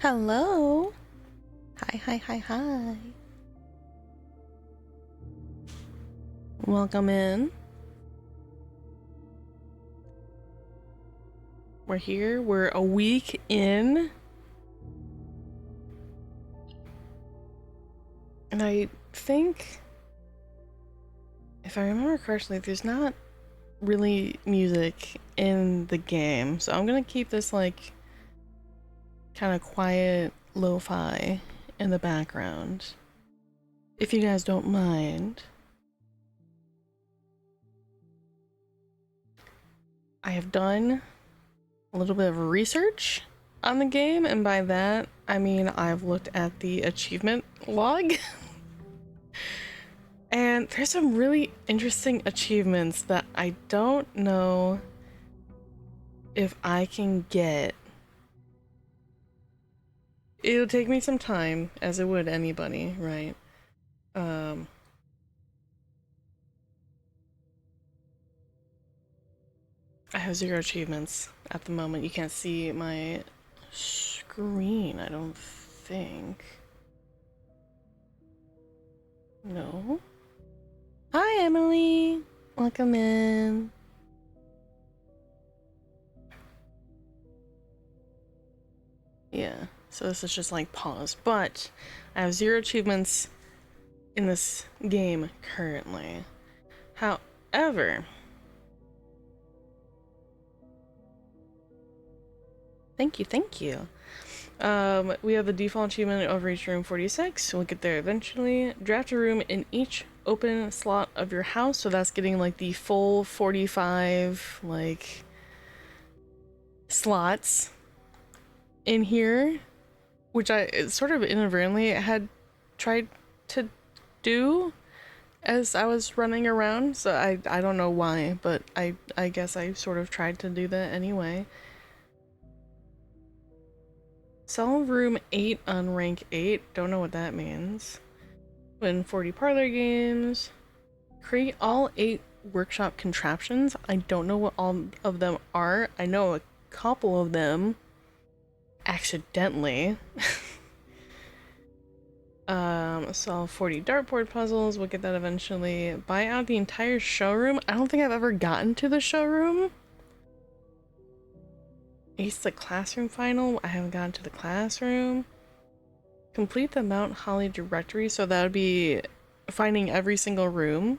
Hello. Hi. Welcome in. We're here. We're a week in. And I think, if I remember correctly, there's not really music in the game. So I'm gonna keep this like kind of quiet lo-fi in the background, if you guys don't mind. I have done a little bit of research on the game, and by that I mean I've looked at the achievement log. And there's some really interesting achievements that I don't know if I can get. It'll take me some time, as it would anybody, right? I have 0 achievements at the moment. You can't see my screen, I don't think. No? Hi, Emily! Welcome in. Yeah, so this is just like pause, but I have 0 achievements in this game currently. However, thank you. We have the default achievement of Reach Room 46. We'll get there eventually. Draft a room in each open slot of your house. So that's getting like the full 45 like slots in here, which I sort of inadvertently had tried to do as I was running around. So I don't know why, but I guess I sort of tried to do that anyway. Sell room 8 on rank 8. Don't know what that means. Win 40 parlor games. Create all 8 workshop contraptions. I don't know what all of them are. I know a couple of them accidentally. Solve 40 dartboard puzzles. We'll get that eventually. Buy out the entire showroom. I don't think I've ever gotten to the showroom. Ace the classroom final. I haven't gotten to the classroom. Complete the Mount Holly directory. So that would be finding every single room.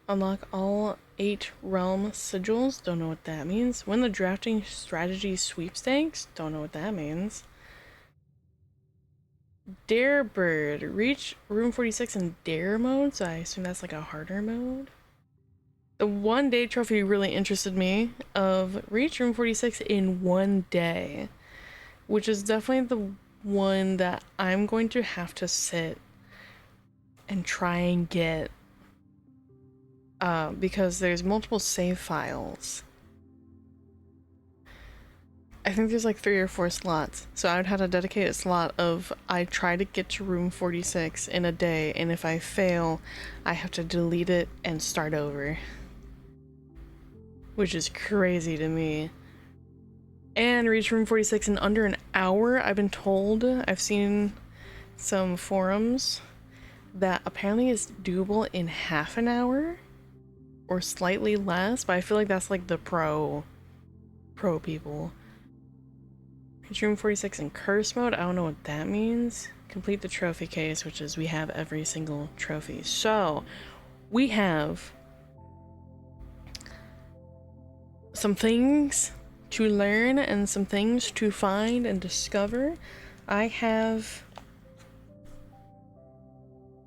Unlock all 8 realm sigils. Don't know what that means. Win the drafting strategy sweepstakes. Don't know what that means. Dare Bird. Reach room 46 in dare mode. So I assume that's like a harder mode. The 1 day trophy really interested me, of reach room 46 in 1 day, which is definitely the one that I'm going to have to sit and try and get, because there's multiple save files. I think there's like 3 or 4 slots, so I would have to dedicate a slot of I try to get to room 46 in a day, and if I fail, I have to delete it and start over. Which is crazy to me. And reach room 46 in under an hour, I've been told. I've seen some forums that apparently is doable in half an hour or slightly less, but I feel like that's like the pro people. Reach room 46 in curse mode. I don't know what that means. Complete the trophy case, which is we have every single trophy. So we have some things to learn and some things to find and discover. I have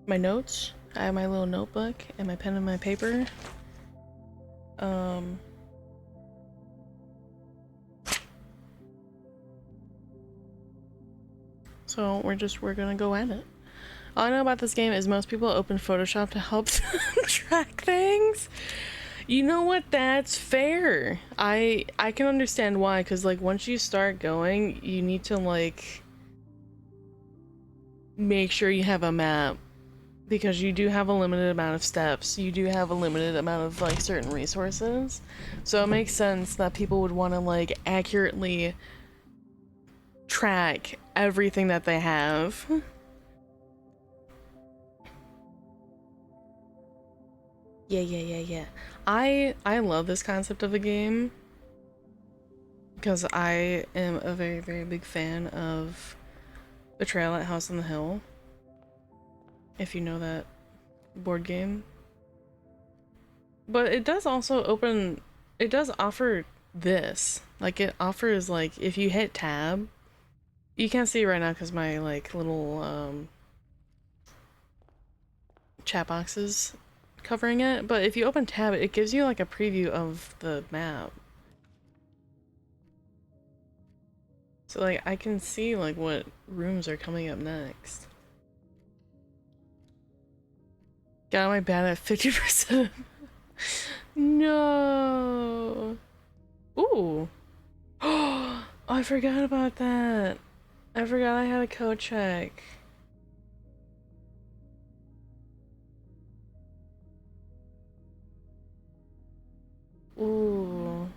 my notes. I have my little notebook and my pen and my paper. So we're gonna go at it. All I know about this game is most people open Photoshop to help track things. You know what? That's fair. I can understand why, because like once you start going, you need to like make sure you have a map, because you do have a limited amount of steps. You do have a limited amount of like certain resources. So it makes sense that people would want to like accurately track everything that they have. Yeah. I love this concept of a game because I am a very, very big fan of Betrayal at House on the Hill. If you know that board game. But it does also it does offer this. Like, it offers, like, if you hit tab, you can't see it right now because my, like, little, chat box is covering it, but if you open tab, it gives you, like, a preview of the map. So, like, I can see, like, what rooms are coming up next. Got my bad at 50%. No. Ooh. Oh, I forgot about that. I forgot I had a code check. Ooh.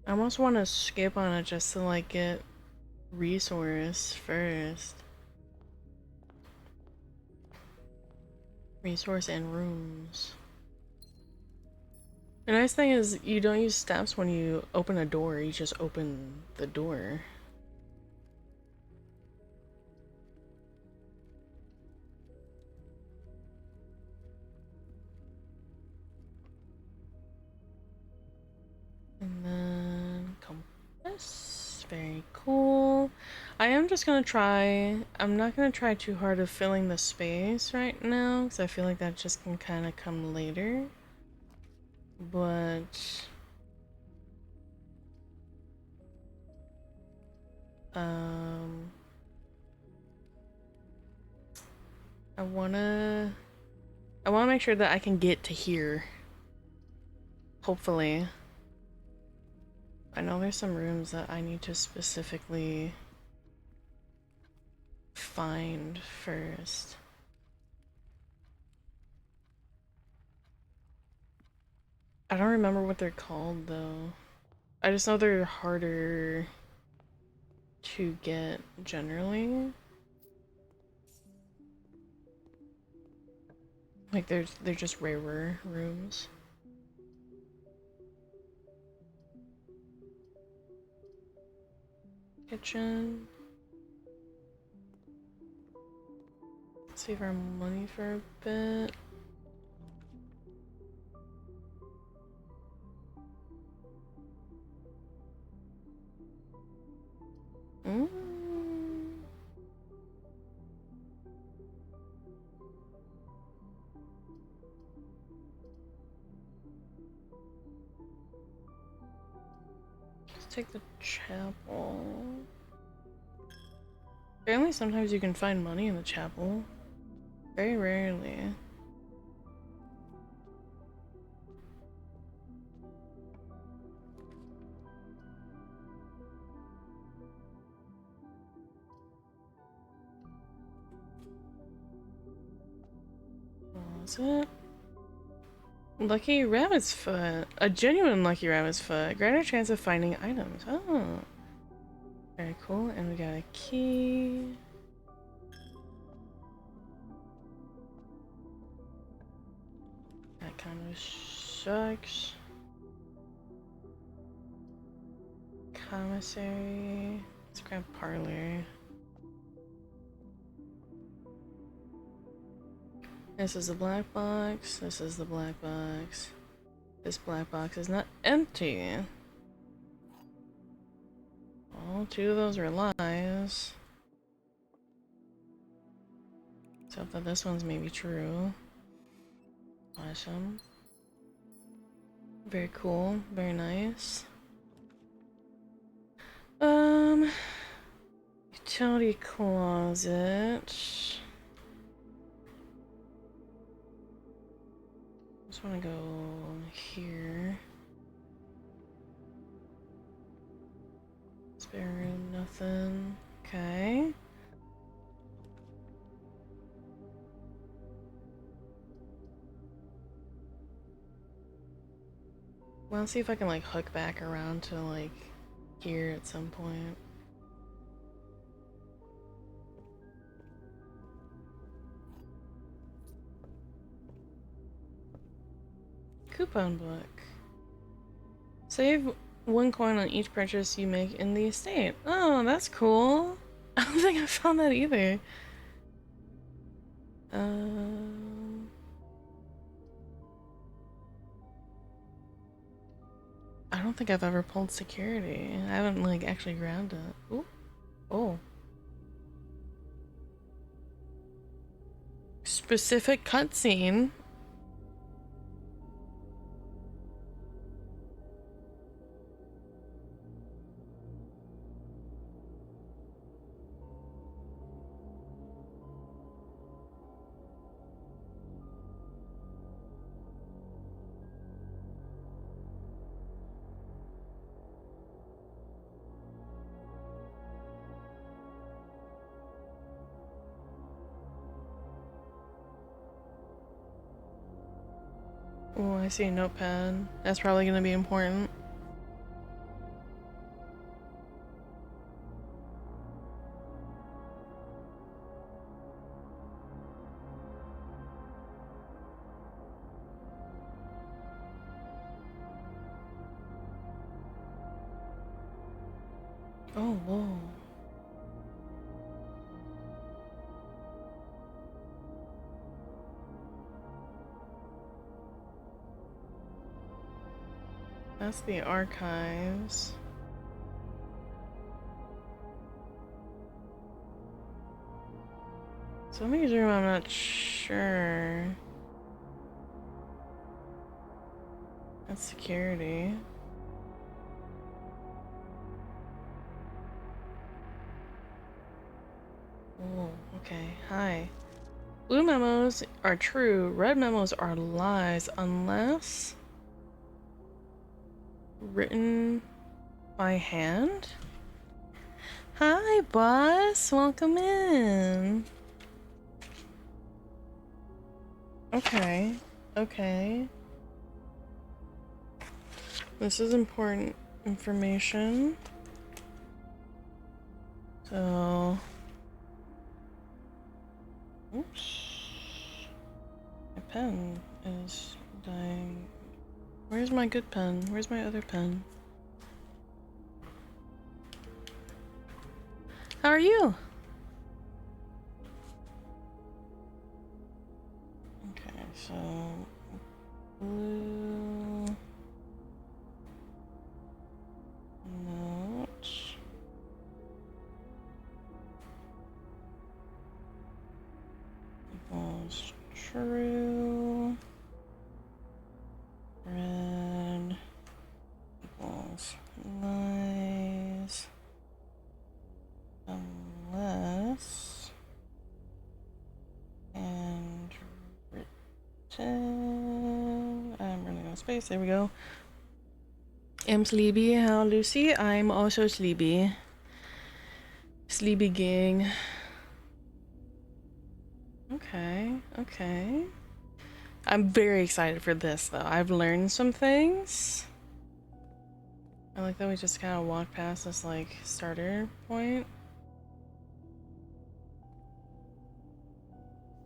I almost want to skip on it just to, like, get resource first. Resource and rooms. The nice thing is you don't use steps when you open a door, you just open the door. And then compass, very cool. I am just gonna try, I'm not gonna try too hard of filling the space right now, because I feel like that just can kind of come later. But I wanna make sure that I can get to here. Hopefully. I know there's some rooms that I need to specifically find first. I don't remember what they're called though. I just know they're harder to get generally. Like they're just rarer rooms. Kitchen. Save our money for a bit. Mm. Let's take the chapel. Apparently sometimes you can find money in the chapel. Very rarely. What was it? Lucky rabbit's foot. A genuine lucky rabbit's foot. Greater chance of finding items. Oh. Very cool. And we got a key. That kind of sucks. Commissary. Let's grab parlor. This is the black box. This is the black box. This black box is not empty. Oh, two of those are lies. Except that this one's maybe true. Awesome. Very cool. Very nice. Utility closet. Just want to go here. Spare room, nothing. Okay. Well, let's see if I can like hook back around to like here at some point. Coupon book. Save 1 coin on each purchase you make in the estate. Oh, that's cool. I don't think I found that either. I don't think I've ever pulled security. I haven't like actually grabbed it. Ooh. Oh. Specific cutscene. Oh, I see a notepad. That's probably gonna be important. Oh, whoa. That's the archives. Somebody's room, I'm not sure. That's security. Oh, okay. Hi. Blue memos are true, red memos are lies, unless written by hand? Hi, boss. Welcome in. Okay. Okay. This is important information. So... Oops. My pen is dying. Where's my good pen? Where's my other pen? How are you? Okay, so... Blue... Note... Equals true... Red... Equals lies... Unless... And... Written... I'm running out of space, there we go. I'm sleepy. How Lucy? I'm also sleepy. Sleepy gang. Okay, okay. I'm very excited for this though. I've learned some things. I like that we just kind of walked past this like starter point.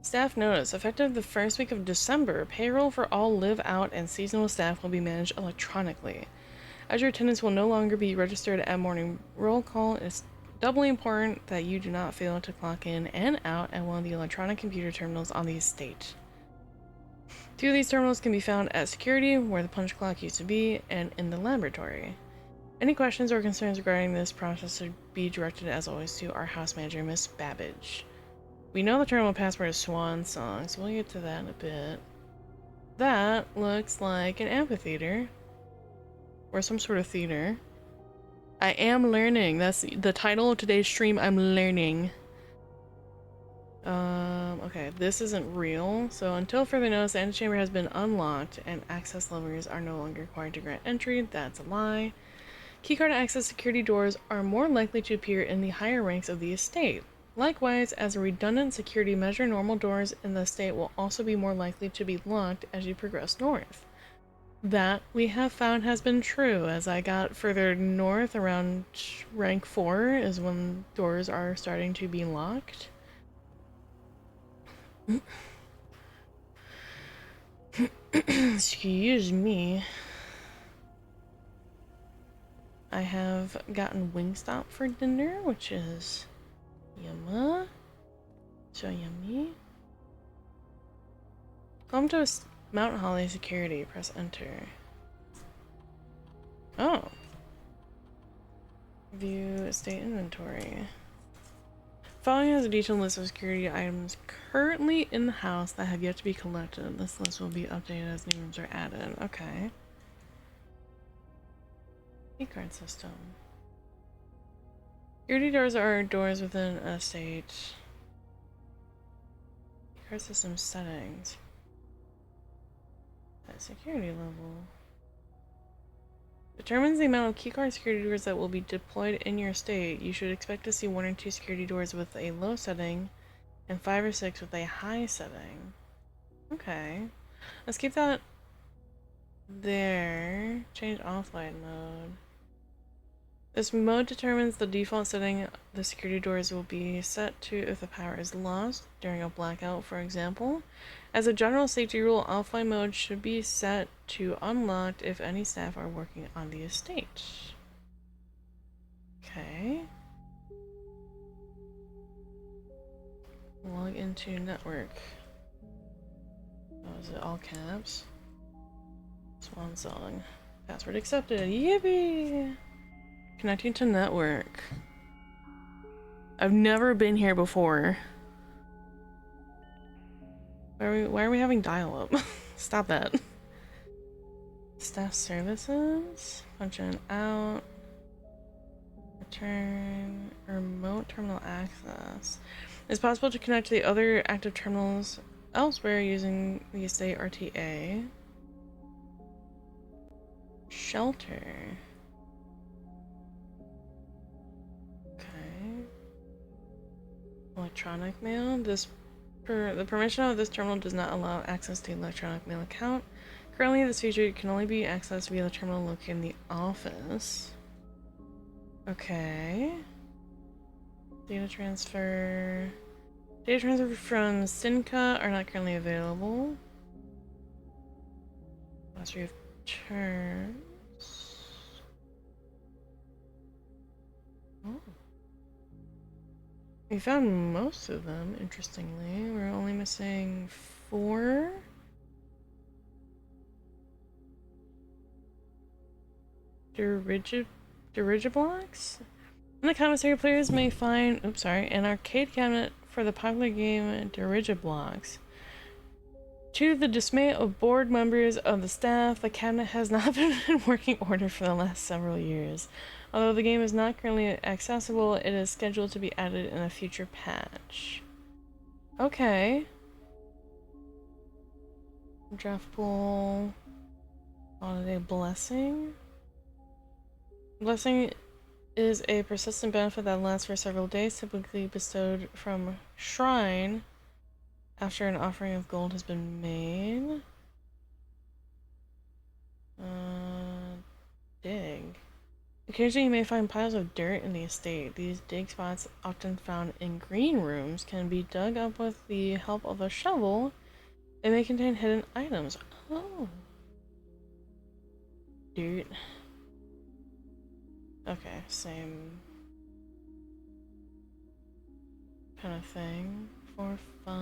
Staff notice, effective the first week of December, payroll for all live out and seasonal staff will be managed electronically. As your attendance will no longer be registered at morning roll call, it's doubly important that you do not fail to clock in and out at one of the electronic computer terminals on the estate. 2 of these terminals can be found at security, where the punch clock used to be, and in the laboratory. Any questions or concerns regarding this process should be directed, as always, to our house manager, Miss Babbage. We know the terminal password is Swan Song, so we'll get to that in a bit. That looks like an amphitheater. Or some sort of theater. I am learning. That's the title of today's stream. I'm learning. Okay, this isn't real. So until further notice, the antechamber has been unlocked and access levers are no longer required to grant entry. That's a lie. Keycard access security doors are more likely to appear in the higher ranks of the estate. Likewise, as a redundant security measure, normal doors in the estate will also be more likely to be locked as you progress north. That we have found has been true. As I got further north, around rank 4 is when doors are starting to be locked. Excuse me. I have gotten Wingstop for dinner, which is yumma. So yummy. Come to Mount Holly security. Press enter. Oh. View estate inventory. Following has a detailed list of security items currently in the house that have yet to be collected. This list will be updated as new rooms are added. Okay. Keycard system. Security doors are doors within an estate. Keycard system settings. At security level. Determines the amount of keycard security doors that will be deployed in your estate. You should expect to see 1 or 2 security doors with a low setting and 5 or 6 with a high setting. Okay. Let's keep that there. Change offline mode. This mode determines the default setting the security doors will be set to if the power is lost during a blackout, for example. As a general safety rule, offline mode should be set to unlocked if any staff are working on the estate. Okay. Log into network. Oh, is it all caps? Swan song. Password accepted. Yippee! Connecting to network. I've never been here before. Why are we having dial-up? Stop that. Staff services. Function out. Return. Remote terminal access. It's possible to connect to the other active terminals elsewhere using the estate RTA. Shelter. Okay. Electronic mail. The permission of this terminal does not allow access to the electronic mail account. Currently, this feature can only be accessed via the terminal located in the office. Okay. Data transfer. Data transfer from Sinca are not currently available. Glossary of terms. Oh. We found most of them, interestingly. We're only missing 4. Dirigiblocks? In the commissary, players may find, an arcade cabinet for the popular game Dirigiblocks. To the dismay of board members of the staff, the cabinet has not been in working order for the last several years. Although the game is not currently accessible, it is scheduled to be added in a future patch. Okay. Draft pool. Holiday blessing. Blessing is a persistent benefit that lasts for several days, typically bestowed from shrine after an offering of gold has been made. Dig. Occasionally you may find piles of dirt in the estate. These dig spots, often found in green rooms, can be dug up with the help of a shovel. They may contain hidden items. Oh. Dirt. Okay, same kind of thing. 4, 5,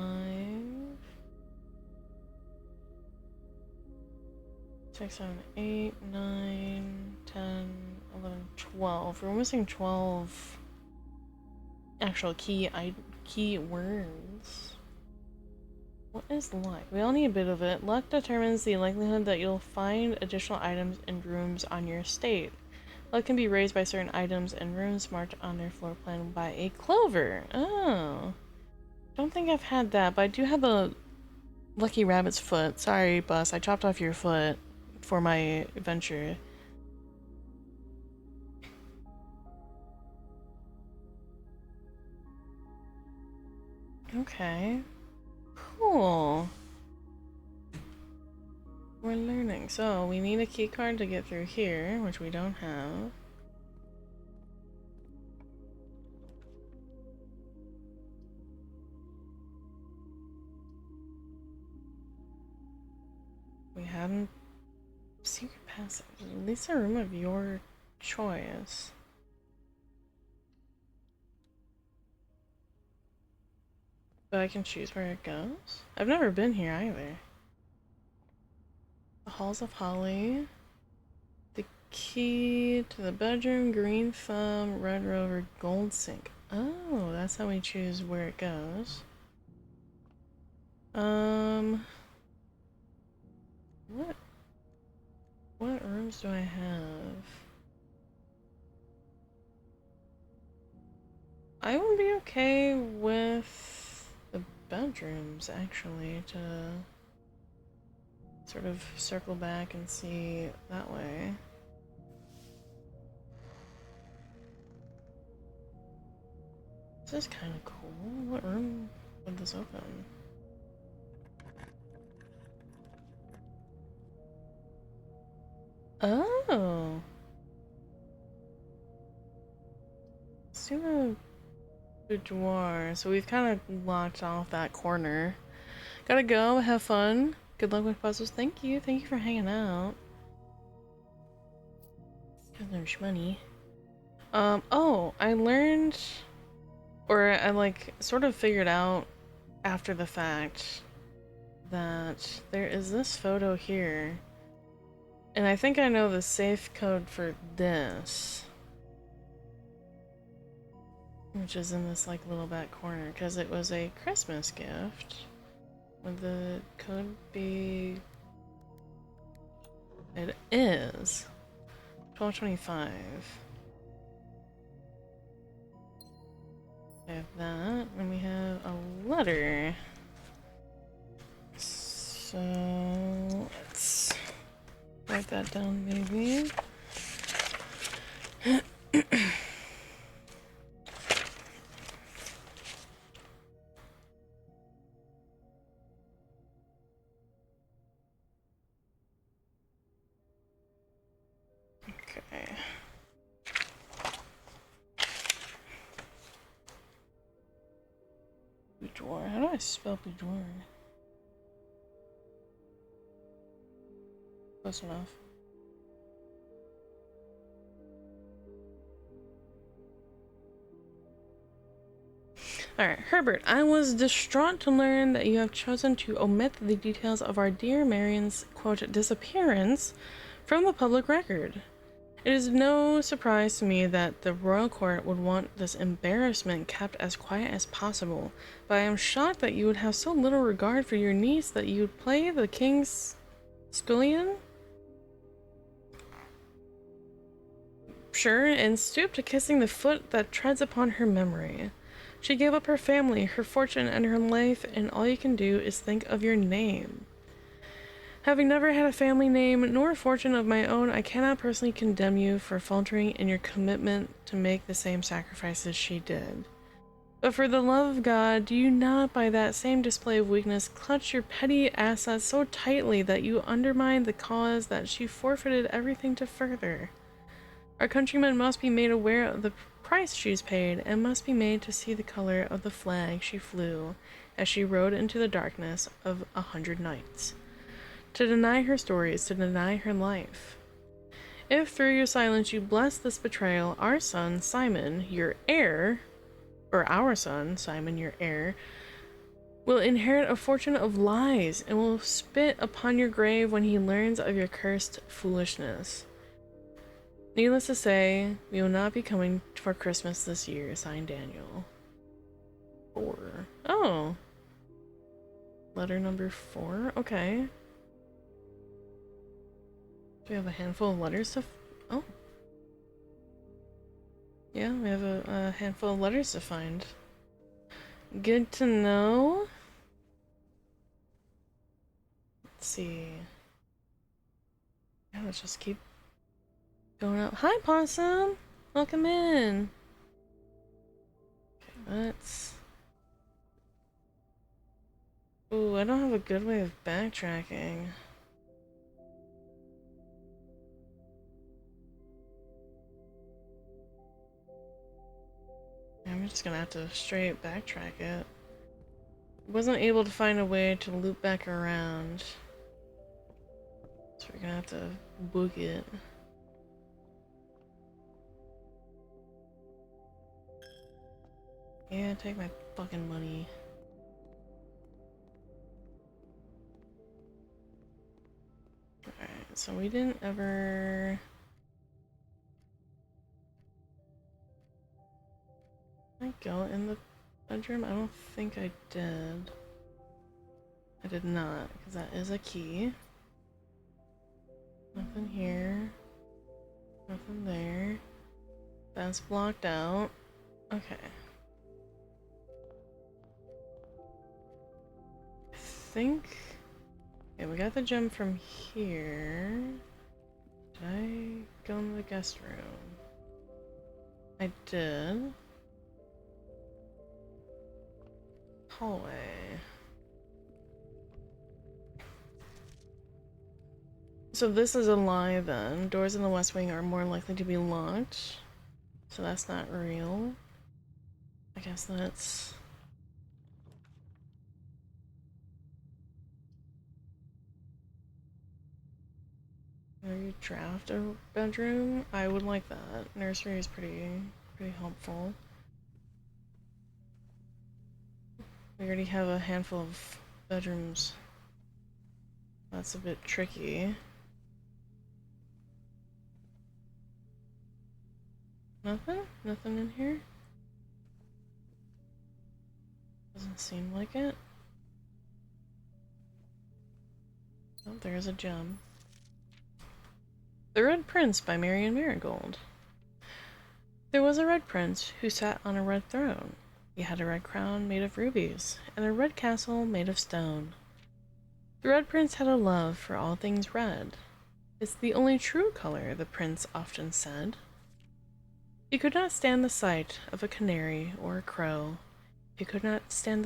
6, 7, 8, 9, 10, 11, 12. We're missing 12 actual key words. What is luck? We all need a bit of it. Luck determines the likelihood that you'll find additional items and rooms on your estate. Luck can be raised by certain items and rooms marked on their floor plan by a clover. Oh. Don't think I've had that, but I do have the lucky rabbit's foot. Sorry, Bus. I chopped off your foot for my adventure. Okay. Cool. We're learning. So we need a key card to get through here, which we don't have. We haven't. Secret passage. At least a room of your choice. But I can choose where it goes? I've never been here either. The Halls of Holly. The key to the bedroom, green thumb, red rover, gold sink. Oh, that's how we choose where it goes. What rooms do I have? I would be okay with the bedrooms, actually, to sort of circle back and see that way. This is kind of cool. What room would this open? Oh! Let's do the boudoir. So we've kind of locked off that corner. Gotta go, have fun. Good luck with puzzles. Thank you. Thank you for hanging out. Got there's money. Oh, I learned, or I like sort of figured out after the fact that there is this photo here. And I think I know the safe code for this. Which is in this like little back corner, because it was a Christmas gift. Would the code be... It is 1225. We have that, and we have a letter. So let's write that down maybe. Okay. Boudoir. How do I spell boudoir? Close enough. Alright, Herbert, I was distraught to learn that you have chosen to omit the details of our dear Marion's, quote, disappearance from the public record. It is no surprise to me that the royal court would want this embarrassment kept as quiet as possible, but I am shocked that you would have so little regard for your niece that you would play the king's scullion? Sure, and stoop to kissing the foot that treads upon her memory. She gave up her family, her fortune, and her life, and all you can do is think of your name. Having never had a family name nor a fortune of my own, I cannot personally condemn you for faltering in your commitment to make the same sacrifices she did. But for the love of God, do you not, by that same display of weakness, clutch your petty assets so tightly that you undermine the cause that she forfeited everything to further? Our countrymen must be made aware of the price she's paid, and must be made to see the color of the flag she flew as she rode into the darkness of 100 nights. To deny her story is to deny her life. If through your silence you bless this betrayal, our son, Simon, your heir, or our son, Simon, your heir, will inherit a fortune of lies and will spit upon your grave when he learns of your cursed foolishness. Needless to say, we will not be coming for Christmas this year, signed Daniel. 4. Oh. Letter number 4? Okay. Do we have a handful of letters to... Oh. Yeah, we have a handful of letters to find. Good to know. Let's see. Yeah, let's just keep going out. Hi, Possum! Welcome in! Okay, let's... Ooh, I don't have a good way of backtracking. We're just gonna have to straight backtrack it. Wasn't able to find a way to loop back around. So we're gonna have to book it. Yeah, take my fucking money. Alright, so we didn't ever... Did I go in the bedroom? I don't think I did. I did not, because that is a key. Nothing here. Nothing there. That's blocked out. Okay. I think... Okay, we got the gem from here. Did I go in the guest room? I did. Hallway. So this is a lie then. Doors in the West Wing are more likely to be locked. So that's not real. I guess that's... Maybe draft a bedroom? I would like that. Nursery is pretty helpful. We already have a handful of bedrooms. That's a bit tricky. Nothing? Nothing in here? Doesn't seem like it. Oh, there's a gem. The Red Prince by Marion Marigold. There was a red prince who sat on a red throne. He had a red crown made of rubies, and a red castle made of stone. The Red Prince had a love for all things red. It's the only true color, the prince often said. He could not stand the sight of a canary or a crow. He could not stand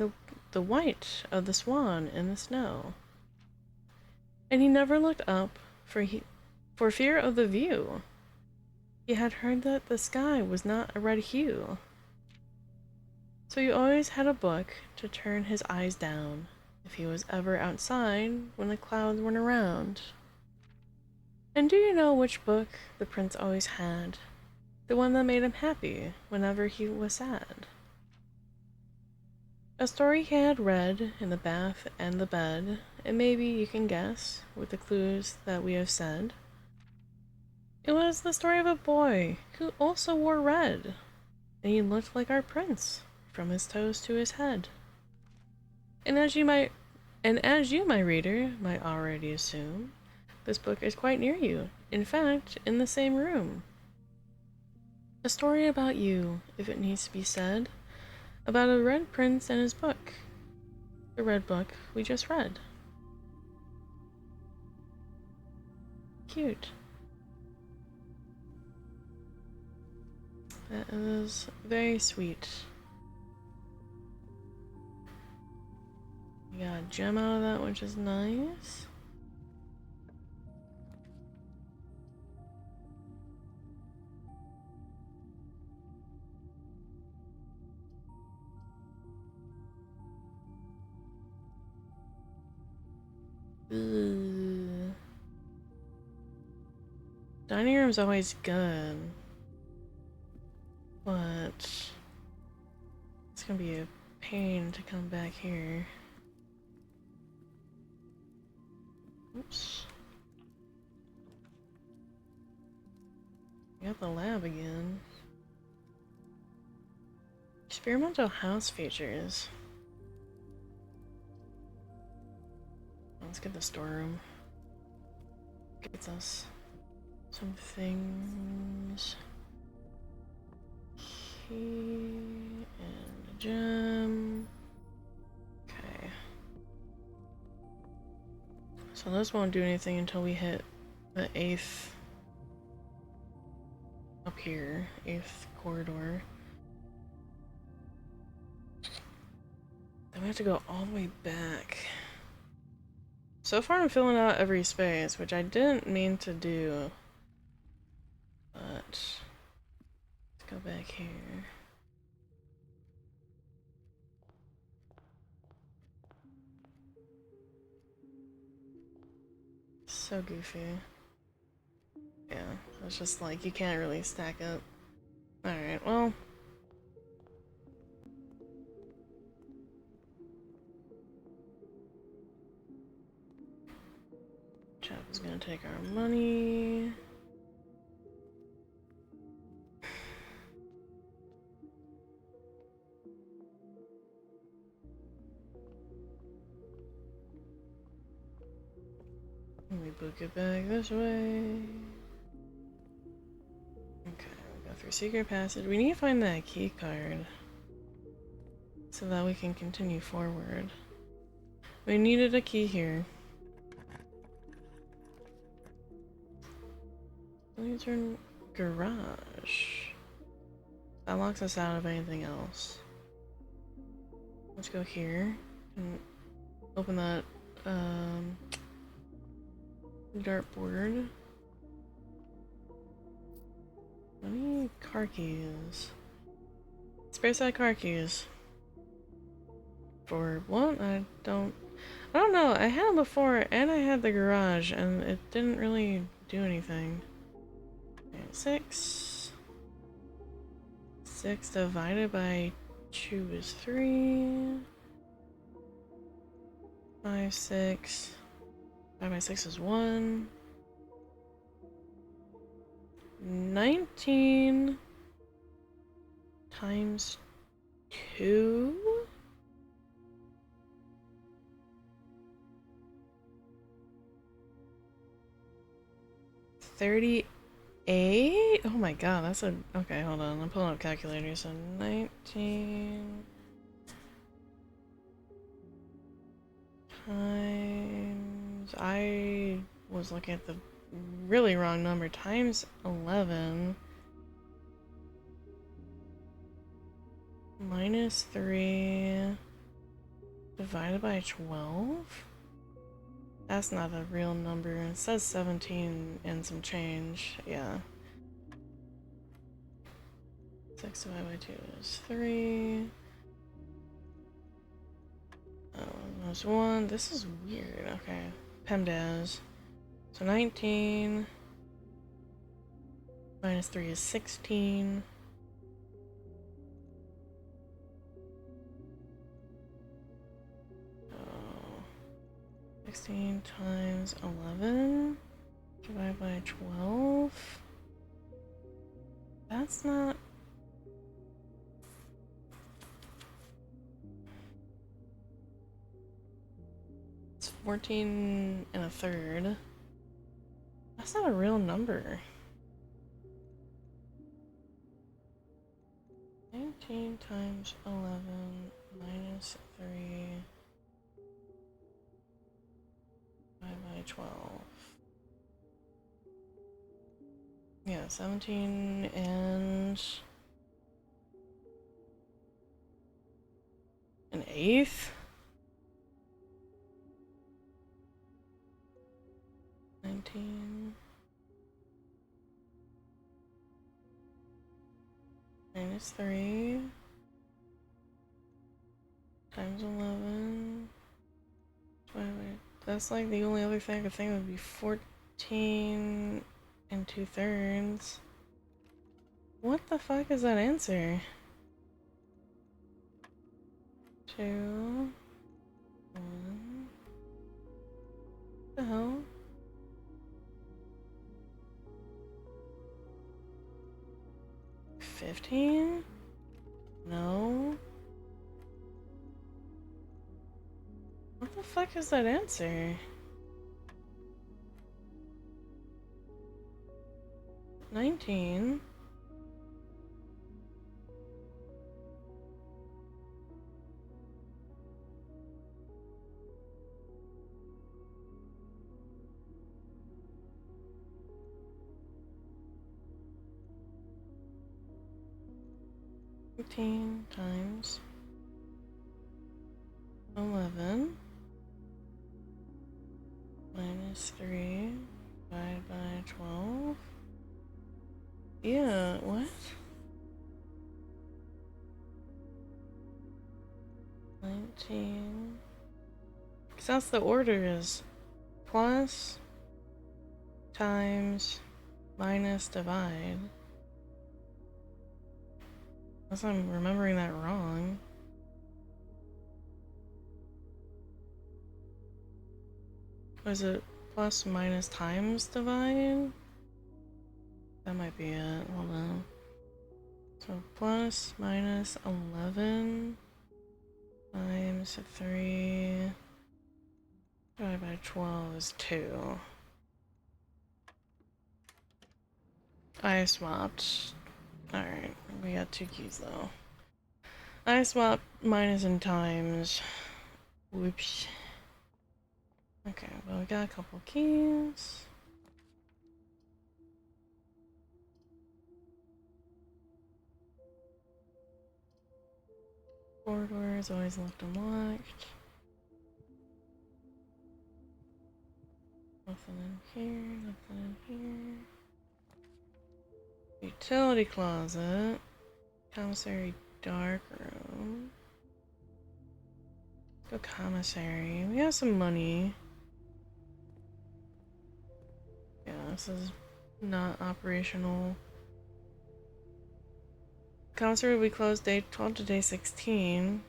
the white of the swan in the snow. And he never looked up, for fear of the view. He had heard that the sky was not a red hue. So he always had a book to turn his eyes down, if he was ever outside when the clouds weren't around. And do you know which book the prince always had? The one that made him happy whenever he was sad. A story he had read in the bath and the bed, and maybe you can guess, with the clues that we have said. It was the story of a boy who also wore red, and he looked like our prince, from his toes to his head. And as you, my reader, might already assume, this book is quite near you, in fact, in the same room. A story about you, if it needs to be said, about a red prince and his book. The red book we just read. Cute. That is very sweet. We got a gem out of that, which is nice. Ugh. Dining room's always good, but it's gonna be a pain to come back here. Oops. We got the lab again. Experimental house features. Let's get the storeroom. Gets us some things. Key and a gem. Okay. So this won't do anything until we hit the 8th up here, 8th corridor. Then we have to go all the way back. So far I'm filling out every space, which I didn't mean to do. But let's go back here. So goofy. Yeah, it's just like, you can't really stack up. Alright, well. Chap is gonna take our money. Let me book it back this way. Okay, we go through secret passage. We need to find that key card so that we can continue forward. We needed a key here. Let's turn garage. That locks us out of anything else. Let's go here and open that dartboard. How many car keys? Spare side car keys. For what? I don't know. I had them before and I had the garage and it didn't really do anything. Okay, 6. 6 divided by 2 is 3. 5, 6. 5 by 6 is 1. 19 times 2? $38? Oh my god, that's a... Okay, hold on. I'm pulling up calculators. So 19 times... I was looking at the really wrong number. Times 11 minus 3 divided by 12? That's not a real number. It says 17 and some change. Yeah. 6 divided by 2 is 3. Oh, there's 1. This is weird. Okay. PEMDAS. So 19 minus 3 is 16. Oh. 16 times 11 divided by 12. That's not... It's 14 and a third. That's not a real number. 19 times 11 minus 3 divided by 12. Yeah, 17 and an eighth? 19 minus 3 times 11. That's like the only other thing I could think of would be 14 and 2/3. What the fuck is that answer? 2, 1. What the hell? 15? No. What the fuck is that answer? 19. Times 11 minus 3 divided by 12. Yeah, what? 19. Because that's the order is plus times minus divide. Unless I'm remembering that wrong. Was it plus minus times divide? That might be it. Hold on. So plus minus 11 times 3 divided by 12 is 2. I swapped. Alright, we got 2 keys though. I swapped minus and times. Whoops. Okay, well we got a couple keys. Corridor is always left unlocked. Nothing in here, nothing in here. Utility closet. Commissary dark room. Let's go commissary. We have some money. Yeah, this is not operational. Commissary will be closed day 12 to day 16.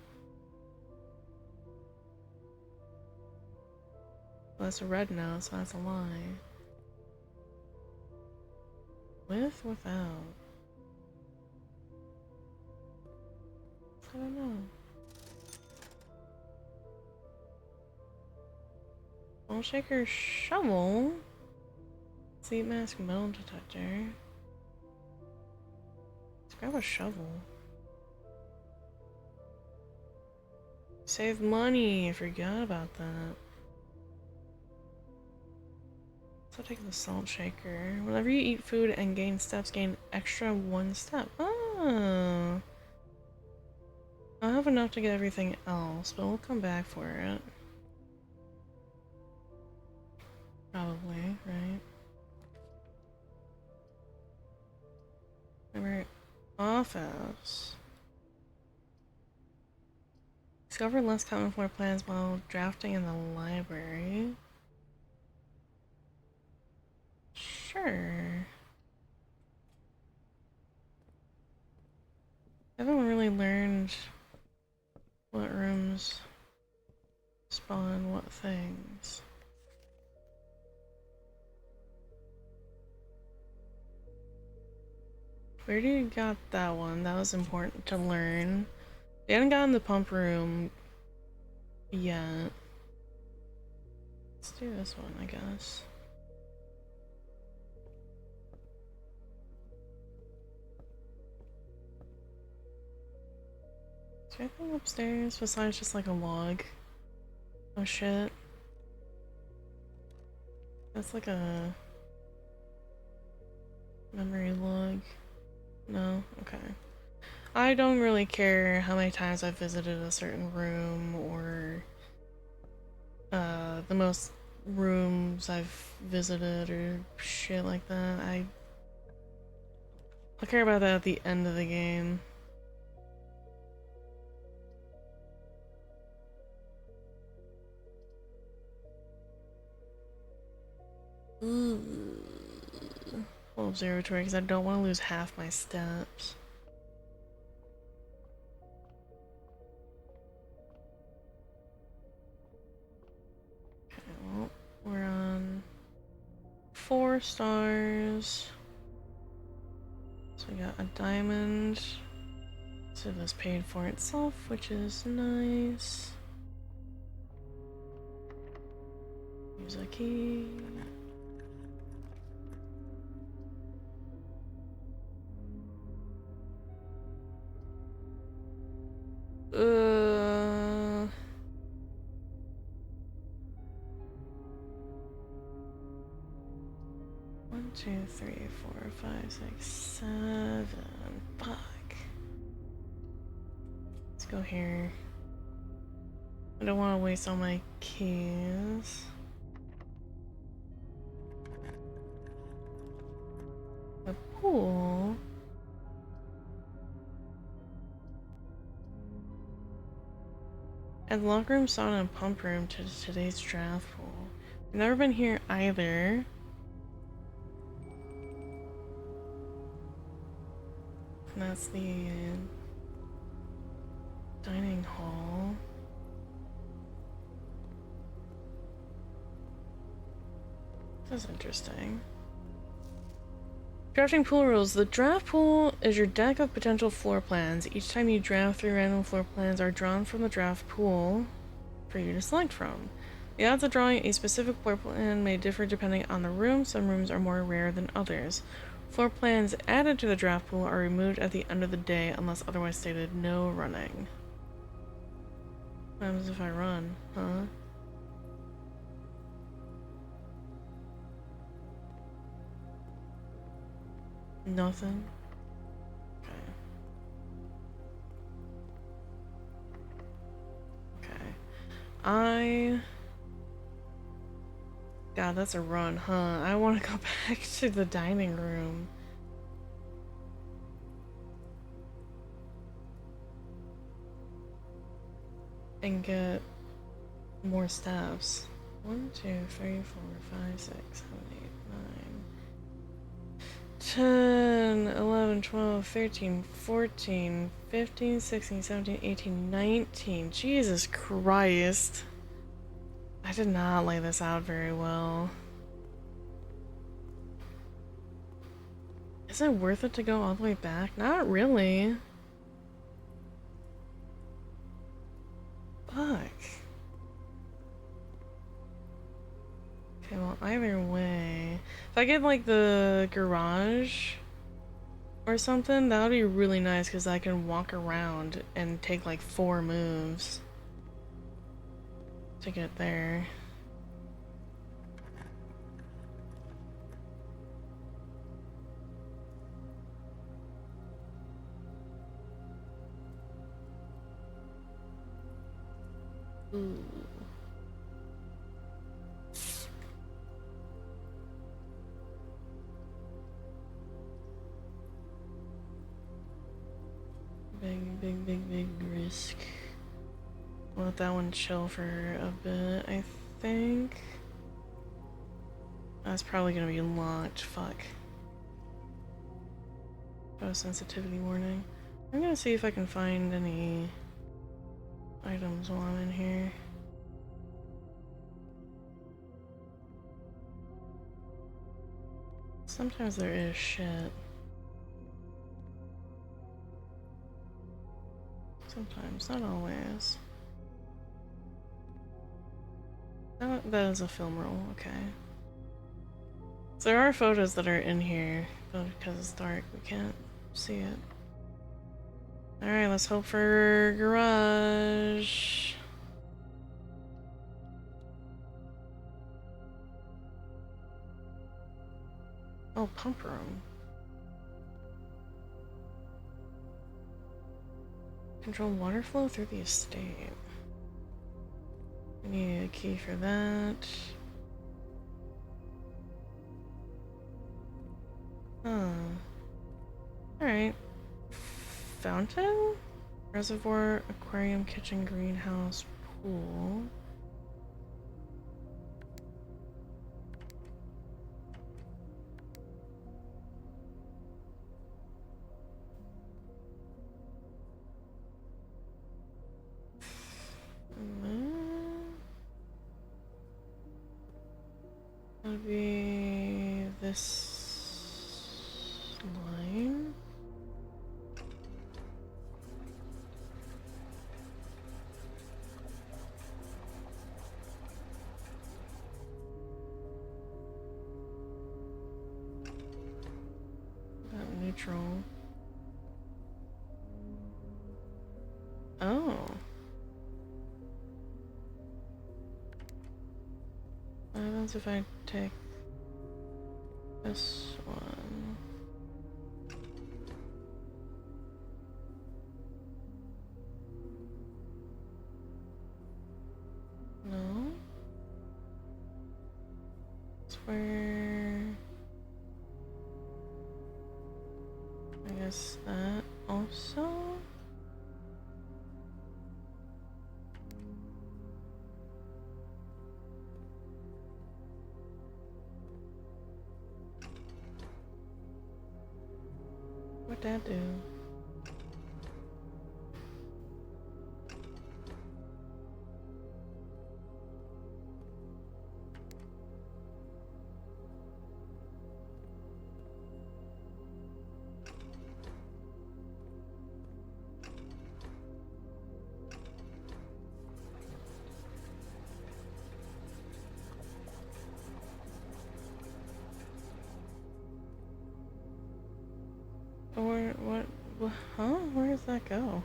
Well, that's a red now, so that's a lie. With, without? I don't know. Bone shaker shovel. Sleep mask metal detector. Let's grab a shovel. Save money. I forgot about that. So I'll take the salt shaker. Whenever you eat food and gain steps, gain extra 1 step. Oh. I don't have enough to get everything else, but we'll come back for it. Probably, right? Remember, office. Discover less common floor plans while drafting in the library. Sure. I haven't really learned what rooms spawn what things. We already got that one. That was important to learn. We haven't gotten the pump room yet. Let's do this one, I guess. Is there anything upstairs besides just like a log? Oh shit. That's like a memory log. No? Okay. I don't really care how many times I've visited a certain room or the most rooms I've visited or shit like that. I'll care about that at the end of the game. Full observatory because I don't want to lose half my steps. Okay, well, we're on 4 stars. So we got a diamond. So this paid for itself, which is nice. Use a key. One, 2, 3, 4, 5, 6, 7. Fuck. Let's go here. I don't want to waste all my keys. The pool. Add locker room, sauna, and pump room to today's draft pool. I've never been here either. And that's the dining hall. That's interesting. Drafting pool rules. The draft pool is your deck of potential floor plans. Each time you draft, 3 random floor plans are drawn from the draft pool for you to select from. The odds of drawing a specific floor plan may differ depending on the room. Some rooms are more rare than others. Floor plans added to the draft pool are removed at the end of the day unless otherwise stated. No running. What happens if I run? Huh? Nothing? Okay. Okay. God, that's a run, huh? I want to go back to the dining room. And get more steps. 1, 2, 3, 4, 5, 6, 7, 8, 9, 10, 11, 12, 13, 14, 15, 16, 17, 18, 19. Jesus Christ. I did not lay this out very well. Is it worth it to go all the way back? Not really. Fuck. Okay, well, either way. If I get, like, the garage or something, that would be really nice because I can walk around and take, like, 4 moves to get there. Ooh. Big risk. I'll let that one chill for a bit, I think. That's probably gonna be locked. Fuck. Sensitivity warning. I'm gonna see if I can find any items while I'm in here. Sometimes there is shit. Sometimes, not always. That is a film roll, okay. So there are photos that are in here, but because it's dark, we can't see it. Alright, let's hope for garage. Oh, pump room. Control water flow through the estate. We need a key for that. Huh. Alright. Fountain? Reservoir, aquarium, kitchen, greenhouse, pool. That'd be this line. That neutral. Oh. What happens if I take this one? No? It's where... I guess that also? What'd that do? What? Huh? Where does that go?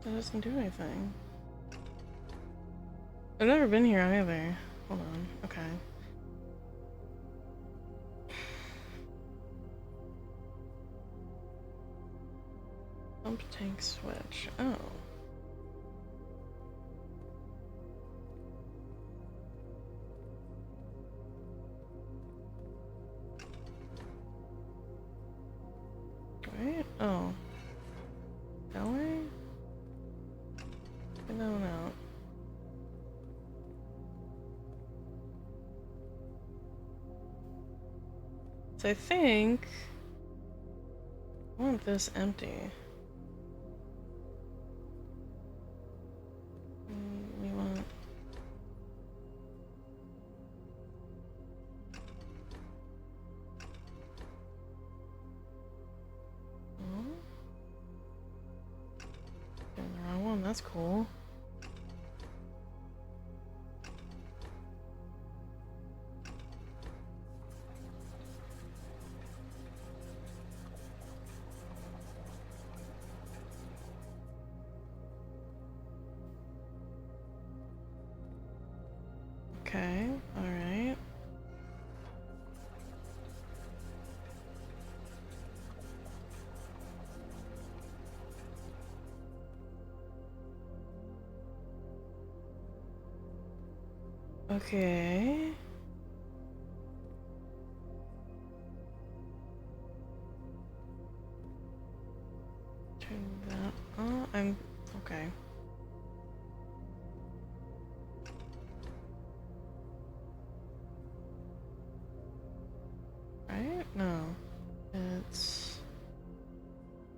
That doesn't do anything. I've never been here either. Hold on. Okay. Pump tank switch. Oh. Right? Oh. That way? Get that one out. So I think I want this empty. We want getting the wrong one, that's cool. Okay, alright. Okay. Turn that on. I'm okay. Right? No. It's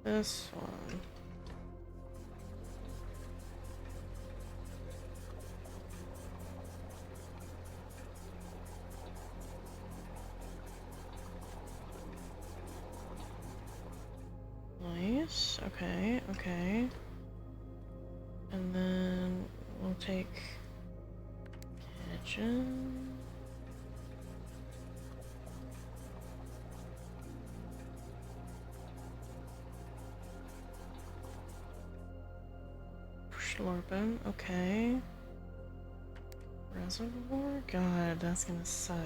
this one. Nice. Okay, okay. And then we'll take kitchen. Slurping. Okay. Reservoir? God, that's gonna suck.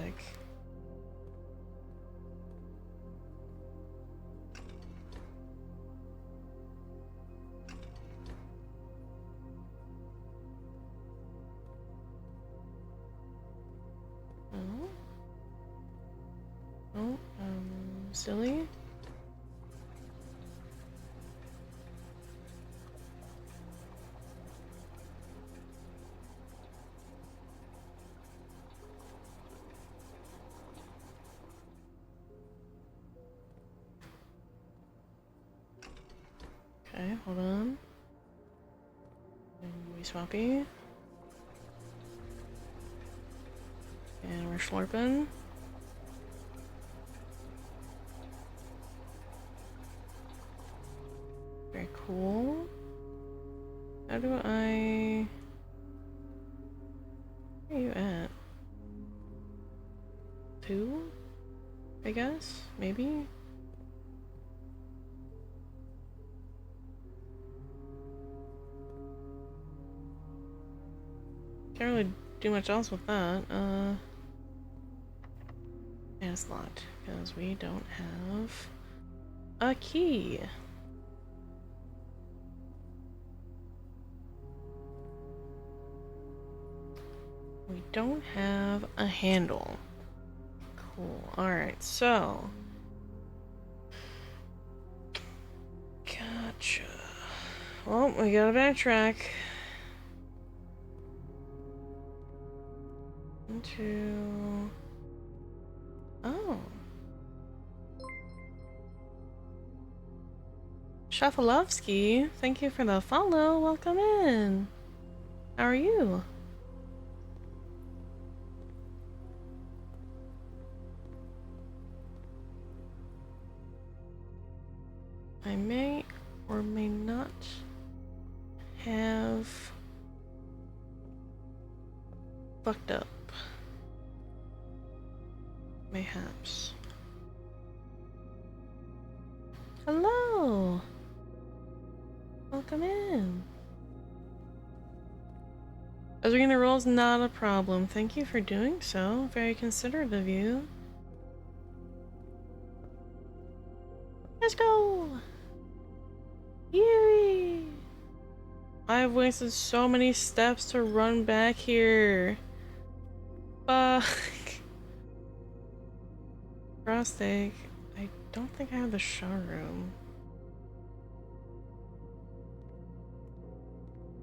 Oh? Oh, silly? Okay, hold on. And we swappy. And we're slurping. Very cool. How do I... Where are you at? 2? I guess? Maybe? Can't really do much else with that. And it's locked, because we don't have a key. We don't have a handle. Cool. Alright, so. Gotcha. Well, we gotta backtrack. Into... Oh. Shafalovsky, thank you for the follow. Welcome in. How are you? I may or may not have fucked up. Mayhaps. Hello! Welcome in. As we're gonna roll is not a problem. Thank you for doing so. Very considerate of you. Let's go! Yay! I've wasted so many steps to run back here. Fuck. Frostig. I don't think I have the showroom.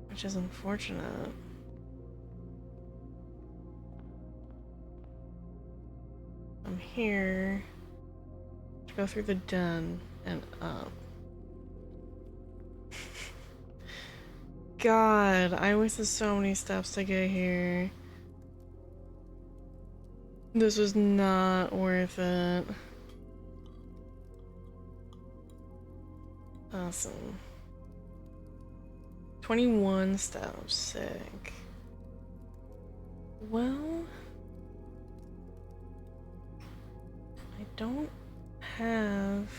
Which is unfortunate. I'm here to go through the den and up. God, I wasted so many steps to get here. This was not worth it. Awesome. 21 steps, sick. Well, I don't have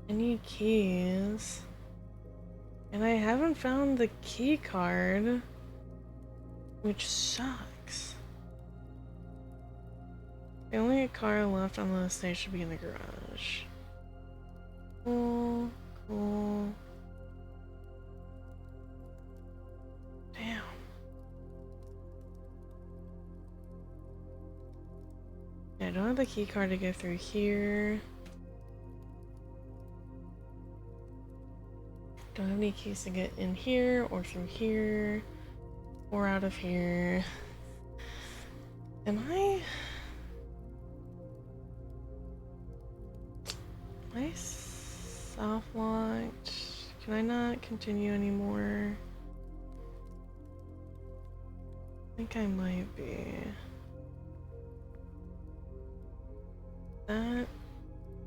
any keys. And I haven't found the key card, which sucks. The only car left on the estate should be in the garage. Cool, cool. Damn. Yeah, I don't have the key card to get through here. Don't have any keys to get in here or through here or out of here. Am I soft locked? Can I not continue anymore? I think I might be. That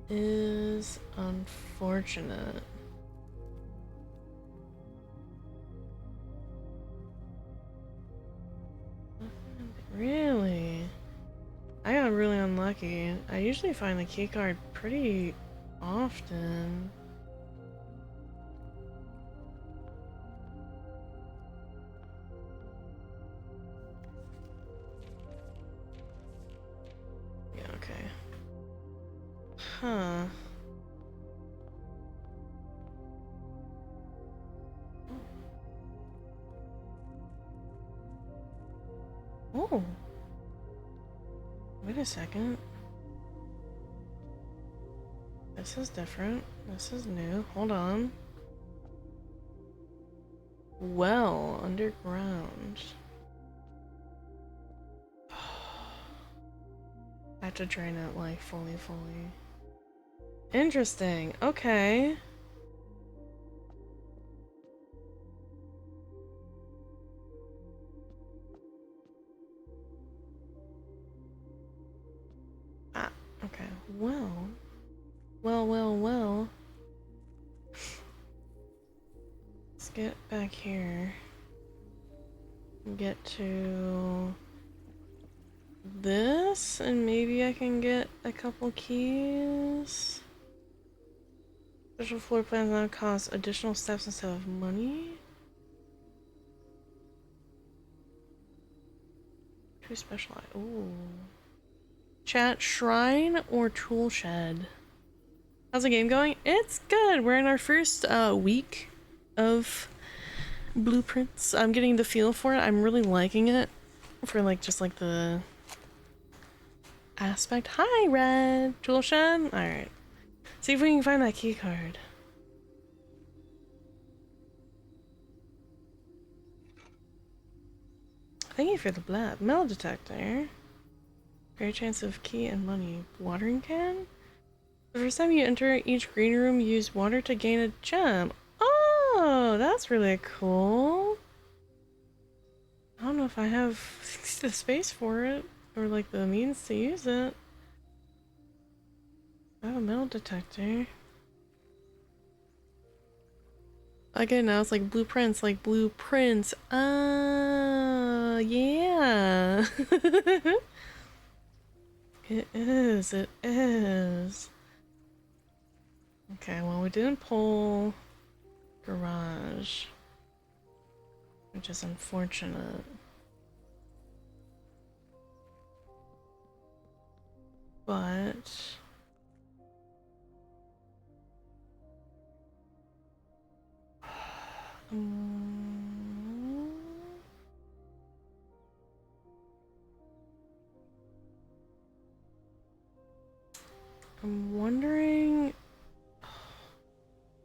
is unfortunate. Really? I got really unlucky. I usually find the key card pretty often. Yeah, okay. Huh. Oh. Wait a second. This is different. This is new. Hold on. Well, underground. I have to drain it like fully. Interesting. Okay. Ah, okay. Well. Let's get back here. Get to this, and maybe I can get a couple keys. Special floor plans now cost additional steps instead of money. Too specialized. Ooh. Chat, shrine or tool shed? How's the game going? It's good. We're in our first week of blueprints. I'm getting the feel for it. I'm really liking it for like just like the aspect. Hi, Red. Tool shed? Alright. See if we can find that key card. Thank you for the blab. Metal detector. Great chance of key and money. Watering can? The first time you enter each green room, use water to gain a gem. Oh, that's really cool. I don't know if I have the space for it, or like the means to use it. I have a metal detector. Again, now it's like blueprints, Ah, Yeah. It is, it is. Okay, well, we didn't pull garage, which is unfortunate. But I'm wondering,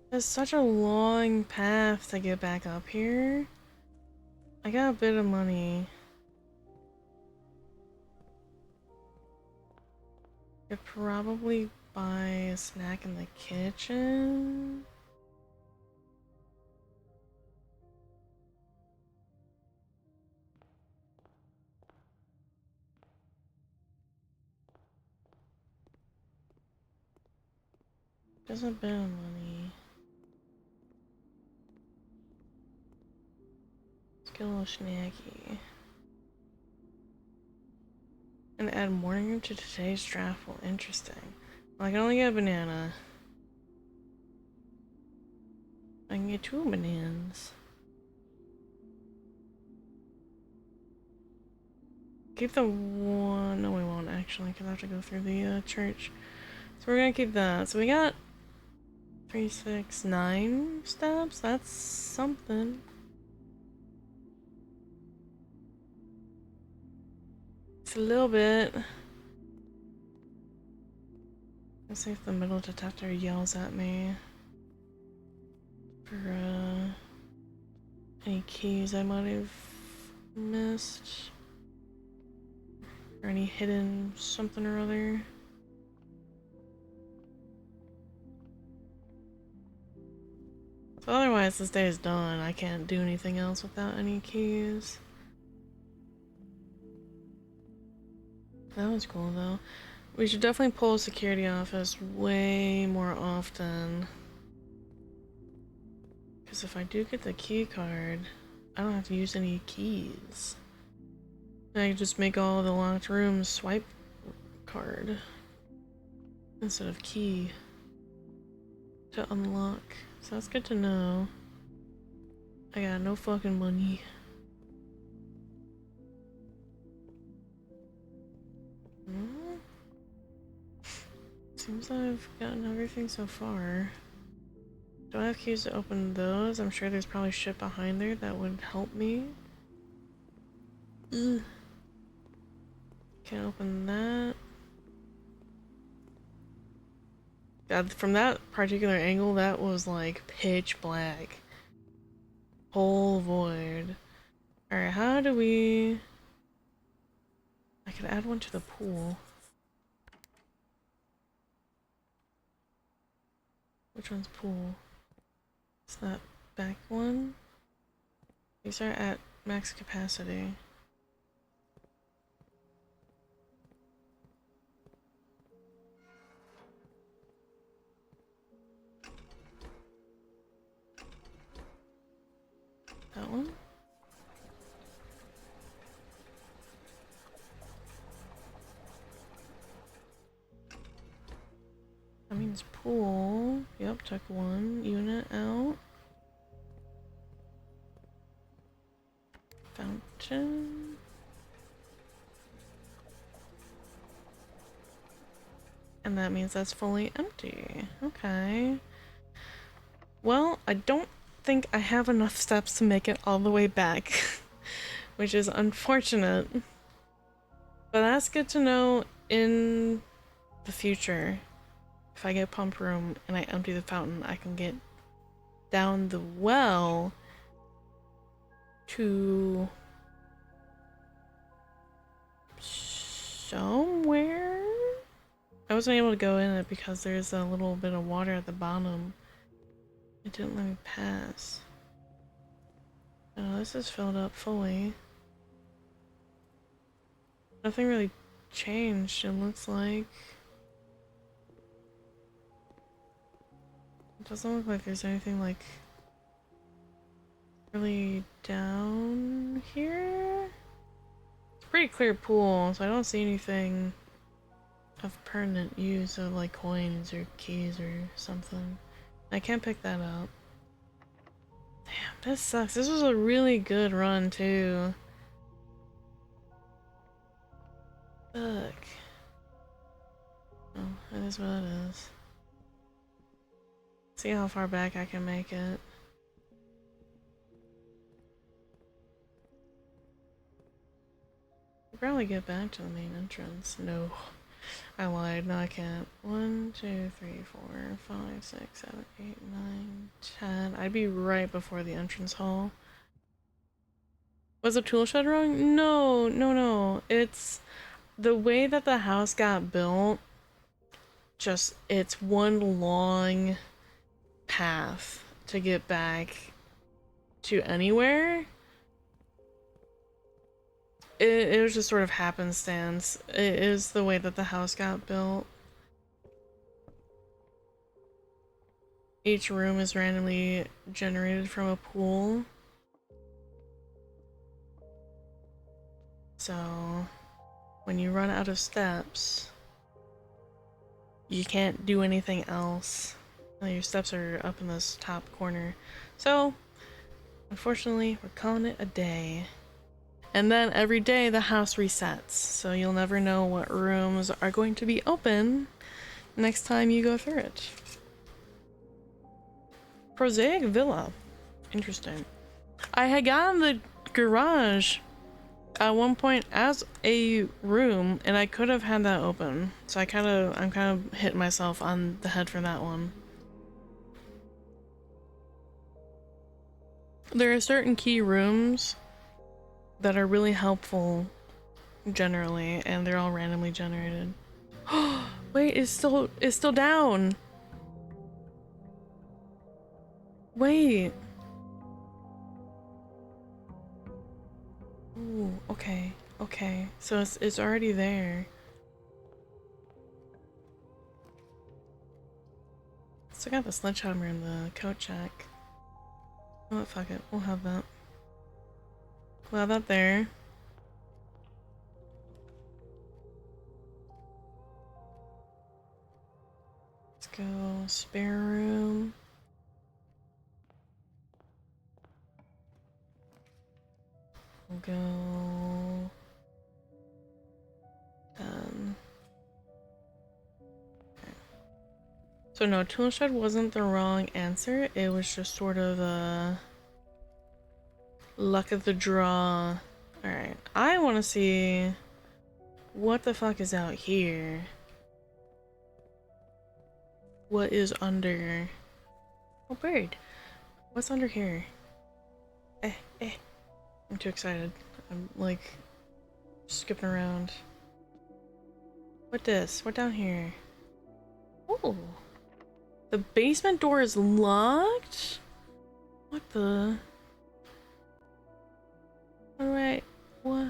there's such a long path to get back up here. I got a bit of money. Could probably buy a snack in the kitchen. There's a bit of money. Let's get a little snacky. And add morning room to today's draft. Well, interesting. Well, I can only get a banana. I can get 2 bananas. Keep the one. No, we won't actually, because I have to go through the church. So we're gonna keep that. So we got 3, 6, 9 steps. That's something. It's a little bit. Let's see if the middle detector yells at me for any keys I might have missed. Or any hidden something or other. So otherwise this day is done. I can't do anything else without any keys. That was cool though. We should definitely pull a security office way more often. Because if I do get the key card, I don't have to use any keys. I can just make all the locked rooms swipe card instead of key to unlock. So that's good to know. I got no fucking money. Seems I've gotten everything so far. Do I have keys to open those? I'm sure there's probably shit behind there that would help me. Ugh. Can't open that. God, from that particular angle, that was like pitch black. Whole void. Alright, how do we... I could add one to the pool. Which one's pool? Is that back one? These are at max capacity. That one? That means pool. Yep, took one unit out. Fountain. And that means that's fully empty. Okay. Well, I don't think I have enough steps to make it all the way back, which is unfortunate. But that's good to know in the future. If I get pump room and I empty the fountain, I can get down the well to somewhere. I wasn't able to go in it because there's a little bit of water at the bottom. It didn't let me pass. Oh, this is filled up fully. Nothing really changed, it looks like. It doesn't look like there's anything like really down here. pretty clear pool, so I don't see anything of permanent use of like coins or keys or something. I can't pick that up. Damn, this sucks. This was a really good run too. Fuck. Oh, it is what it is. See how far back I can make it. I'll probably get back to the main entrance. No. I lied. No, I can't. 1, 2, 3, 4, 5, 6, 7, 8, 9, 10. I'd be right before the entrance hall. Was the tool shed wrong? No, no, no. It's the way that the house got built. Just, it's one long path to get back to anywhere. It was just sort of happenstance. It is the way that the house got built. Each room is randomly generated from a pool. So, when you run out of steps, you can't do anything else. Your steps are up in this top corner. So, unfortunately, we're calling it a day. And then every day the house resets, so you'll never know what rooms are going to be open next time you go through it. Prosaic Villa. Interesting. I had gotten the garage at one point as a room, and I could have had that open. So I'm kind of hitting myself on the head for that one. There are certain key rooms that are really helpful generally, and they're all randomly generated. Wait, it's still down. Wait. Ooh, okay. Okay. So it's already there. Still got the sledgehammer and the coat check. Oh, fuck it. We'll have that. We'll have that there. Let's go spare room. We'll go okay. So no, tool shed wasn't the wrong answer. It was just sort of a luck of the draw. Alright, I want to see what the fuck is out here. What is under... Oh, bird. What's under here? I'm too excited. I'm like skipping around. What this? What down here? Oh, the basement door is locked? What the? Alright, what?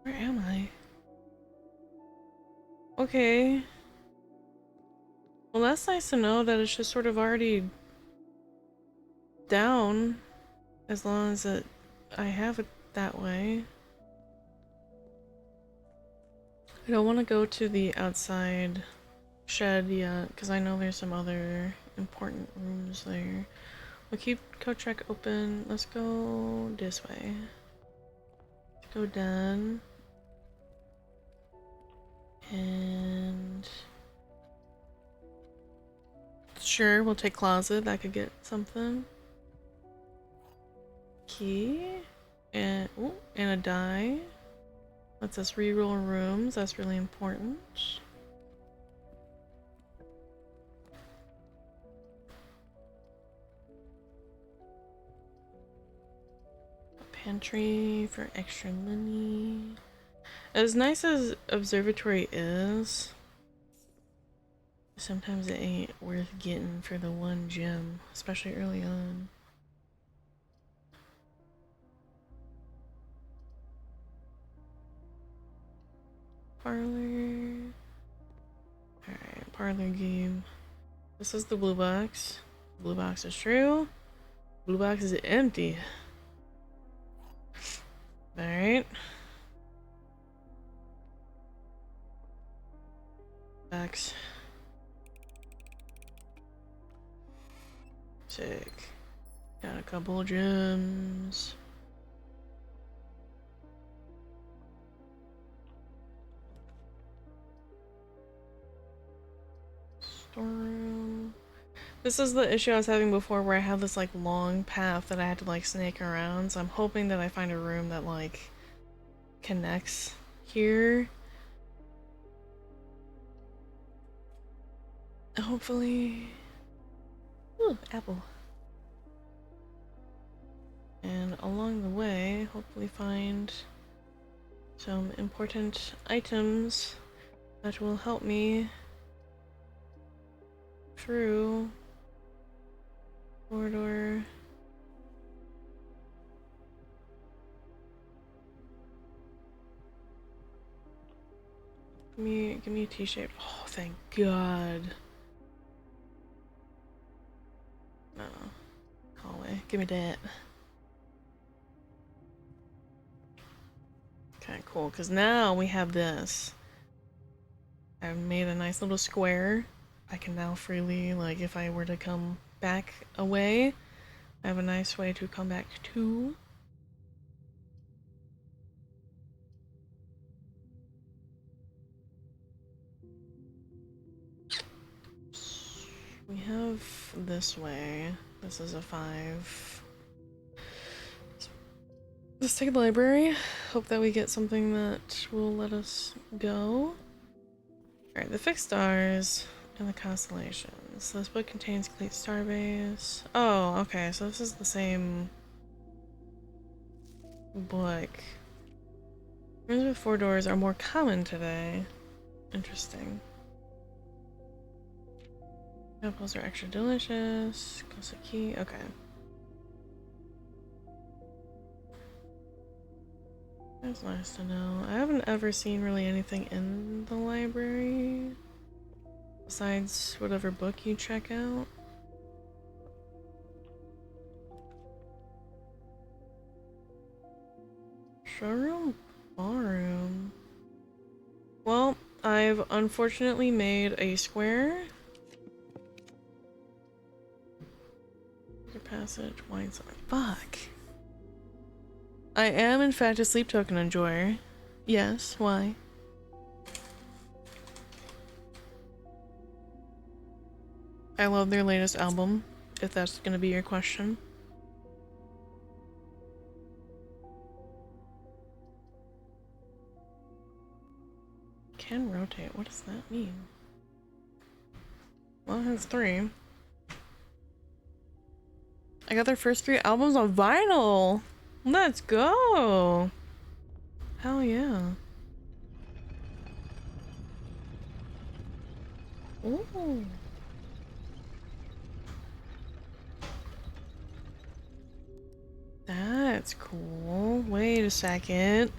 Where am I? Okay. Well, that's nice to know that it's just sort of already down, as long as I have it that way. I don't want to go to the outside shed yet, because I know there's some other important rooms there. We'll keep coat check open. Let's go this way. Let's go down. And... sure, we'll take closet. That could get something. Key. And, ooh, and a die. Lets us reroll rooms. That's really important. A pantry for extra money. As nice as observatory is, sometimes it ain't worth getting for the one gem, especially early on. Parlor. Alright, parlor game. This is the blue box. Blue box is true. Blue box is empty. Alright. Box. Sick. Got a couple gems. Storeroom. This is the issue I was having before where I had this like long path that I had to like snake around, so I'm hoping that I find a room that like connects here. Hopefully. Ooh, apple. And along the way, hopefully find some important items that will help me through corridor. Give me a T-shape. Oh, thank God. No. Hallway. Give me that. Okay, cool. Because now we have this. I've made a nice little square. I can now freely, like, if I were to come back away, I have a nice way to come back to. We have this way. This is a 5. Let's take the library. Hope that we get something that will let us go. Alright, the fixed stars and the constellations. This book contains complete starbase. Oh, okay, so this is the same book. Rooms with 4 doors are more common today. Interesting. Apples are extra delicious. Kosaki, okay. That's nice to know. I haven't ever seen really anything in the library besides whatever book you check out. Showroom? Ballroom? Well, I've unfortunately made a square. Passage, wine cellar. Fuck. I am in fact a sleep token enjoyer. Yes, why? I love their latest album, if that's gonna be your question. Can rotate, what does that mean? Well, it has 3. I got their first 3 albums on vinyl! Let's go! Hell yeah. Ooh. That's cool. Wait a second.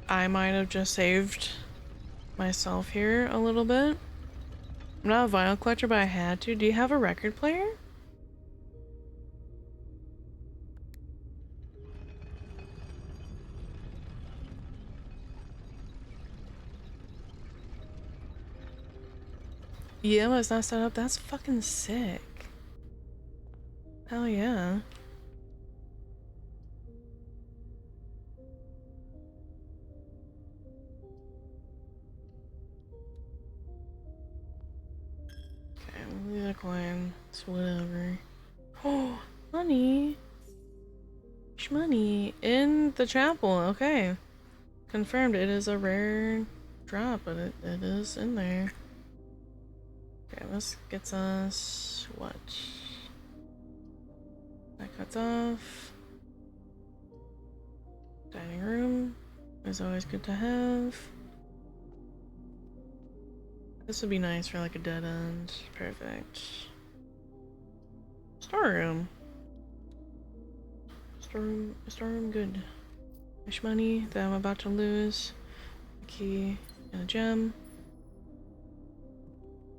I might have just saved myself here a little bit. I'm not a vinyl collector, but I had to. Do you have a record player? Yeah, but it's not set up. That's fucking sick. Hell yeah. Okay, we'll leave that coin. It's whatever. Oh, money. Money in the chapel. Okay. Confirmed. It is a rare drop, but it is in there. Okay, this gets us what? That cuts off. Dining room is always good to have. This would be nice for like a dead end. Perfect. Storeroom. Storeroom good. Much money that I'm about to lose. A key and a gem.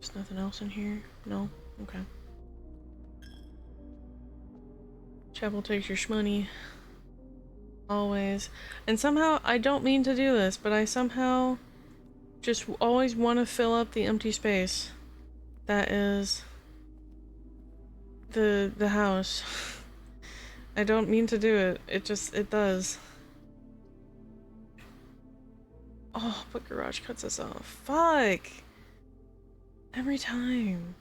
There's nothing else in here? No? Okay. Chapel takes your shmoney. Always. And somehow, I don't mean to do this, but I somehow just always want to fill up the empty space. That is the house. I don't mean to do it. It does. Oh, but garage cuts us off. Fuck! Every time.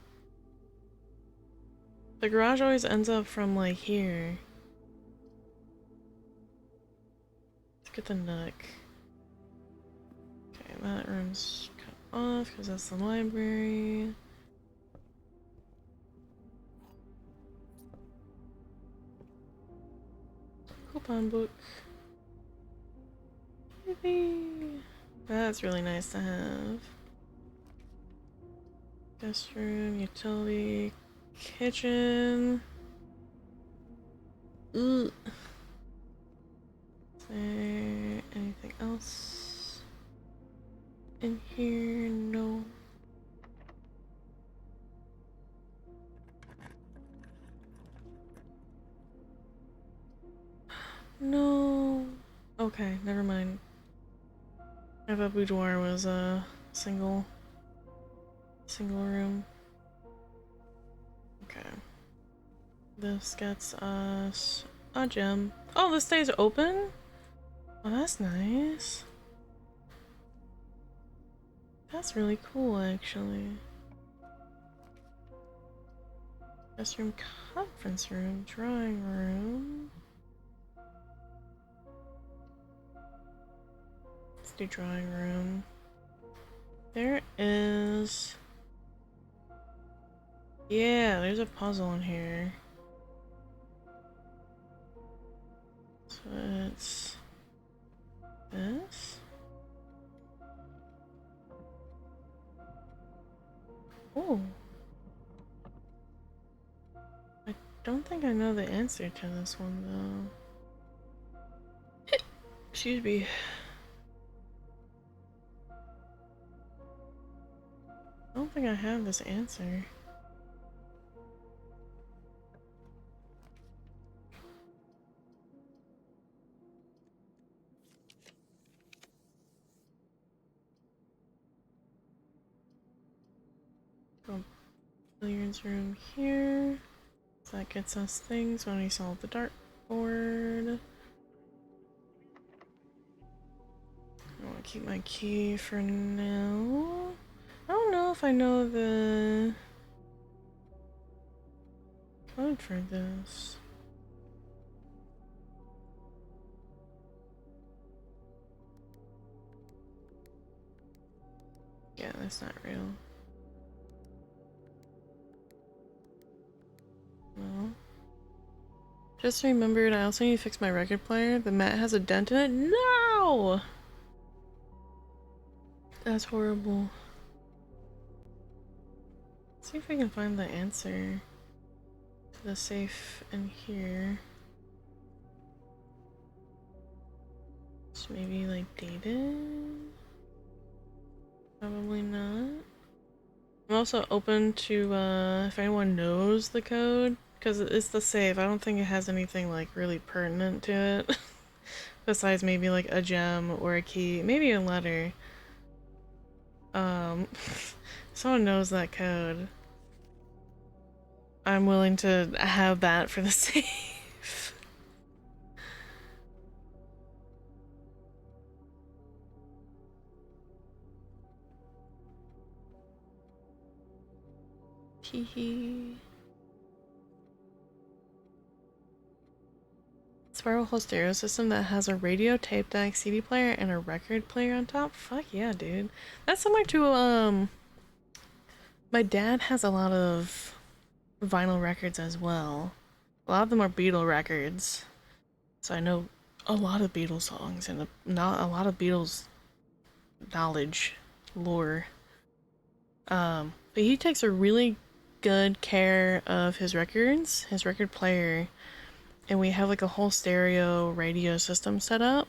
The garage always ends up from like here. Let's get the nook. Okay, that room's cut off because that's the library. Coupon book. Yippee! That's really nice to have. Guest room, utility, kitchen. Ugh. Is there anything else in here? No. No. Okay, never mind. I thought boudoir was a single room. Okay. This gets us a gem. Oh, this stays open? Oh, that's nice. That's really cool, actually. Guest room, conference room, drawing room. Let's do drawing room. There is... Yeah, there's a puzzle in here. So it's... this? Oh. I don't think I know the answer to this one, though. Excuse me. I don't think I have this answer. Go billiards room here. So that gets us things when we solve the dartboard. I want to keep my key for now. I don't know if I know the code for this. Yeah, that's not real. No. Just remembered I also need to fix my record player. The mat has a dent in it. No! That's horrible. Let's see if we can find the answer to the safe in here. It's maybe like dated? Probably not. I'm also open to if anyone knows the code, because it's the safe. I don't think it has anything like really pertinent to it. Besides maybe like a gem or a key, maybe a letter. Someone knows that code. I'm willing to have that for the safe. Hehe. Spiral whole stereo system that has a radio, tape deck, CD player, and a record player on top? Fuck yeah, dude. That's similar to, my dad has a lot of vinyl records as well. A lot of them are Beatle records. So I know a lot of Beatles songs and not a lot of Beatles knowledge, lore. But he takes a really good care of his records, his record player, and we have like a whole stereo radio system set up.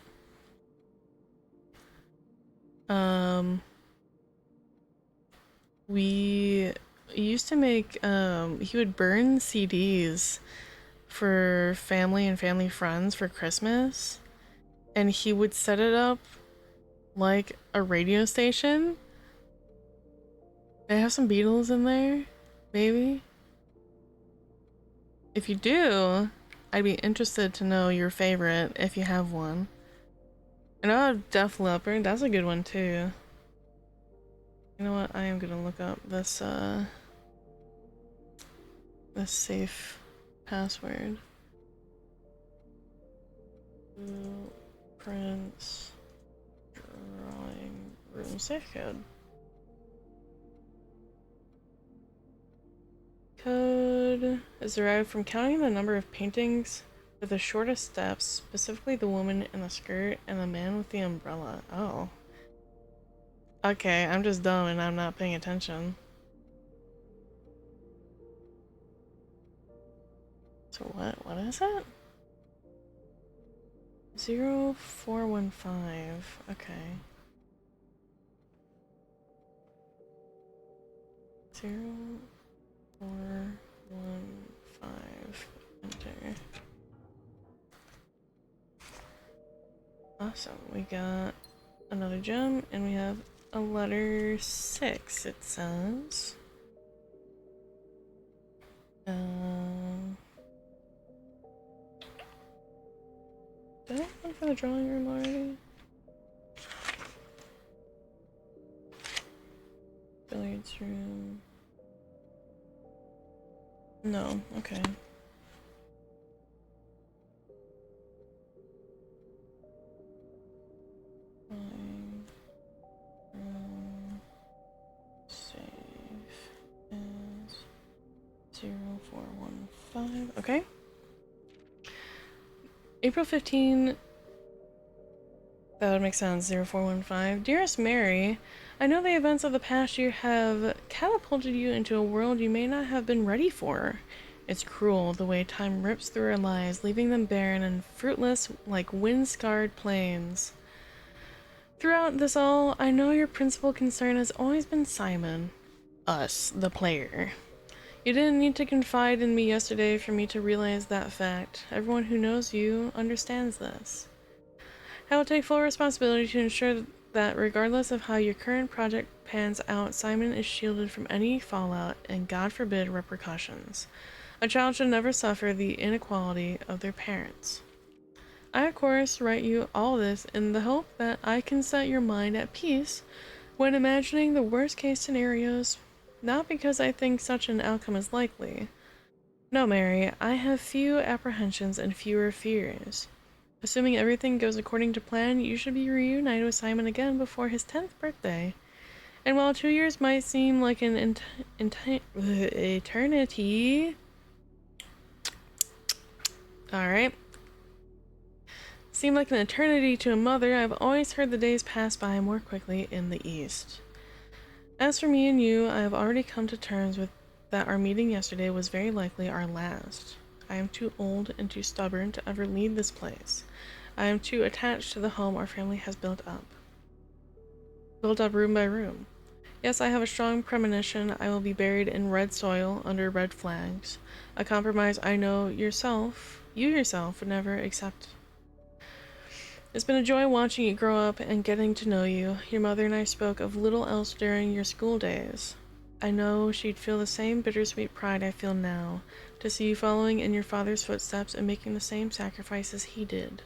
We used to make, he would burn CDs for family and family friends for Christmas, and he would set it up like a radio station. They have some Beatles in there, maybe. If you do, I'd be interested to know your favorite if you have one. I know I have Def Leppard, that's a good one too. You know what? I am gonna look up this this safe password. Prince drawing room safe code. Code is derived from counting the number of paintings with the shortest steps, specifically the woman in the skirt and the man with the umbrella. Oh. Okay, I'm just dumb and I'm not paying attention. So what is it? 0415. Okay. 0415. Enter. Awesome. We got another gem and we have a letter 6, it says. Did I have one for the drawing room already? Billiards room. No, okay. Drawing room save is 0415. Okay. April 15. That would make sense. 0415. Dearest Mary, I know the events of the past year have catapulted you into a world you may not have been ready for. It's cruel the way time rips through our lives, leaving them barren and fruitless like wind-scarred plains. Throughout this all, I know your principal concern has always been Simon. Us, the player. You didn't need to confide in me yesterday for me to realize that fact. Everyone who knows you understands this. I will take full responsibility to ensure that regardless of how your current project pans out, Simon is shielded from any fallout and, God forbid, repercussions. A child should never suffer the inequality of their parents. I, of course, write you all this in the hope that I can set your mind at peace when imagining the worst-case scenarios, not because I think such an outcome is likely. No, Mary, I have few apprehensions and fewer fears. Assuming everything goes according to plan, you should be reunited with Simon again before his 10th birthday. And while 2 years might seem like an eternity... Alright. Seem like an eternity to a mother, I've always heard the days pass by more quickly in the East. As for me and you, I have already come to terms with that our meeting yesterday was very likely our last. I am too old and too stubborn to ever leave this place. I am too attached to the home our family has built up room by room. Yes, I have a strong premonition I will be buried in red soil under red flags, a compromise I know you yourself would never accept. It's been a joy watching you grow up and getting to know you. Your mother and I spoke of little else during your school days. I know she'd feel the same bittersweet pride I feel now, to see you following in your father's footsteps and making the same sacrifices he did.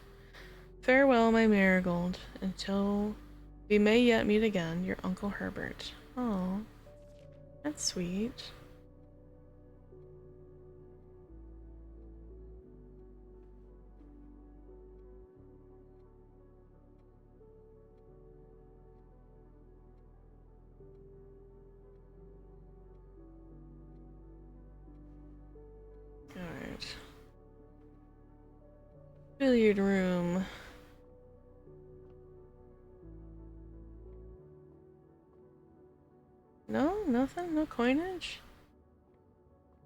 Farewell, my marigold, until we may yet meet again, your Uncle Herbert. Oh, that's sweet. Alright. Billiard room. No? Nothing? No coinage?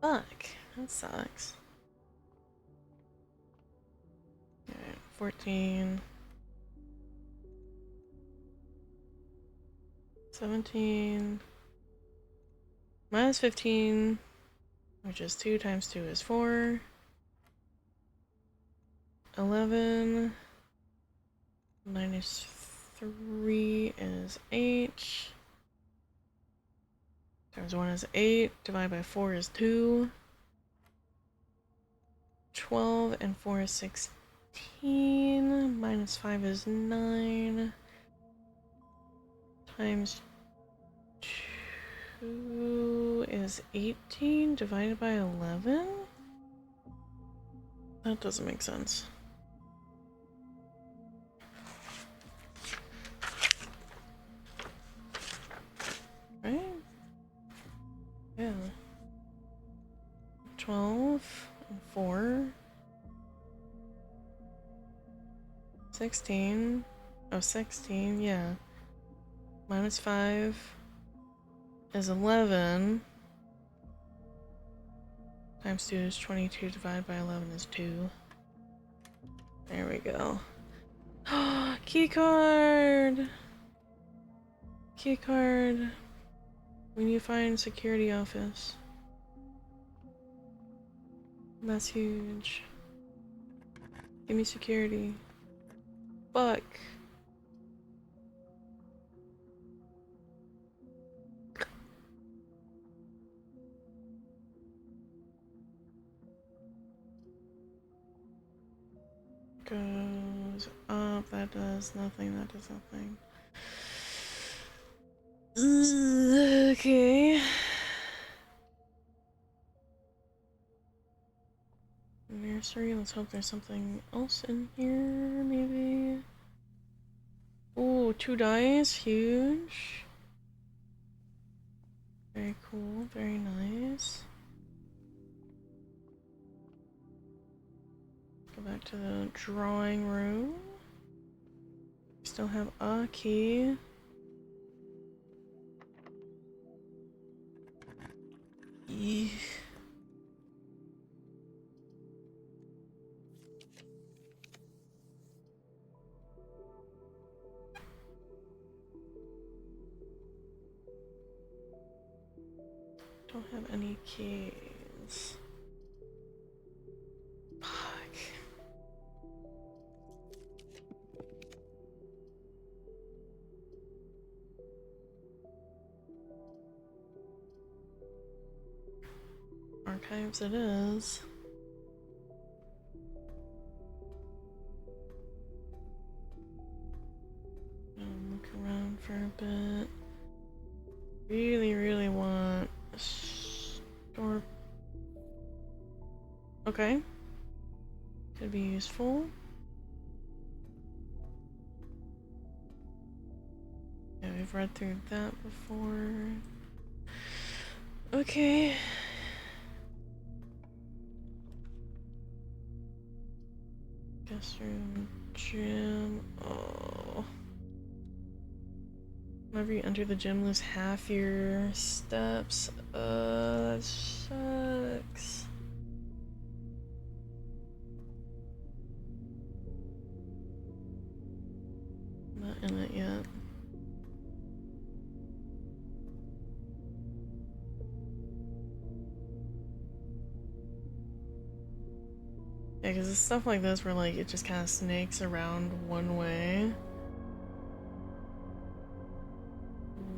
Fuck. That sucks. Alright, 14. 17. Minus 15. Which is 2 times 2 is 4. 11 minus 3 is 8. Times 1 is 8. Divided by 4 is 2. 12 and 4 is 16. Minus 5 is 9. Times 2 is 18. Divided by 11? That doesn't make sense. Right? Yeah. 12 and 4. 16. Oh, 16, yeah. Minus 5 is 11. Times 2 is 22. Divided by 11 is 2. There we go. Key card! Key card. We need to find security office. That's huge. Give me security. Fuck. Goes up, that does nothing, that does nothing. Okay. Nursery, let's hope there's something else in here, maybe. Oh, 2 dice, huge. Very cool, very nice. Go back to the drawing room. Still have a key. Eek. Don't have any keys. Fuck. Archives it is. Look around for a bit. Really want a store. Okay. Could be useful. Yeah, we've read through that before. Okay. Guest room, gym. Oh. Whenever you enter the gym, lose half your steps. That sucks. Not in it yet. Yeah, because it's stuff like this where like it just kind of snakes around one way.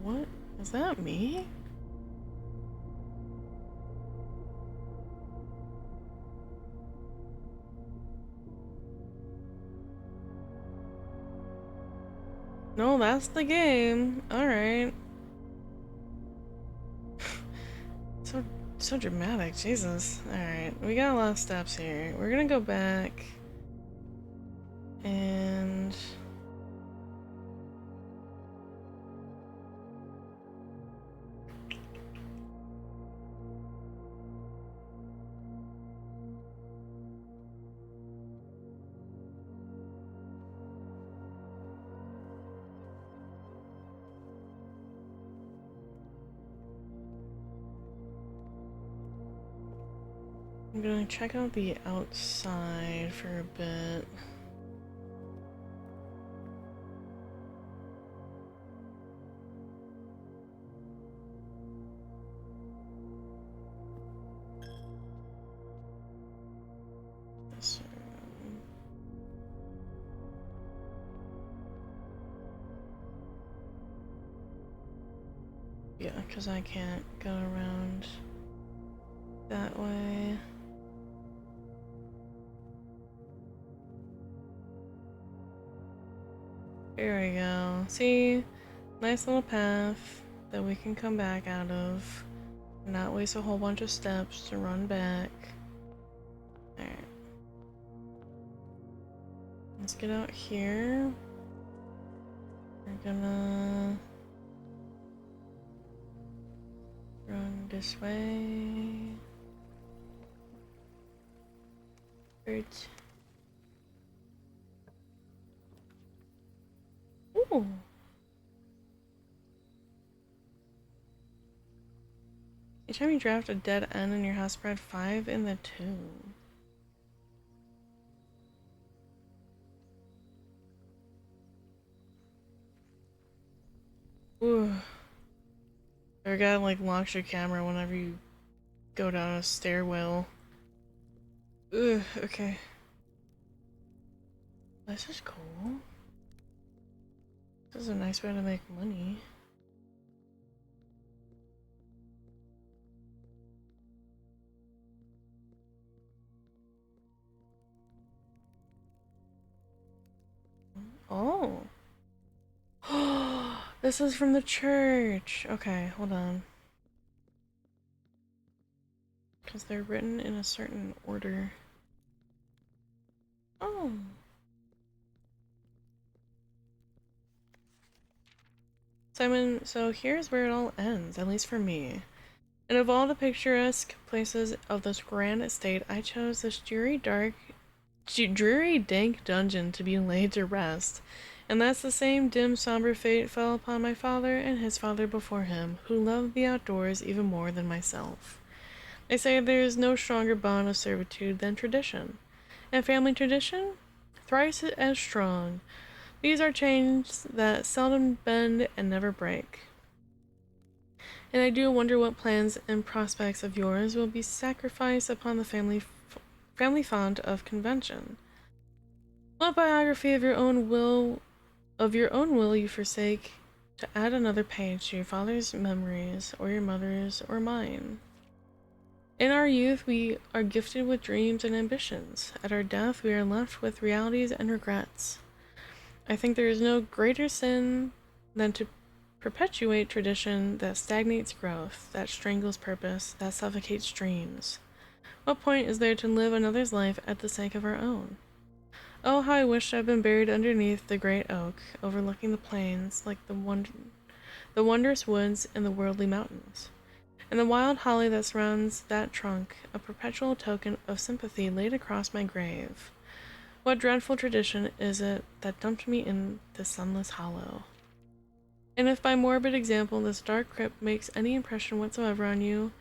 What? Is that me? No, that's the game. Alright. So dramatic, Jesus. Alright, we got a lot of steps here. We're gonna go back and I'm gonna check out the outside for a bit. This room. Yeah, because I can't go around that way. Here we go. See? Nice little path that we can come back out of. Not waste a whole bunch of steps to run back. Alright. Let's get out here. We're gonna run this way. Right. Ooh. Each time you draft a dead end in your house, spread 5 in the tomb. Ooh. Or a guy like locks your camera whenever you go down a stairwell. Ugh, okay. This is cool. This is a nice way to make money. Oh. This is from the church. Okay, hold on. Because they're written in a certain order. Oh. Simon, so here's where it all ends, at least for me. And of all the picturesque places of this grand estate, I chose this dreary, dank dungeon to be laid to rest. And that's the same dim, somber fate fell upon my father and his father before him, who loved the outdoors even more than myself. They say there is no stronger bond of servitude than tradition, and family tradition, thrice as strong. These are chains that seldom bend and never break. And I do wonder what plans and prospects of yours will be sacrificed upon the family font of convention. What biography of your own will you forsake to add another page to your father's memories, or your mother's, or mine? In our youth, we are gifted with dreams and ambitions. At our death, we are left with realities and regrets. I think there is no greater sin than to perpetuate tradition that stagnates growth, that strangles purpose, that suffocates dreams. What point is there to live another's life at the sake of our own? Oh, how I wished I'd been buried underneath the great oak, overlooking the plains, like the wondrous woods and the worldly mountains. And the wild holly that surrounds that trunk, a perpetual token of sympathy laid across my grave. What dreadful tradition is it that dumped me in this sunless hollow? And if by morbid example this dark crypt makes any impression whatsoever on you,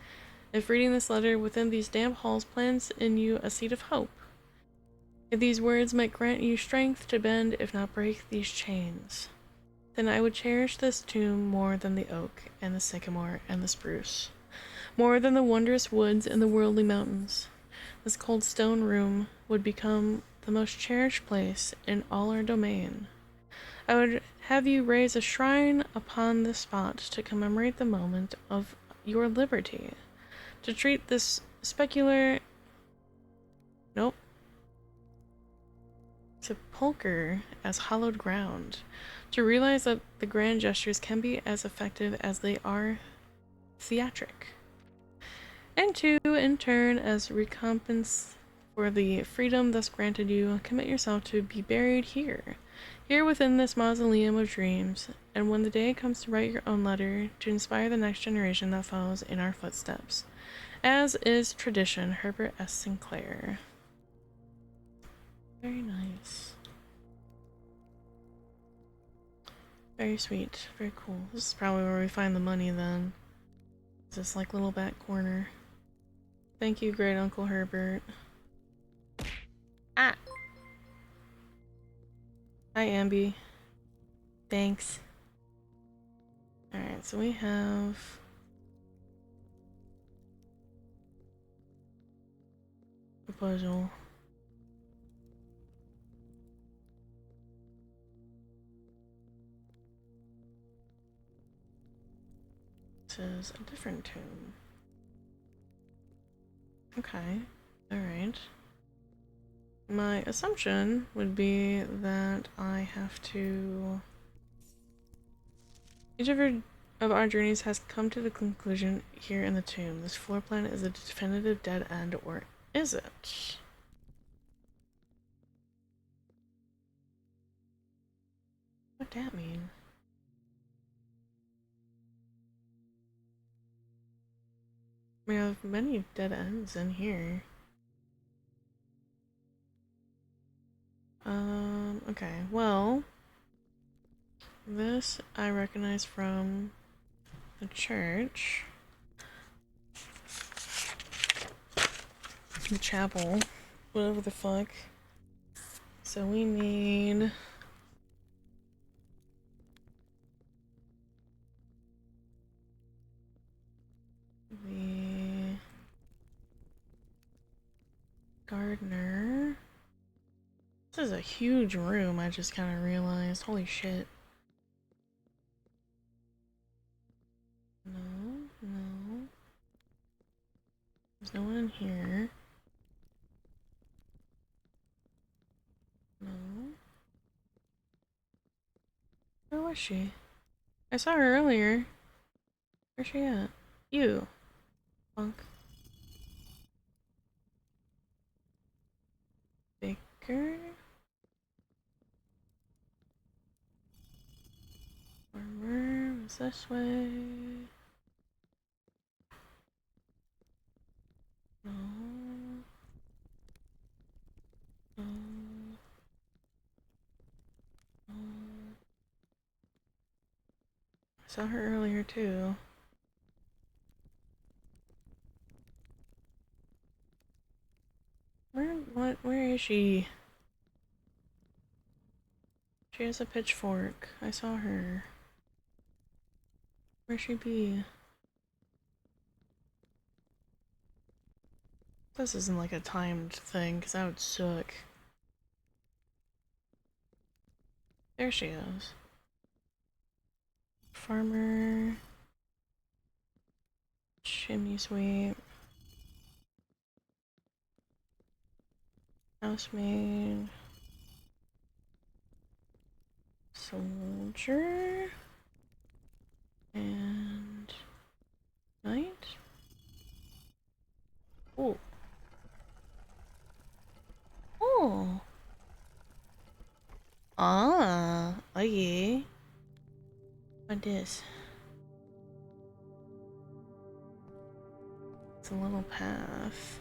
if reading this letter within these damp halls plants in you a seed of hope, if these words might grant you strength to bend if not break these chains, then I would cherish this tomb more than the oak and the sycamore and the spruce, more than the wondrous woods and the worldly mountains. This cold stone room would become the most cherished place in all our domain. I would have you raise a shrine upon this spot to commemorate the moment of your liberty, to treat this sepulchre as hallowed ground, to realize that the grand gestures can be as effective as they are theatric, and to, in turn, as recompense for the freedom thus granted you, commit yourself to be buried here within this mausoleum of dreams, and when the day comes to write your own letter, to inspire the next generation that follows in our footsteps. As is tradition, Herbert S. Sinclair. Very nice. Very sweet. Very cool. This is probably where we find the money then. It's this like little back corner. Thank you, great Uncle Herbert. Ah! Hi, Ambi. Thanks. Alright, so we have a puzzle. this is a different tomb. Okay, alright. My assumption would be that I have to... Each of our journeys has come to the conclusion here in the tomb. This floor plan is a definitive dead end, or is it? What'd that mean? We have many dead ends in here. Okay, well, this I recognize from the church. The chapel. Whatever the fuck. So we need... the... gardener. This is a huge room, I just kind of realized. Holy shit. No, no. There's no one in here. No. Where was she? I saw her earlier. Where's she at? You. Punk. Baker? Farmer was this way. No. No. No. I saw her earlier too. Where is she? She has a pitchfork. I saw her. Where'd she be? This isn't like a timed thing, because that would suck. There she is. Farmer. Chimney sweep. Housemaid. Soldier. And... knight? Oh. Oh. Ah. Okay. What this? It's a little path.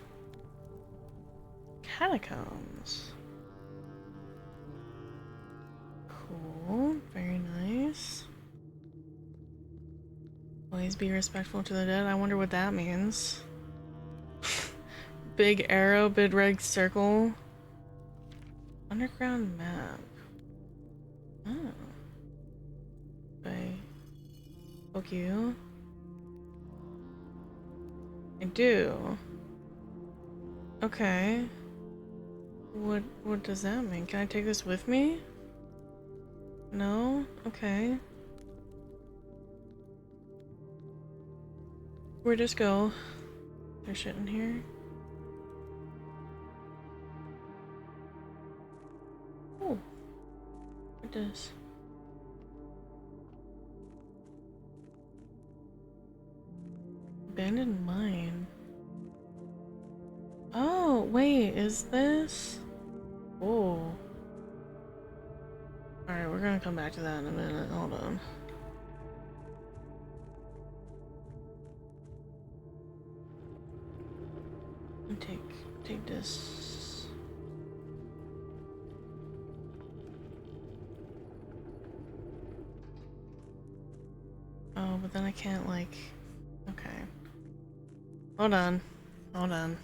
Catacombs. Cool. Very nice. Always be respectful to the dead. I wonder what that means. Big arrow, big red circle. Underground map. Oh. Okay. Fuck you. I do. Okay. What does that mean? Can I take this with me? No? Okay. Where'd this go? There's shit in here. Oh. What does? Abandoned mine. Oh, wait, is this? Oh. Alright, we're gonna come back to that in a minute. Hold on. Take this. Oh, but then I can't, like... Okay. Hold on. Hold on.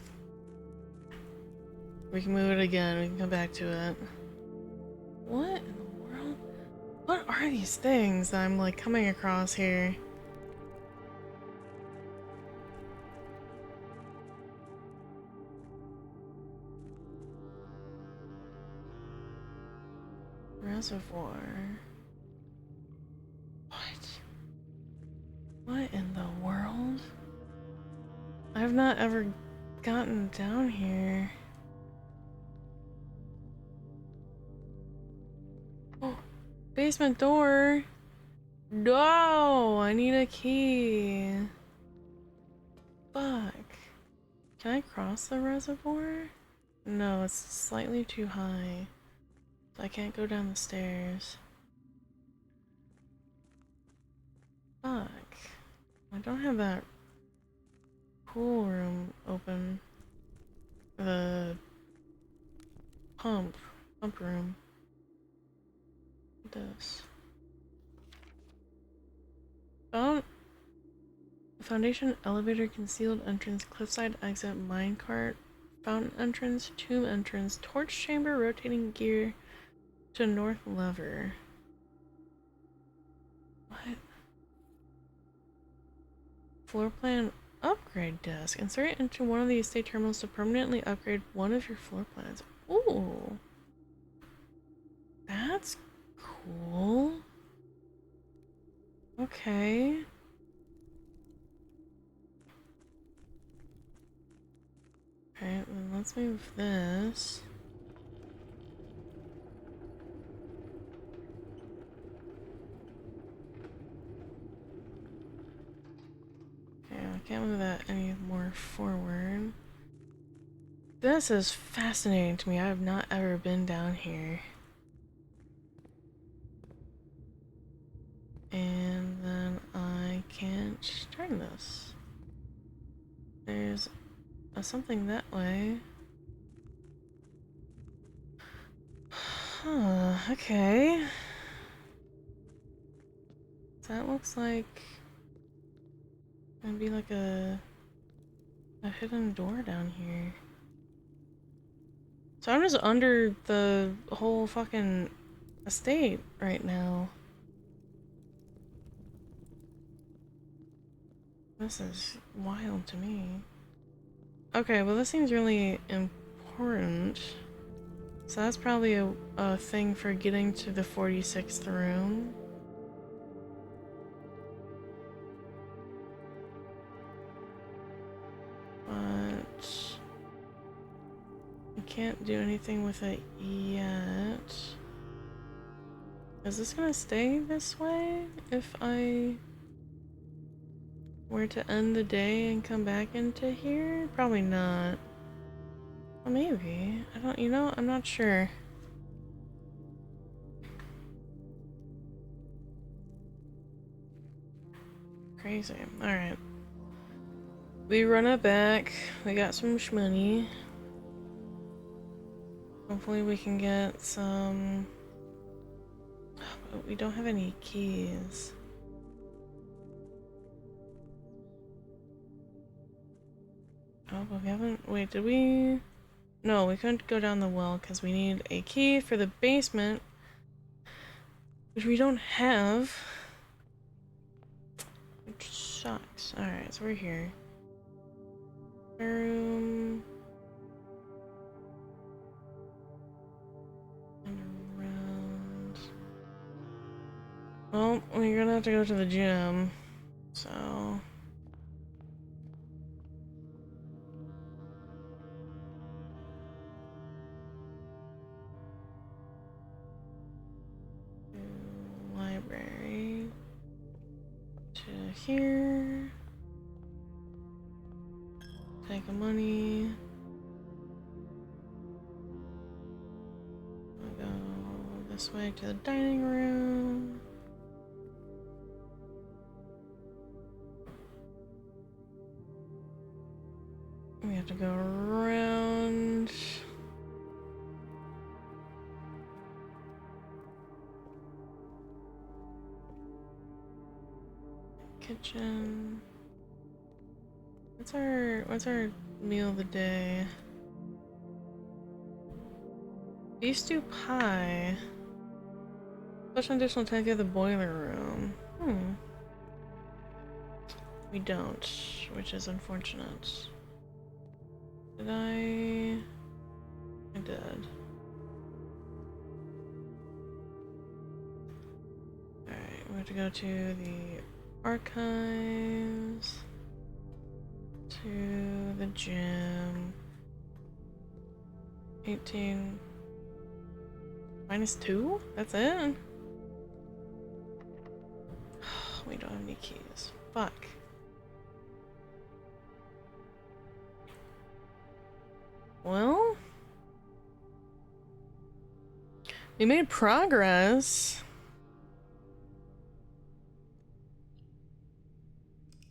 We can move it again. We can come back to it. What in the world? What are these things that I'm, like, coming across here? Reservoir. What? What in the world? I've not ever gotten down here. Oh, basement door. No, I need a key. Fuck. Can I cross the reservoir? No, it's slightly too high. So I can't go down the stairs. Fuck. I don't have that pool room open. The pump room. This. Found foundation, elevator, concealed entrance, cliffside exit, minecart, fountain entrance, tomb entrance, torch chamber, rotating gear to north lever. What? Floor plan upgrade desk. Insert it into one of the estate terminals to permanently upgrade one of your floor plans. Ooh. That's cool. Okay. Alright, then let's move this. Okay, I can't move that any more forward. This is fascinating to me. I have not ever been down here. And then I can't turn this. There's something that way. Huh, okay. That looks like it'd be like a hidden door down here. So I'm just under the whole fucking estate right now. This is wild to me. Okay, well this seems really important. So that's probably a thing for getting to the 46th room. But I can't do anything with it yet. Is this gonna stay this way if I were to end the day and come back into here? Probably not. Well, maybe. I don't, you know, I'm not sure. Crazy. Alright. We run it back. We got some shmoney. Hopefully we can get some... But we don't have any keys. Oh, but we haven't... Wait, did we... No, we couldn't go down the well because we need a key for the basement, which we don't have. Which sucks. Alright, so we're here. Room... And around... Well, we're gonna have to go to the gym, so... Library... To here... Take the money... We'll go this way to the dining room... We have to go around. Kitchen. What's our meal of the day? Beef stew pie. Special additional time if you have the boiler room. We don't, which is unfortunate. Did I did. Alright, we have to go to the archives. To the gym. 18. -2? That's it? We don't have any keys. Fuck. Well, we made progress.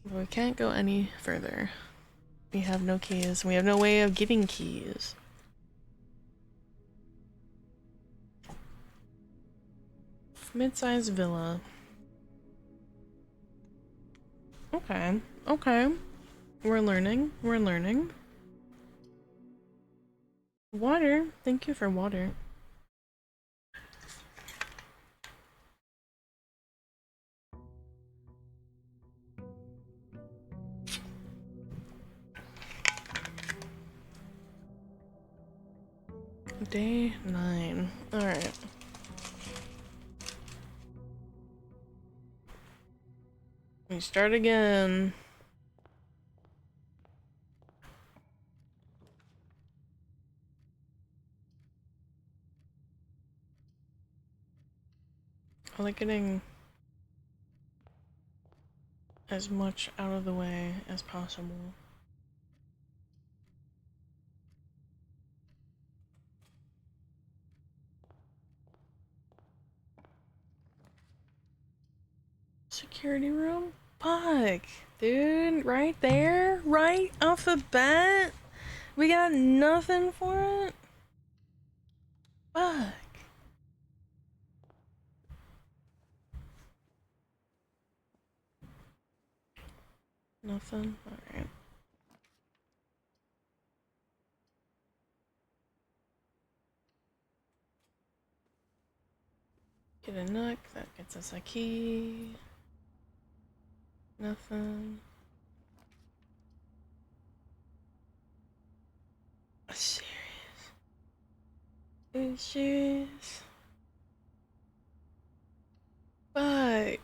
But we can't go any further. We have no keys. We have no way of getting keys. Mid-sized villa. Okay. Okay. We're learning. We're learning. Water. Thank you for water. Day 9. Alright. We start again. I like getting as much out of the way as possible. Security room? Fuck. Dude, right there? Right off the bat? We got nothing for it? Fuck. Nothing? Alright. Get a nook, that gets us a key. Nothing. Serious? Are you serious? Fuck.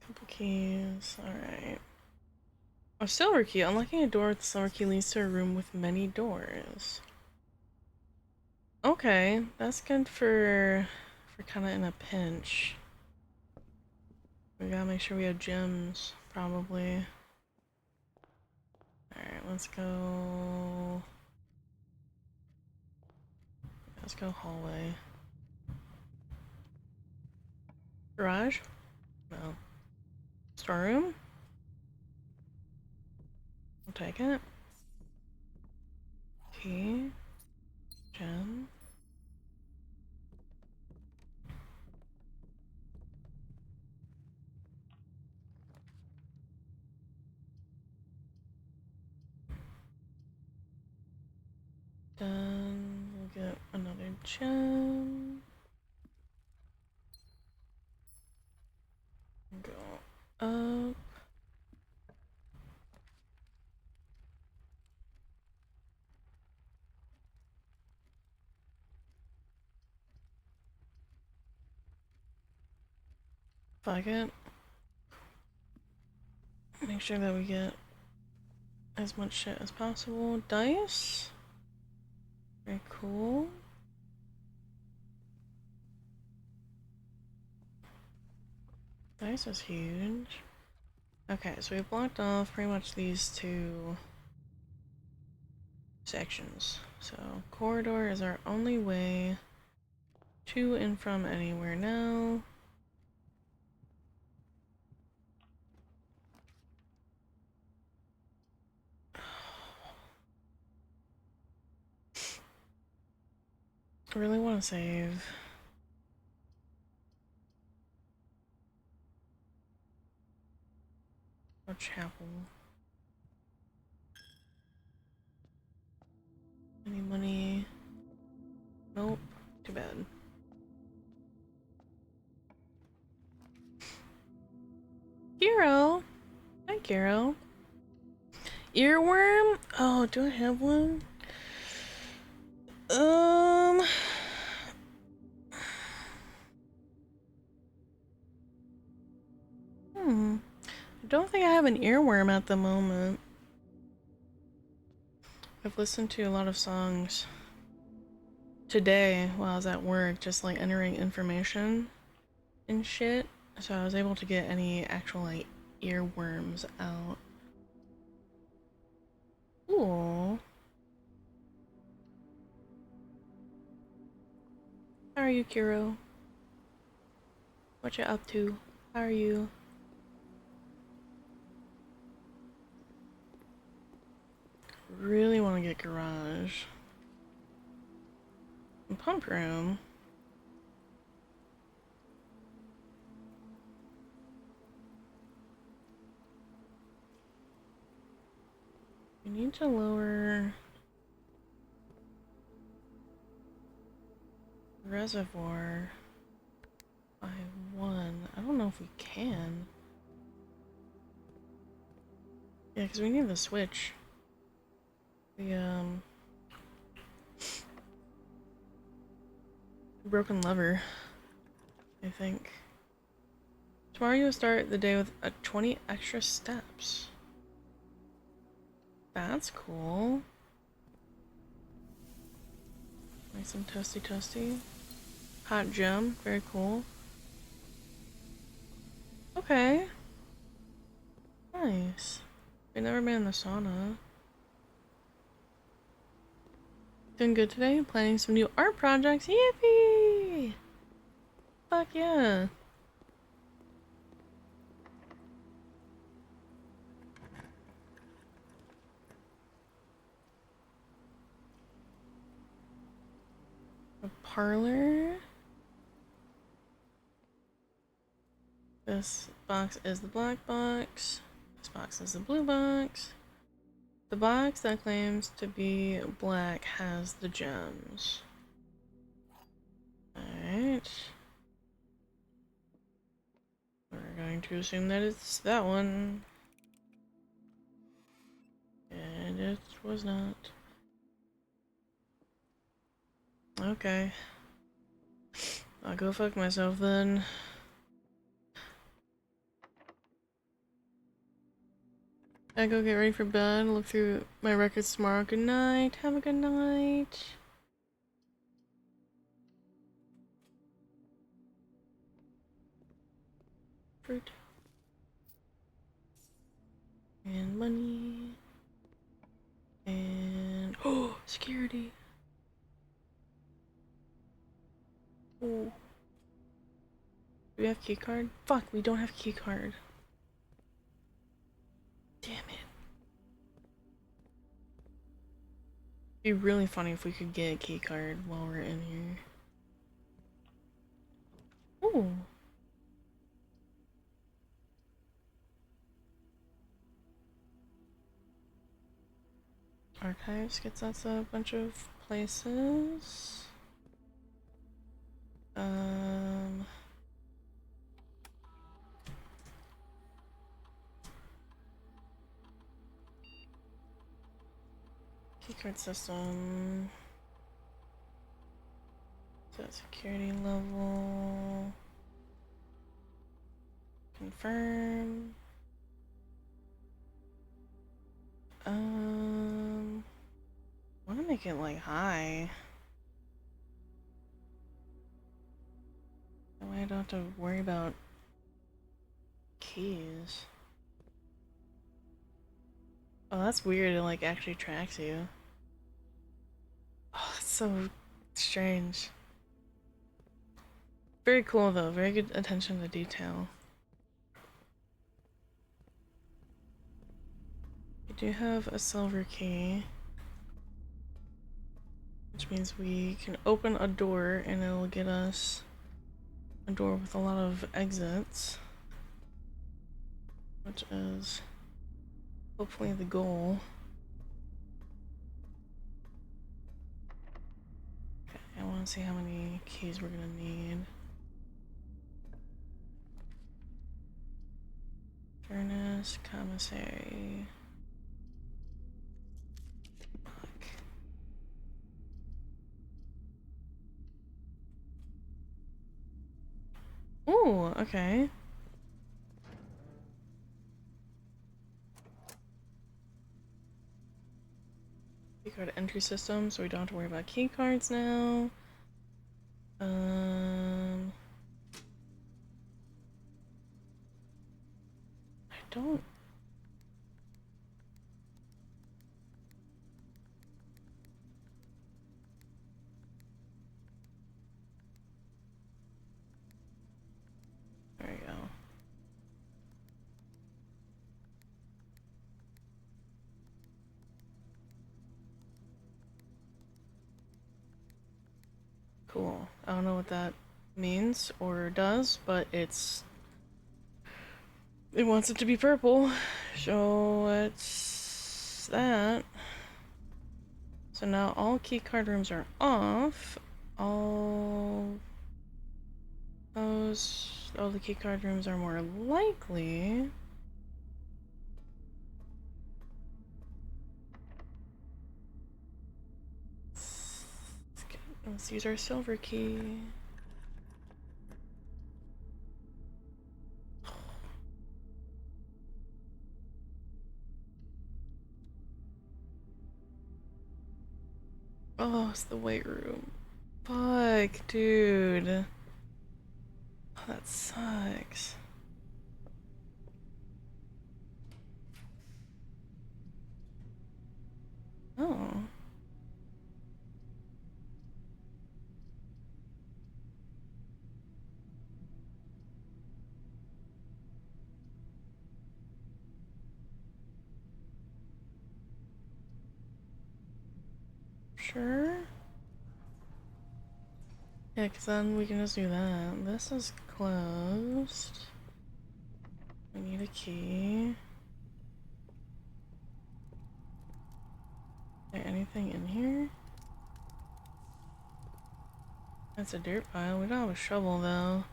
Couple keys, alright. A silver key. Unlocking a door with a silver key leads to a room with many doors. Okay, that's good for kind of in a pinch. We gotta make sure we have gems, probably. Alright, let's go... Let's go hallway. Garage? No. Storeroom? I'll take it. Key. Gem. Then we'll get another gem. Go up. Fuck it. Make sure that we get as much shit as possible. Dice? Very cool. Dice is huge. Okay, so we've blocked off pretty much these two sections. So, corridor is our only way to and from anywhere now. I really want to save. Or chapel. Any money? Nope. Too bad. Hero! Hi, Hero. Earworm? Oh, do I have one? I don't think I have an earworm at the moment. I've listened to a lot of songs today while I was at work, just like entering information and shit. So I was able to get any actual like earworms out. Cool. How are you, Kiro? What you up to? How are you? Really want to get garage. And pump room. We need to lower reservoir by 1. I don't know if we can. Yeah, because we need the switch. The broken lever, I think. Tomorrow you'll start the day with 20 extra steps. That's cool. Nice and toasty. Hot gem, very cool. Okay. Nice. We've never been in the sauna. Doing good today, planning some new art projects. Yippee! Fuck yeah. A parlor. This box is the black box. This box is the blue box. The box that claims to be black has the gems. Alright. We're going to assume that it's that one. And it was not. Okay. I'll go fuck myself then. I go get ready for bed, look through my records tomorrow. Good night. Have a good night. Fruit. And money. And oh, security. Oh. Do we have key card? Fuck, we don't have key card. Damn it. It'd be really funny if we could get a key card while we're in here. Ooh. Archives gets us a bunch of places. Keycard system. So security level. Confirm. I wanna make it like high. That way I don't have to worry about keys. Oh, that's weird. It like actually tracks you. Oh, that's so strange. Very cool though. Very good attention to detail. We do have a silver key, which means we can open a door and it'll get us a door with a lot of exits, which is hopefully the goal. Okay, I want to see how many keys we're gonna need. Furnace, commissary. Fuck. Ooh, okay. Keycard entry system, so we don't have to worry about keycards now. I don't. There we go. Cool. I don't know what that means or does, but it wants it to be purple. So it's that. So now all keycard rooms are off. All the keycard rooms are more likely. Let's use our silver key. Oh, it's the white room. Fuck, dude. Oh, that sucks. Oh. Sure. Yeah, because then we can just do that. This is closed. We need a key. Is there anything in here? That's a dirt pile. We don't have a shovel though.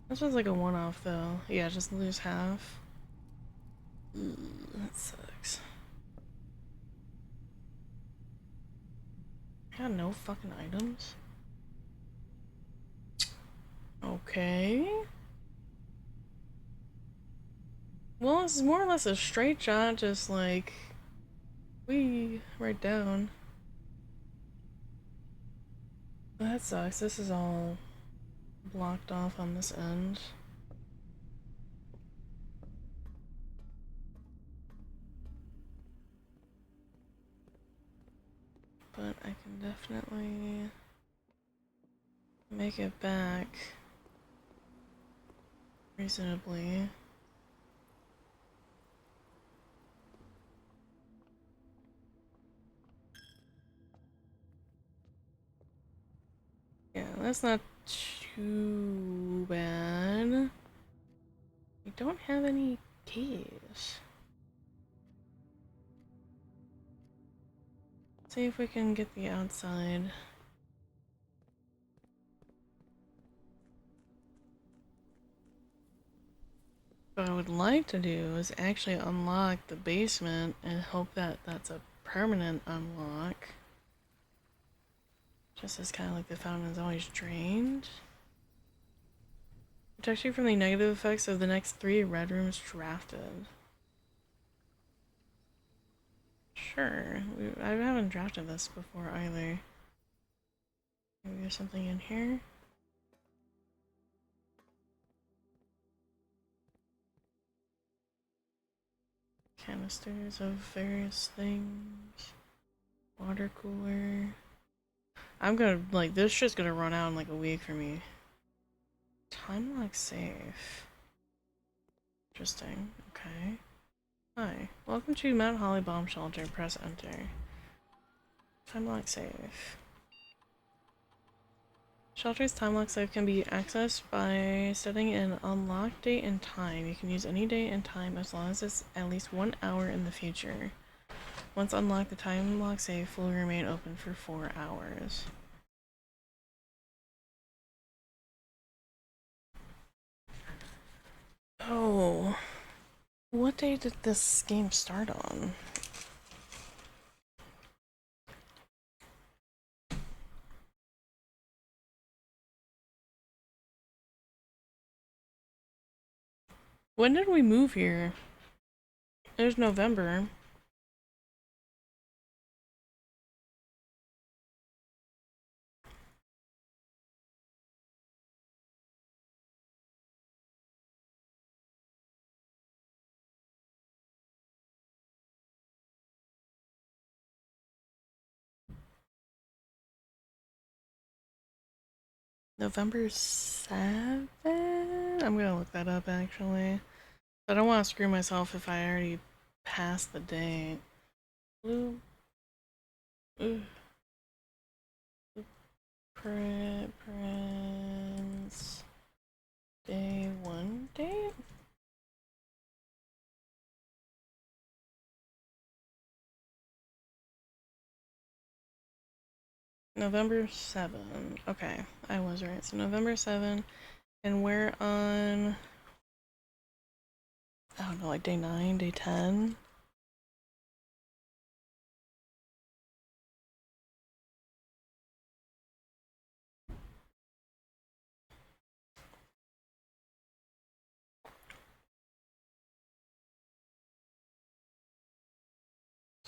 This was like a one-off though. Yeah, just lose half. Ugh, that sucks. I got no fucking items. Okay. Well, this is more or less a straight shot, just like right down. That sucks. This is all blocked off on this end. But I can definitely make it back reasonably. Yeah, that's not too bad. We don't have any keys. See if we can get the outside. What I would like to do is actually unlock the basement and hope that that's a permanent unlock. Just as kind of like the fountain is always drained. Protect you from the negative effects of the next 3 red rooms drafted. Sure. I haven't drafted this before either. Maybe there's something in here? Canisters of various things. Water cooler. I'm gonna, like, this shit's gonna run out in like a week for me. Time lock safe. Interesting. Okay. Hi. Welcome to Mount Holly Bomb Shelter. Press enter. Time lock safe. Shelter's time lock safe can be accessed by setting an unlock date and time. You can use any date and time as long as it's at least 1 hour in the future. Once unlocked, the time lock safe will remain open for 4 hours. Oh. What day did this game start on? When did we move here? There's November. November 7th? I'm gonna look that up actually. I don't want to screw myself if I already passed the date. Blue. Prince. Day 1 date? November 7. Okay, I was right. So November 7, and we're on, I don't know, like day 9, day 10?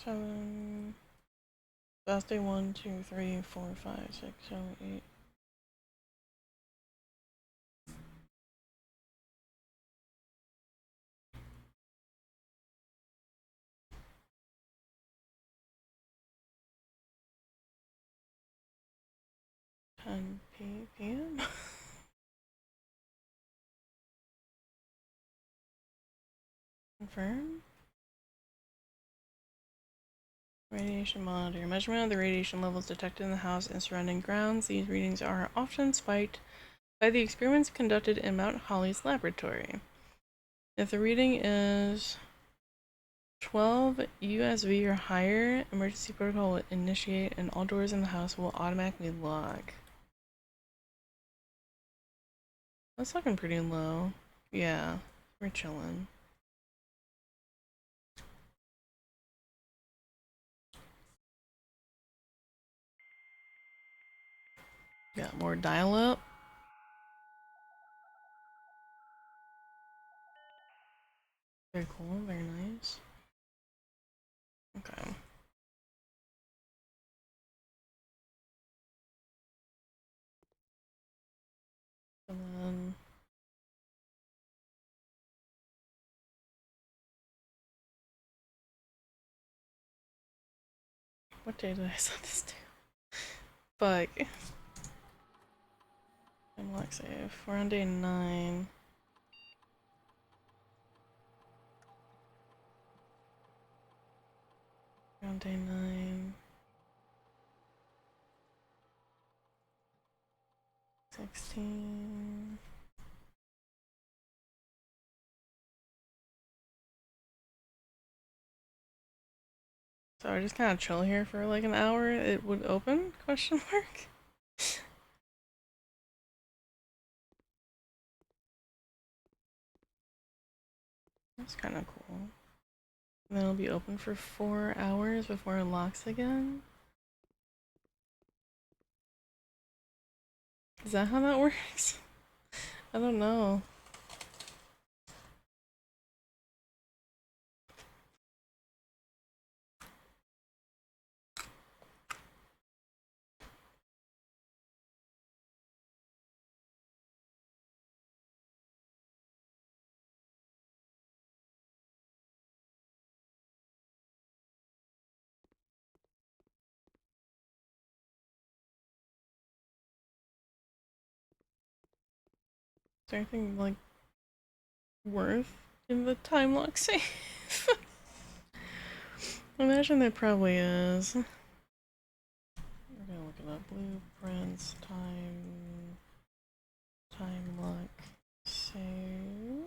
Seven. That's day 1, 2, 3, 4, 5, 6, 7, 8. PM? Confirm? Radiation monitor. Measurement of the radiation levels detected in the house and surrounding grounds. These readings are often spiked by the experiments conducted in Mount Holly's laboratory. If the reading is 12 USV or higher, emergency protocol will initiate and all doors in the house will automatically lock. That's looking pretty low. Yeah, we're chilling. Got more dial up. Very cool, very nice. Okay. And then what day did I set this to? Fuck. I'm lock save. We're on day 9. We're on day 9. 16. So I just kind of chill here for like an hour. It would open? Question mark. That's kind of cool. And then it'll be open for 4 hours before it locks again. Is that how that works? I don't know. Is there anything like worth in the time lock save? I imagine there probably is. We're gonna look it up. Blueprints, time lock save.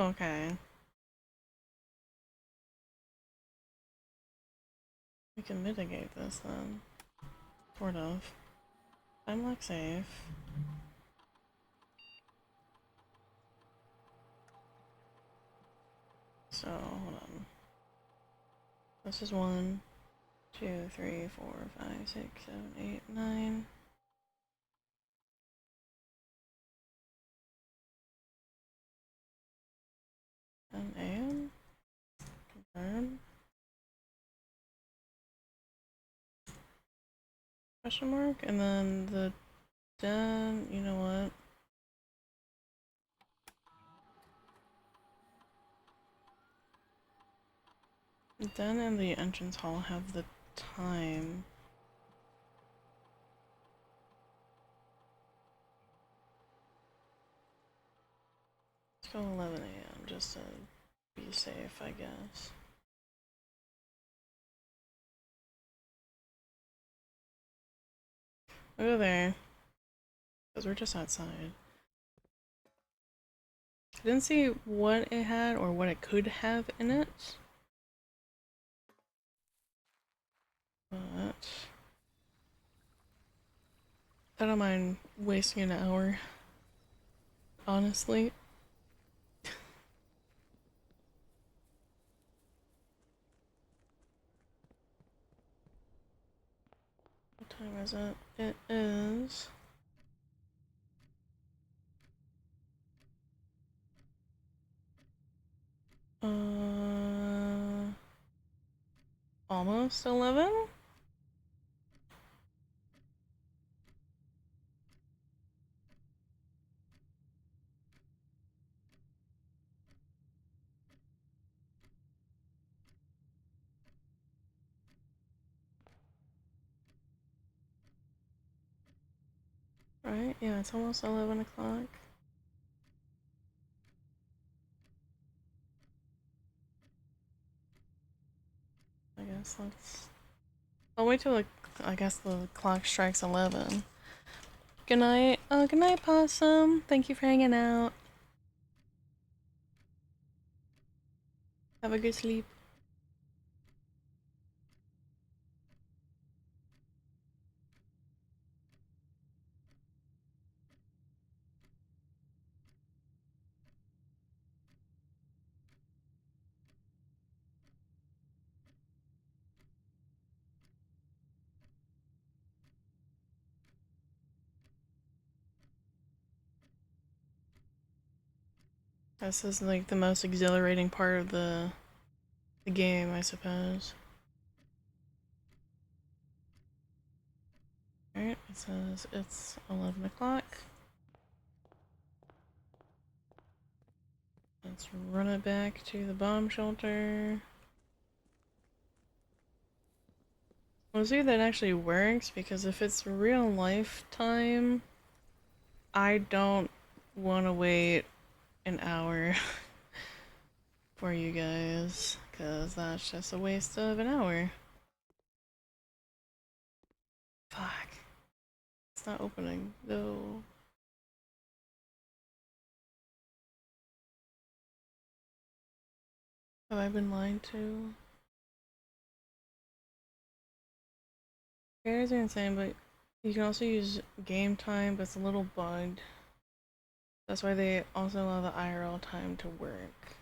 Oh, okay. We can mitigate this then. Sort of. I'm like safe. So, hold on. This is 1, 2, 3, 4, 5, 6, 7, 8, 9. And AM? Confirm? Question mark? And then the den, you know what? The den and the entrance hall have the time. Let's go 11 AM just to be safe, I guess. We'll go there. Because we're just outside. I didn't see what it had or what it could have in it. But I don't mind wasting an hour. Honestly. What time is it? It is... almost 11? Right? Yeah, it's almost 11 o'clock. I guess let's... I'll wait till I guess the clock strikes 11. Good night. Oh, good night, Possum. Thank you for hanging out. Have a good sleep. This is like the most exhilarating part of the game, I suppose. Alright, it says it's 11 o'clock. Let's run it back to the bomb shelter. We'll see if that actually works, because if it's real life time, I don't want to wait an hour for you guys, because that's just a waste of an hour. Fuck. It's not opening, though. Have I been lied to? Guys are insane, but you can also use game time, but it's a little bugged. That's why they also allow the IRL time to work.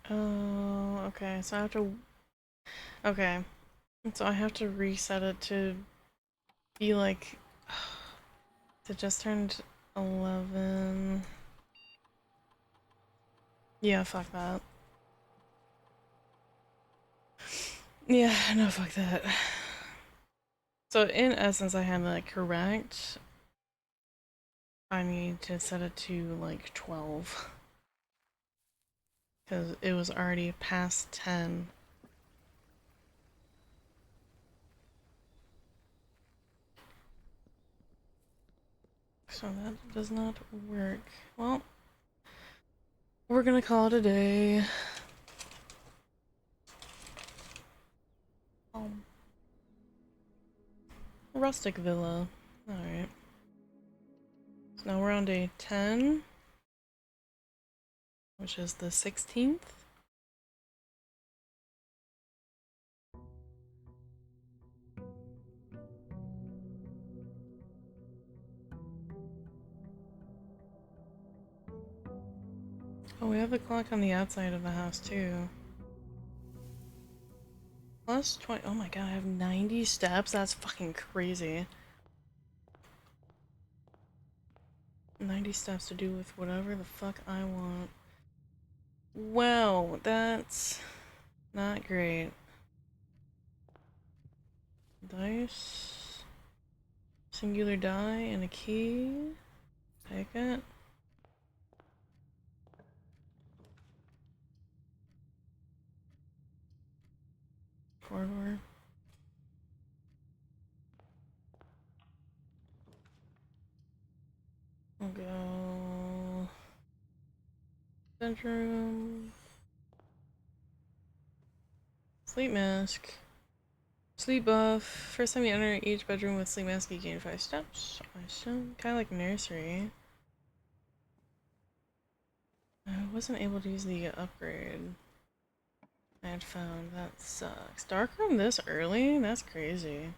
Oh, okay, so I have to... Okay, so I have to reset it to be like... It just turned 11... Yeah, fuck that. Yeah, no, fuck that. So in essence, I had that correct. I need to set it to like 12. Because it was already past 10. So that does not work. Well, we're gonna call it a day. Rustic villa. Alright. So now we're on day 10, which is the 16th. Oh, we have the clock on the outside of the house too. Plus 20. Oh my god, I have 90 steps? That's fucking crazy. 90 steps to do with whatever the fuck I want. Well, that's not great. Dice. Singular die and a key. Take it. Corridor. We'll go bedroom. Sleep mask. Sleep buff. First time you enter each bedroom with sleep mask, you gain 5 steps. I assume kind of like nursery. I wasn't able to use the upgrade I had found. That sucks. Dark room this early? That's crazy.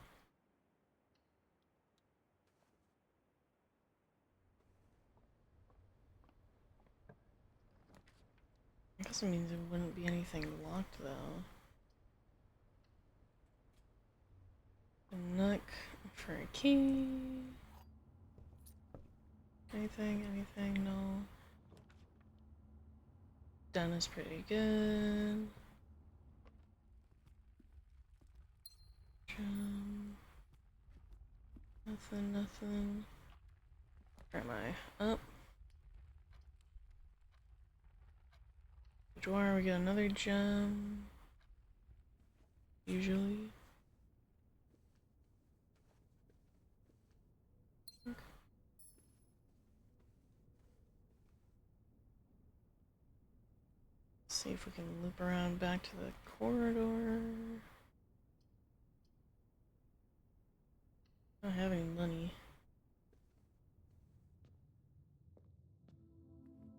I guess it means there wouldn't be anything locked though. A nook for a key. Anything, no. Den is pretty good. Nothing. Where am I? Up. Drawer, we get another gem. Usually. See if we can loop around back to the corridor. I don't have any money.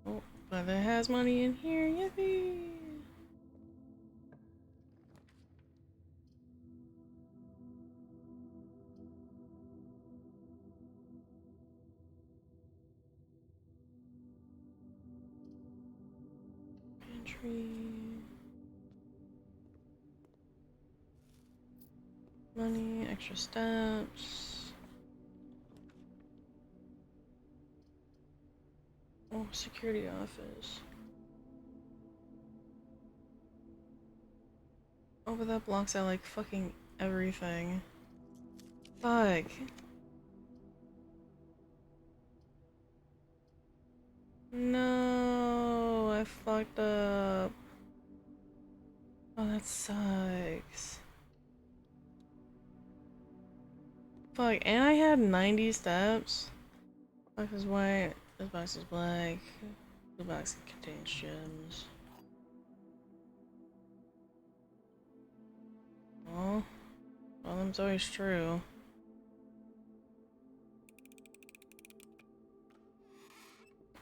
Oh, but there has money in here, yippee! Pantry. Money, extra steps. Oh, security office. Oh, but that blocks out like fucking everything. Fuck. No, I fucked up. Oh, that sucks. Fuck, and I had 90 steps. Box is white, this box is black. The box contains gems. Oh, well, that's always true.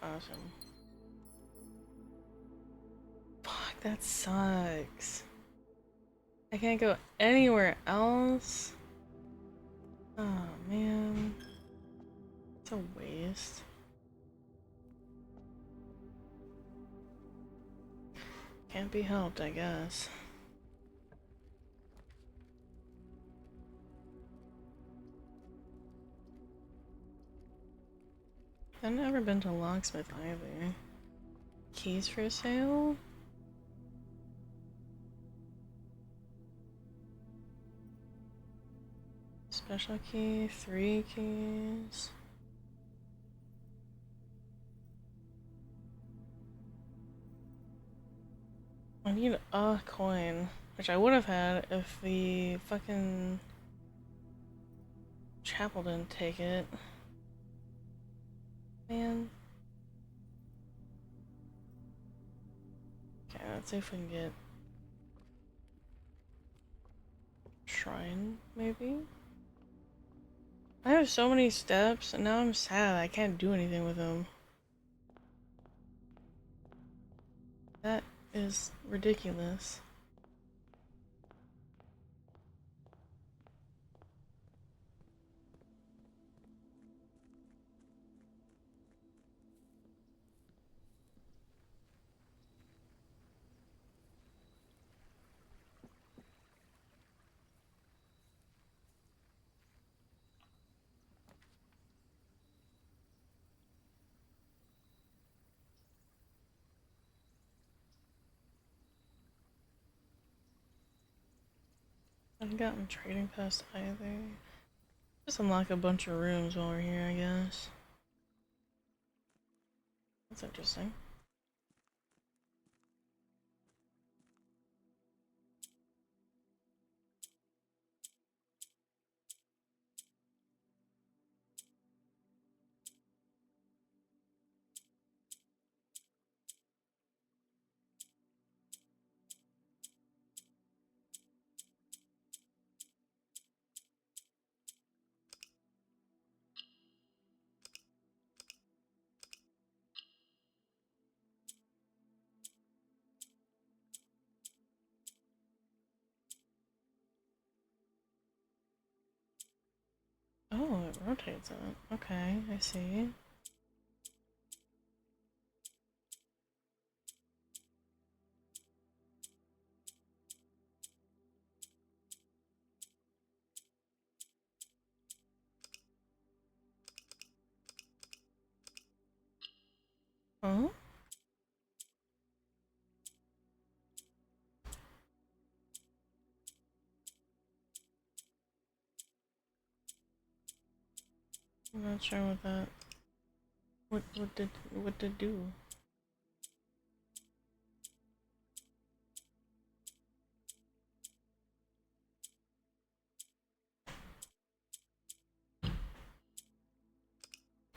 Awesome. Fuck, that sucks. I can't go anywhere else. Oh, man. It's a waste. Can't be helped, I guess. I've never been to Locksmith either. keys for sale? Special key, 3 keys. I need a coin, which I would have had if the fucking chapel didn't take it. Man. Okay, let's see if we can get shrine, maybe? I have so many steps, and now I'm sad I can't do anything with them. That is ridiculous. I haven't gotten trading post either. Just unlock a bunch of rooms while we're here, I guess. That's interesting. Oh, it rotates it. Okay, I see. Huh? I'm not sure what that... What did do?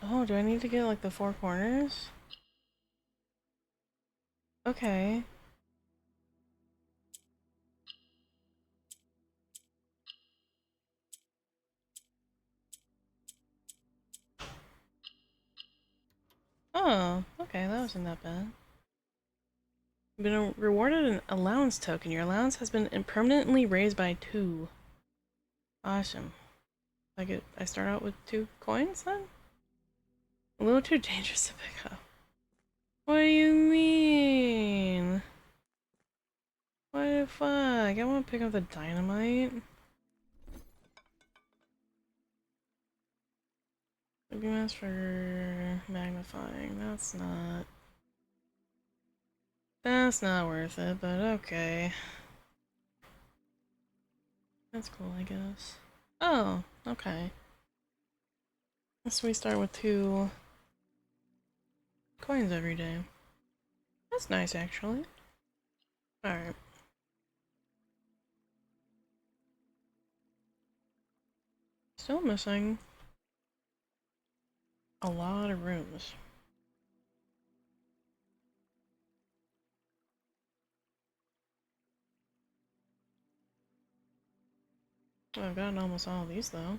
Oh, do I need to get like the 4 corners? Okay. Oh, okay, that wasn't that bad. You've been rewarded an allowance token. Your allowance has been permanently raised by 2. Awesome. I start out with 2 coins then? A little too dangerous to pick up. What do you mean? What the fuck? I want to pick up the dynamite. Maybe that's for magnifying. That's not worth it, but okay. That's cool, I guess. Oh, okay. So we start with 2 coins every day. That's nice, actually. Alright. Still missing a lot of rooms. Well, I've gotten almost all of these, though.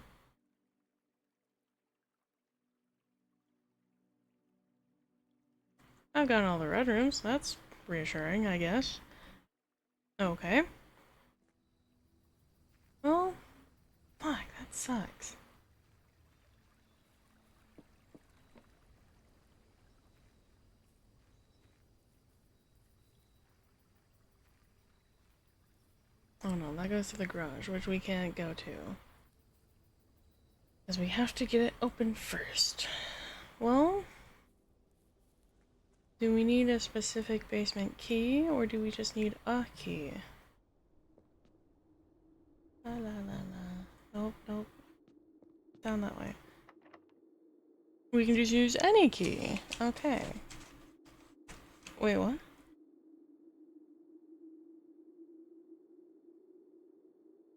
I've gotten all the red rooms. That's reassuring, I guess. Okay. Well, fuck, that sucks. Oh no, that goes to the garage, which we can't go to. Because we have to get it open first. Well... Do we need a specific basement key, or do we just need a key? La la la la. Nope, nope. Down that way. We can just use any key. Okay. Wait, what?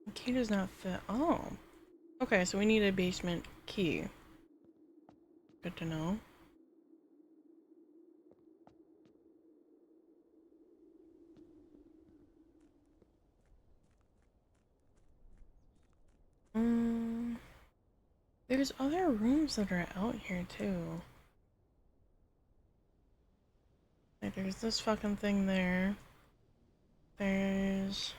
The key does not fit. Oh. Okay, so we need a basement key. Good to know. There's other rooms that are out here too. Like there's this fucking thing there. There's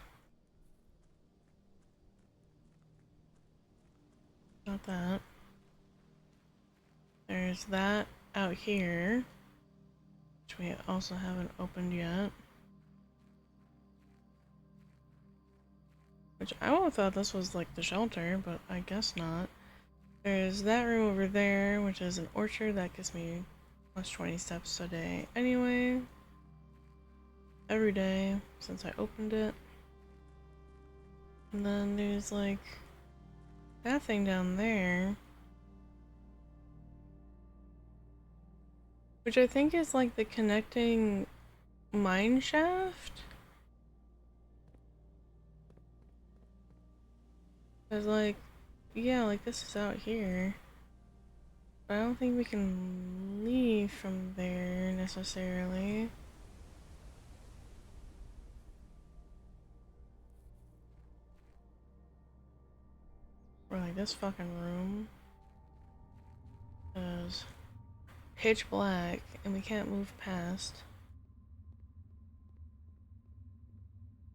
not that. There's that out here, which we also haven't opened yet. Which I would have thought this was like the shelter, but I guess not. There's that room over there, which is an orchard that gives me plus 20 steps a day anyway. Every day since I opened it. And then there's like that thing down there, which I think is like the connecting mine shaft. Cause like, yeah, like this is out here. But I don't think we can leave from there necessarily. Or like this fucking room is pitch black and we can't move past.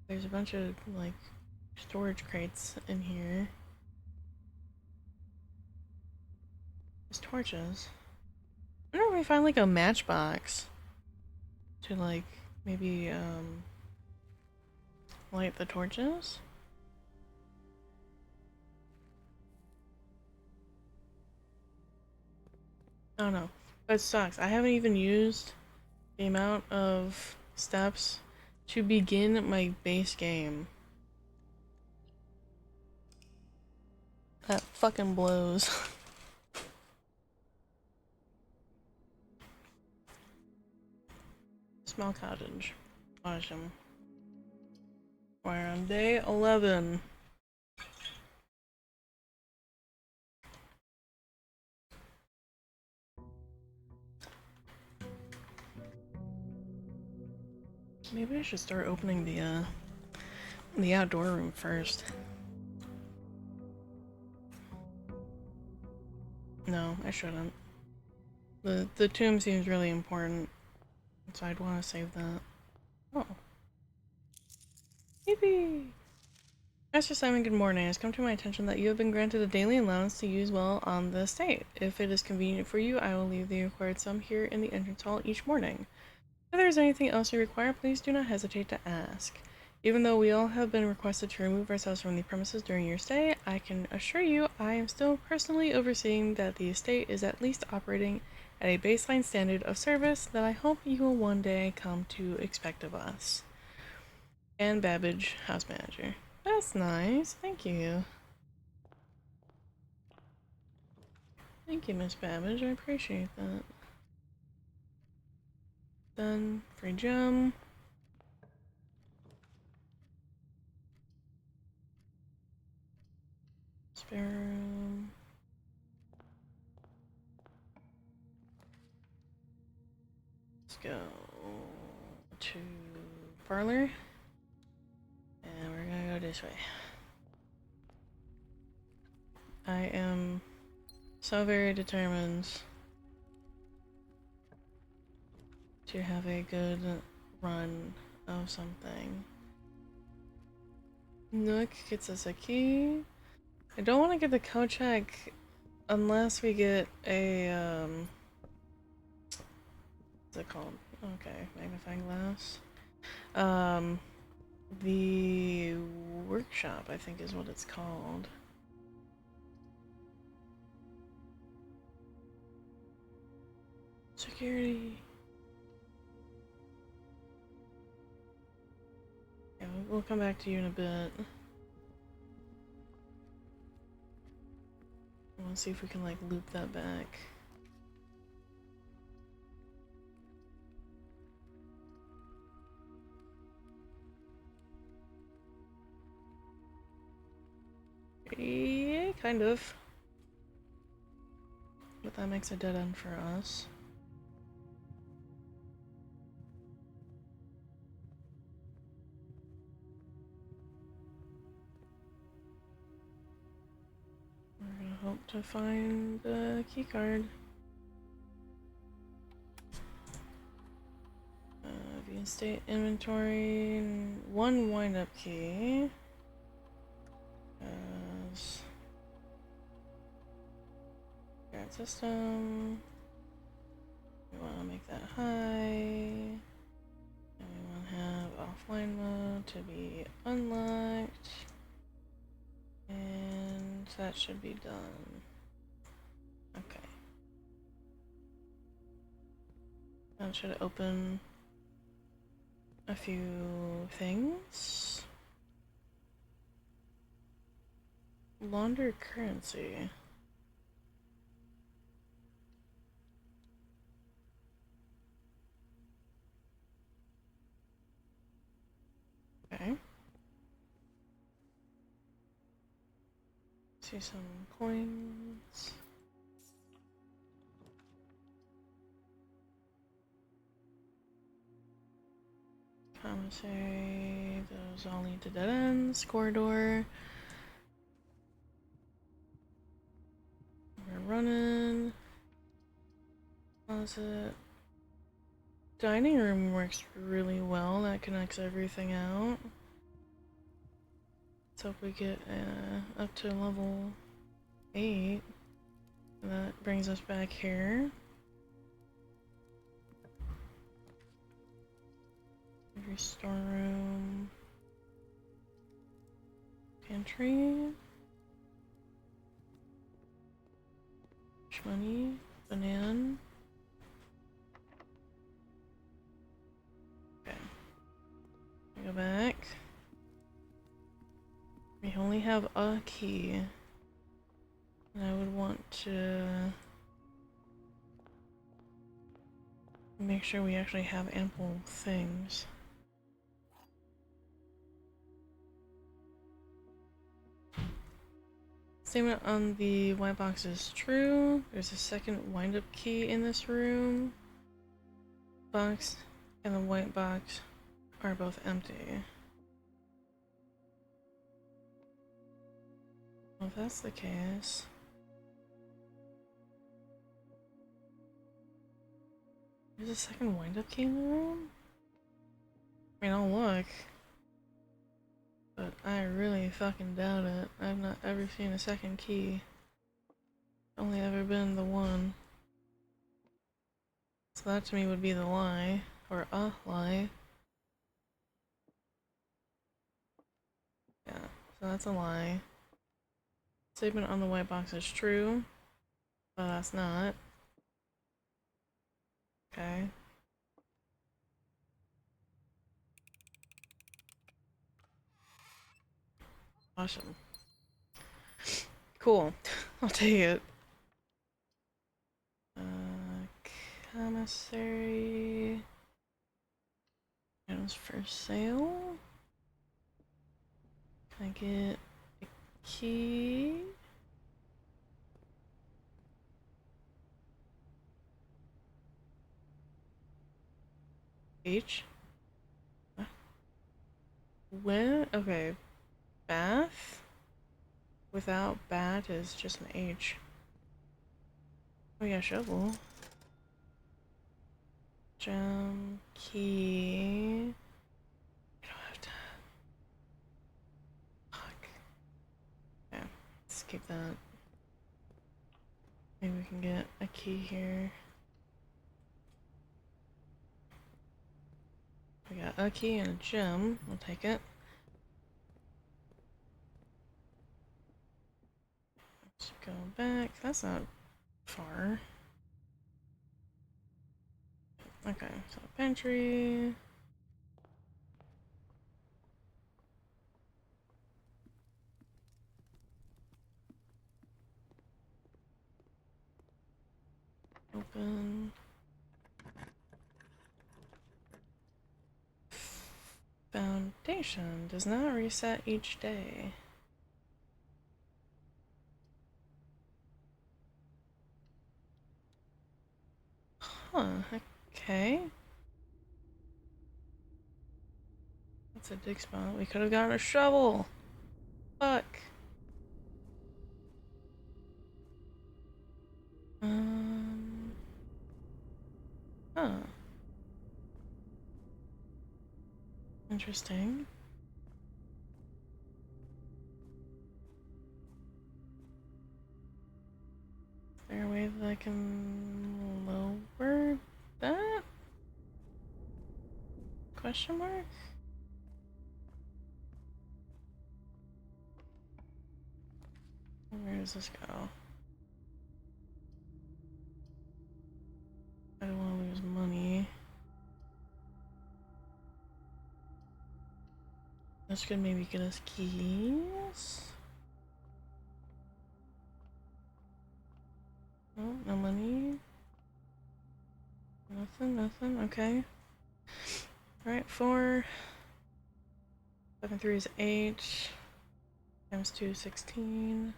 There's a bunch of like storage crates in here. There's torches. I wonder if we find like a matchbox to like maybe light the torches. I don't know. But it sucks. I haven't even used the amount of steps to begin my base game. That fucking blows. Small cottage. Awesome. We're on day 11. Maybe I should start opening the outdoor room first. No, I shouldn't. The tomb seems really important, so I'd want to save that. Oh. Yippee! Master Simon, good morning. It has come to my attention that you have been granted a daily allowance to use well on the estate. If it is convenient for you, I will leave the required sum here in the entrance hall each morning. If there is anything else you require, please do not hesitate to ask. Even though we all have been requested to remove ourselves from the premises during your stay, I can assure you I am still personally overseeing that the estate is at least operating at a baseline standard of service that I hope you will one day come to expect of us. And Babbage, house manager. That's nice, thank you. Thank you, Miss Babbage, I appreciate that. Done. Free gem. Spare room. Let's go to parlor. And we're gonna go this way. I am so very determined to have a good run of something. Nook gets us a key. I don't want to get the code check unless we get a, what's it called? Okay, magnifying glass. The workshop, I think is what it's called. Security. we'll come back to you in a bit. We'll see if we can like loop that back. Yeah, kind of. But that makes a dead end for us. We're gonna hope to find the key card. The estate inventory, one wind-up key. Guard system. We want to make that high. And we want to have offline mode to be unlocked. And that should be done. Okay. That should open a few things. Launder currency. Okay. See some coins. Commissary. Those all lead to dead ends. Corridor. We're running. Closet. Dining room works really well. That connects everything out. Let's hope we get up to level 8. And that brings us back here. Every storeroom. Pantry. Money. Banana. Okay. Go back. We only have a key. And I would want to make sure we actually have ample things. Statement on the white box is true. There's a second wind-up key in this room. Box and the white box are both empty. Well, if that's the case... There's a second wind-up key in the room? I mean, I'll look. But I really fucking doubt it. I've not ever seen a second key. Only ever been the one. So that to me would be the lie. Or a lie. Yeah, so that's a lie. Statement on the white box is true. But that's not. Okay. Awesome. Cool. I'll take it. Commissary. Items for sale. Can I get a key? H? What? When? Okay. Bath? Without bat is just an H. Oh yeah, shovel. Gem, key. I don't have to. Fuck. Yeah, let's keep that. Maybe we can get a key here. We got a key and a gem. We'll take it. Let's go back. That's not far. Okay, so pantry. Open. Foundation does not reset each day. Huh, okay. That's a dig spot. We could have gotten a shovel. Fuck. Huh. Interesting. Is there a way that I can lower that? Question mark? Where does this go? I don't want to lose money. This could maybe get us keys. Oh, no money. Nothing. Okay. Alright, 4. 7 3 is 8. Times 2 is 16.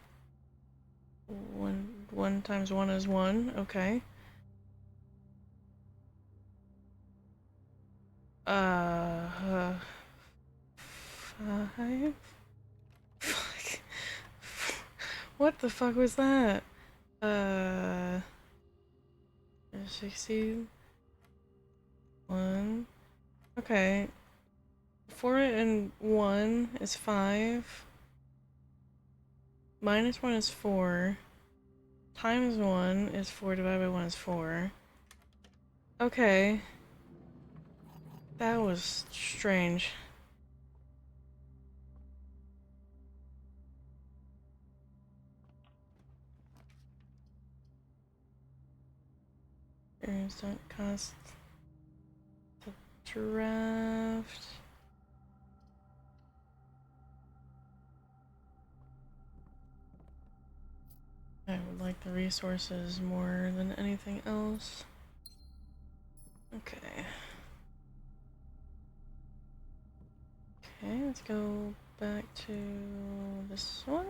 1 times 1 is 1. Okay. 5. Fuck. What the fuck was that? 61. Okay. 4 and 1 is 5. Minus 1 is 4. Times 1 is 4 divided by 1 is 4. Okay. That was strange. Experience don't cost the draft. I would like the resources more than anything else. Okay. Okay, let's go back to this one.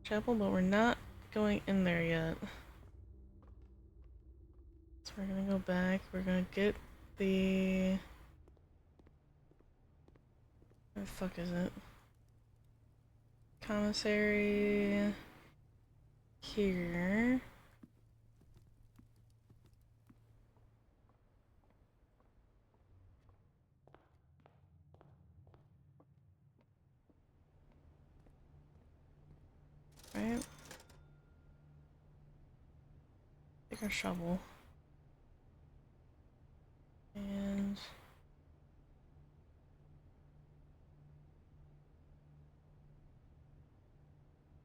Chapel, but we're not going in there yet. So we're gonna go back. We're gonna get the... Where the fuck is it? Commissary... Here. Right? Take our shovel. And...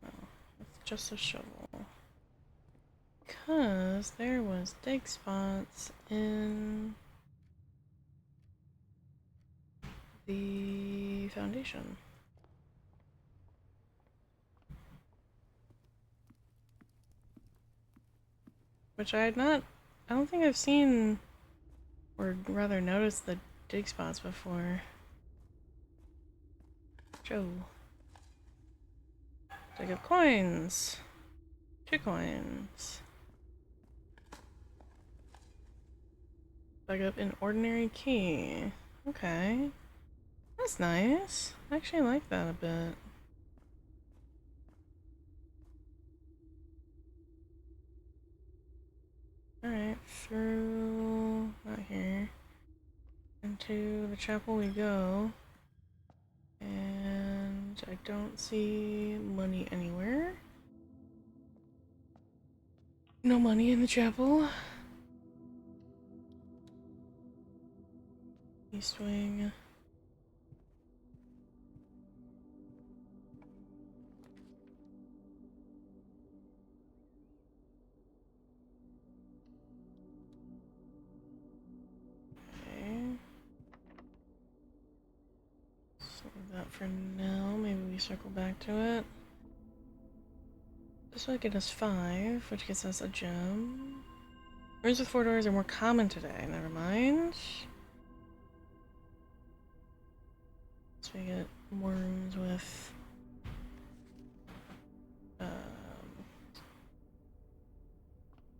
Oh, it's just a shovel. Because there was dig spots in the foundation. Which I had not... I don't think I've seen... or rather noticed the dig spots before. Joe. Dig up coins. 2 coins. Dug up an ordinary key. Okay. That's nice. I actually like that a bit. Alright, through... not here. Into the chapel we go. And I don't see money anywhere. No money in the chapel. East wing. Okay. So that for now. Maybe we circle back to it. This will get us 5, which gets us a gem. Rooms with 4 doors are more common today. Never mind. So we get more rooms with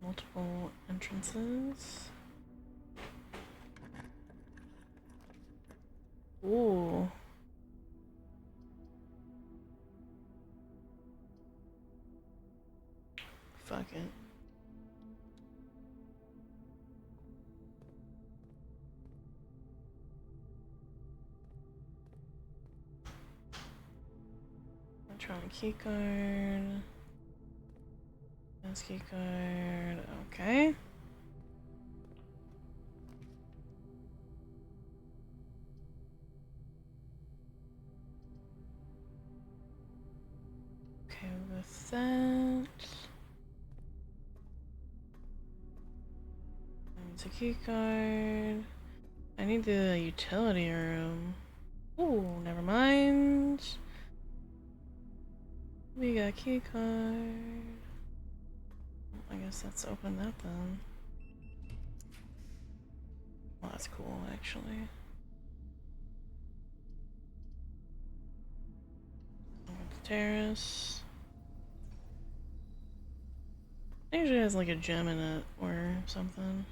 multiple entrances. Ooh. Fuck it. Electronic keycard. That's keycard. Okay. Okay, with that. It's a keycard. I need the utility room. Ooh, never mind. We got keycard. I guess let's open that then. Well, that's cool, actually. The terrace. It usually has like a gem in it or something.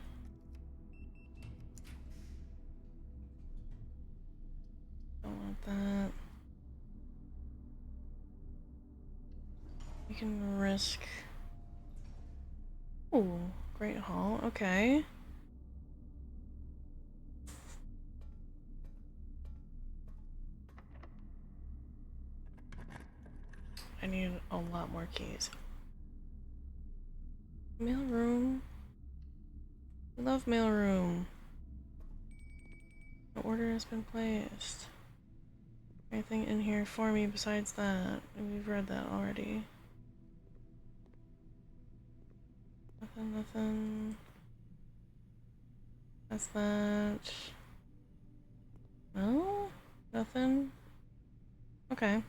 Don't want that. We can risk. Ooh, Great Hall. Okay. I need a lot more keys. Mailroom. I love mailroom. The order has been placed. Anything in here for me besides that? We've read that already. Nothing, nothing. That's that. No? Nothing? Okay.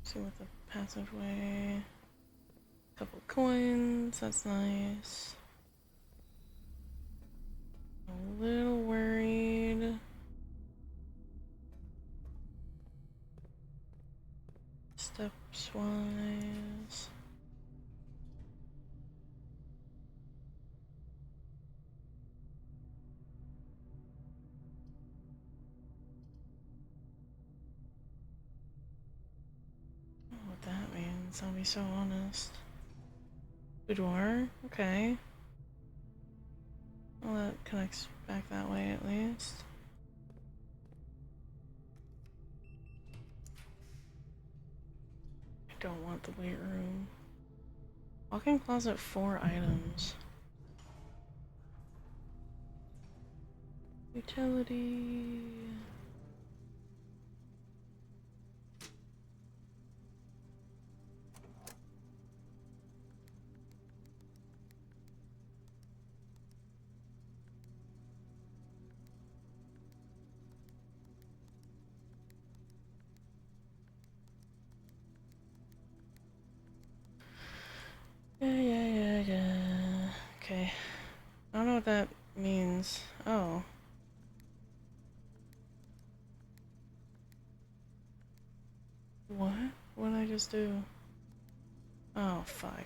See what the passageway. Couple coins, that's nice. A little worried. Steps wise. I don't know what that means, I'll be so honest. Boudoir? Okay. Well, that connects back that way at least. I don't want the weight room. Walk-in closet, 4 items. Utility. Yeah. Okay. I don't know what that means. Oh. What? What did I just do? Oh, fuck.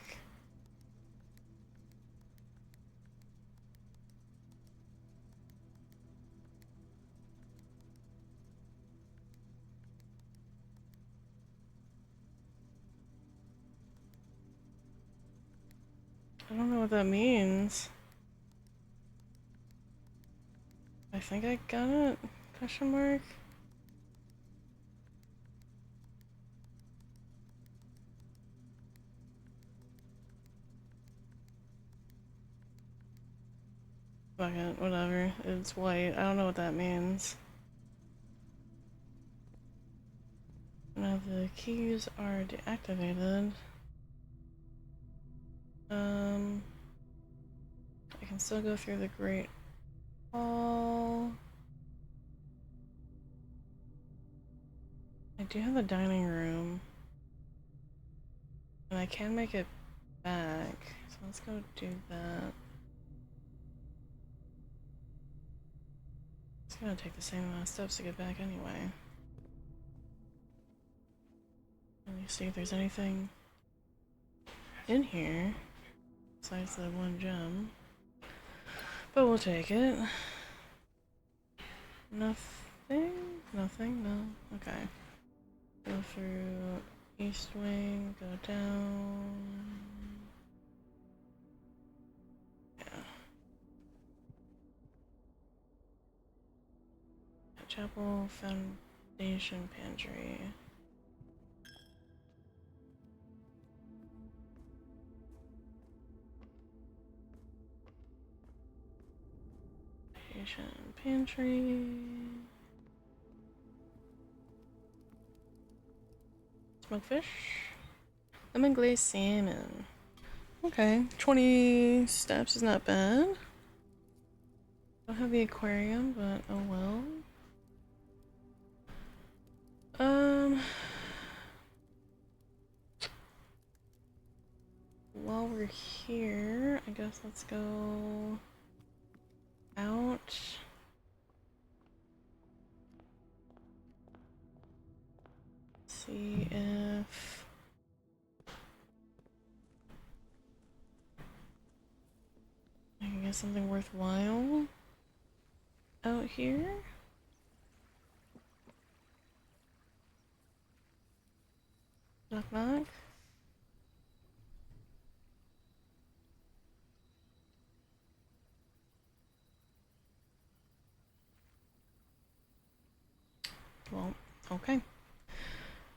I don't know what that means. I think I got it? Question mark? Fuck it, whatever. It's white. I don't know what that means. Now the keys are deactivated. I can still go through the Great Hall. I do have a dining room. And I can make it back. So let's go do that. It's gonna take the same amount of steps to get back anyway. Let me see if there's anything in here besides the one gem. But we'll take it. Nothing? Nothing? No? Okay. Go through East Wing, go down. Yeah. Chapel Foundation Pantry. Pantry. Smoked fish. Lemon glazed salmon. Okay, 20 steps is not bad. Don't have the aquarium, but oh well. While we're here, I guess let's go out. See if I can get something worthwhile out here. Knock knock. Well, okay.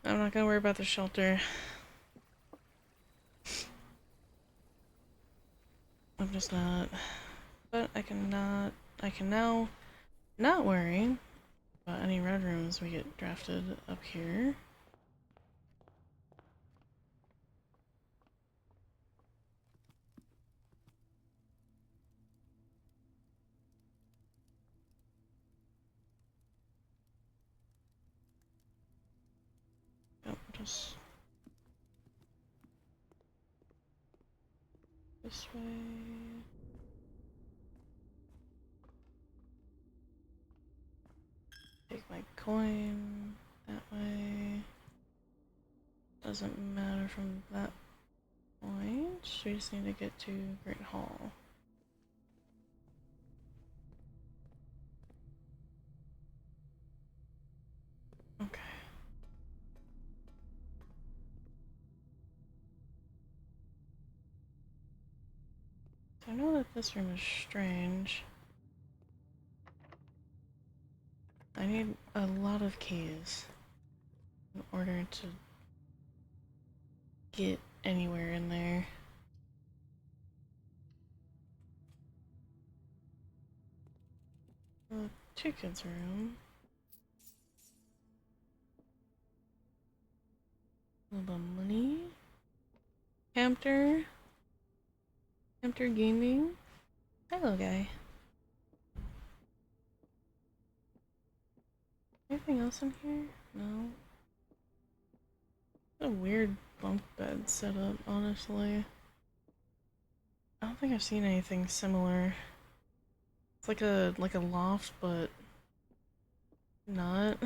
I'm not gonna worry about the shelter. I'm just not. But I can now not worry about any red rooms we get drafted up here. Yep, just this way. Take my coin that way. Doesn't matter from that point. We just need to get to Great Hall. Okay. So I know that this room is strange. I need a lot of keys in order to get anywhere in there. Two kids' room. A little bit of money. Hamter Gaming. Hello, guy. Anything else in here? No. A weird bunk bed setup, honestly. I don't think I've seen anything similar. It's like a loft, but not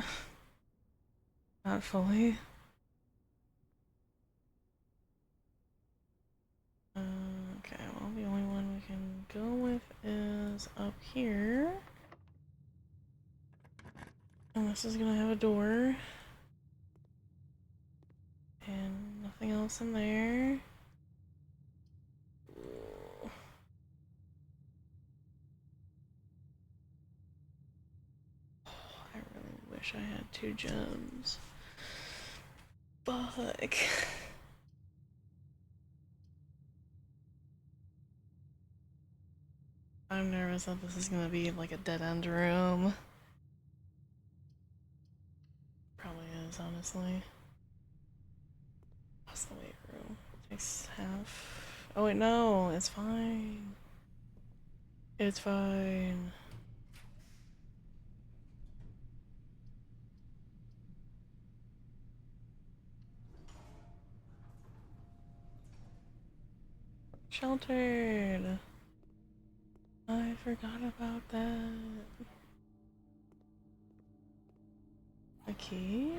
not fully. Okay, well the only one we can go with is up here. And this is gonna have a door. And nothing else in there. Ooh. Oh, I really wish I had 2 gems. Fuck. I'm nervous that this is gonna be like a dead-end room. Probably is, honestly. What's the weight room? Takes half. Oh wait, no, it's fine. It's fine. Sheltered. I forgot about that. A key?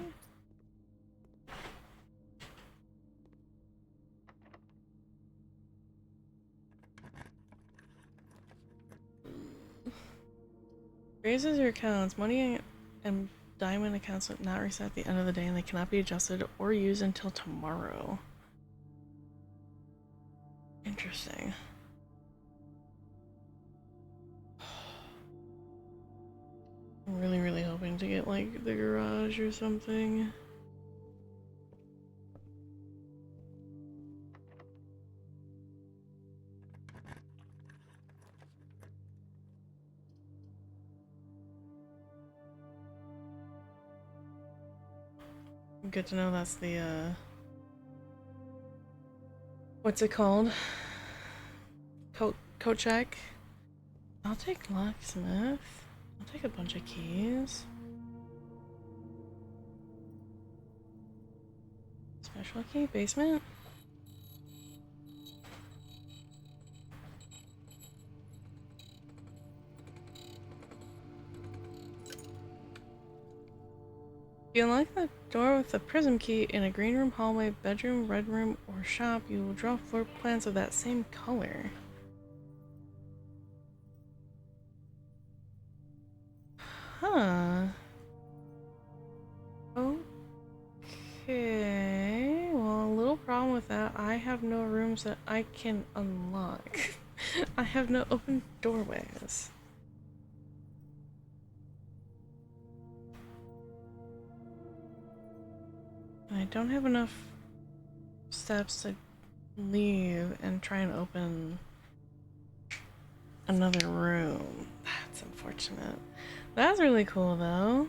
Raises your accounts. Money and diamond accounts are not reset at the end of the day and they cannot be adjusted or used until tomorrow. Interesting. I'm really hoping to get like the garage or something. Good to know that's the what's it called? Coat check. I'll take locksmith. I'll take a bunch of keys. Special key, basement. If you unlock the door with the prism key in a green room, hallway, bedroom, red room, or shop, you will draw floor plans of that same color. Huh. Okay. Well, a little problem with that. I have no rooms that I can unlock. I have no open doorways. I don't have enough steps to leave and try and open another room. That's unfortunate. That's really cool though.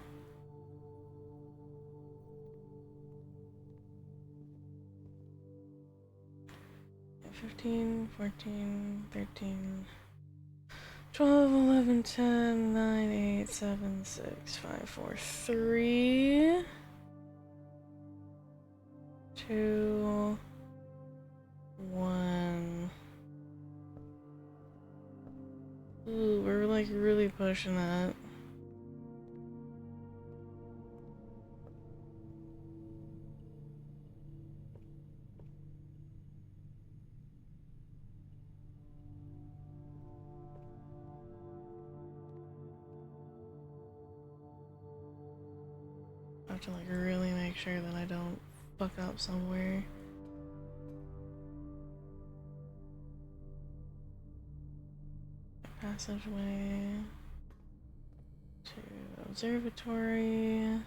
$15, $14, $13, $12, $11, $10, $9, $8, $7, $6, $5, $4, $3, $2, $1. Ooh, we're like really pushing that. I have to like really make sure that I don't fuck up somewhere. Passageway to observatory.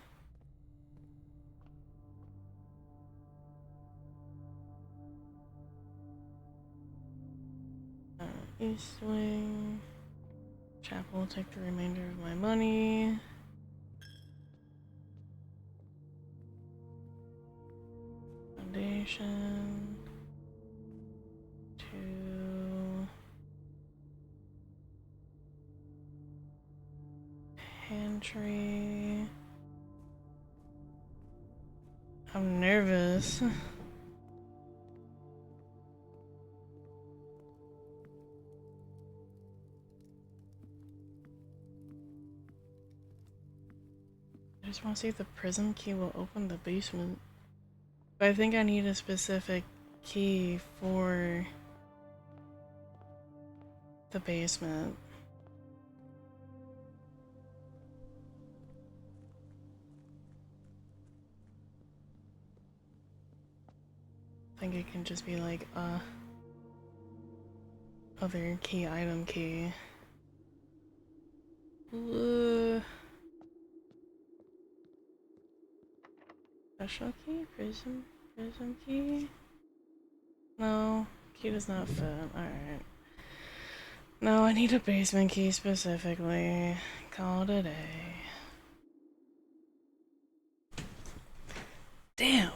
East wing. Chapel will take the remainder of my money. Foundation. To pantry. I'm nervous. I just want to see if the prism key will open the basement. But I think I need a specific key for the basement. I think it can just be like a other key item key. Special key? Prism key? No, key does not fit. Alright. No, I need a basement key specifically. Call it a day. Damn.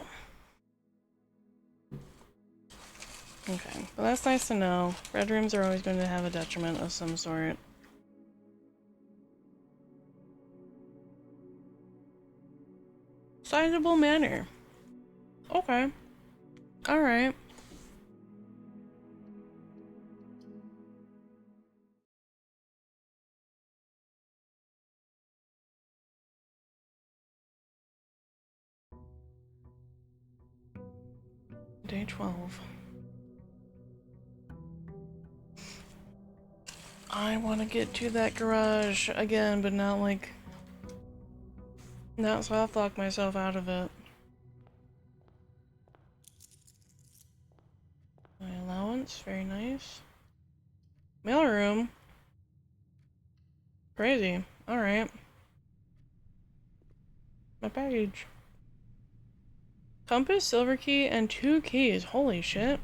Okay, but that's nice to know. Red rooms are always going to have a detriment of some sort. Sizable manor. Okay. Alright. Day 12. I want to get to that garage again, but not like... not soft lock myself out of it. My allowance, very nice. Mailroom. Crazy. Alright. My package. Compass, silver key, and 2 keys. Holy shit.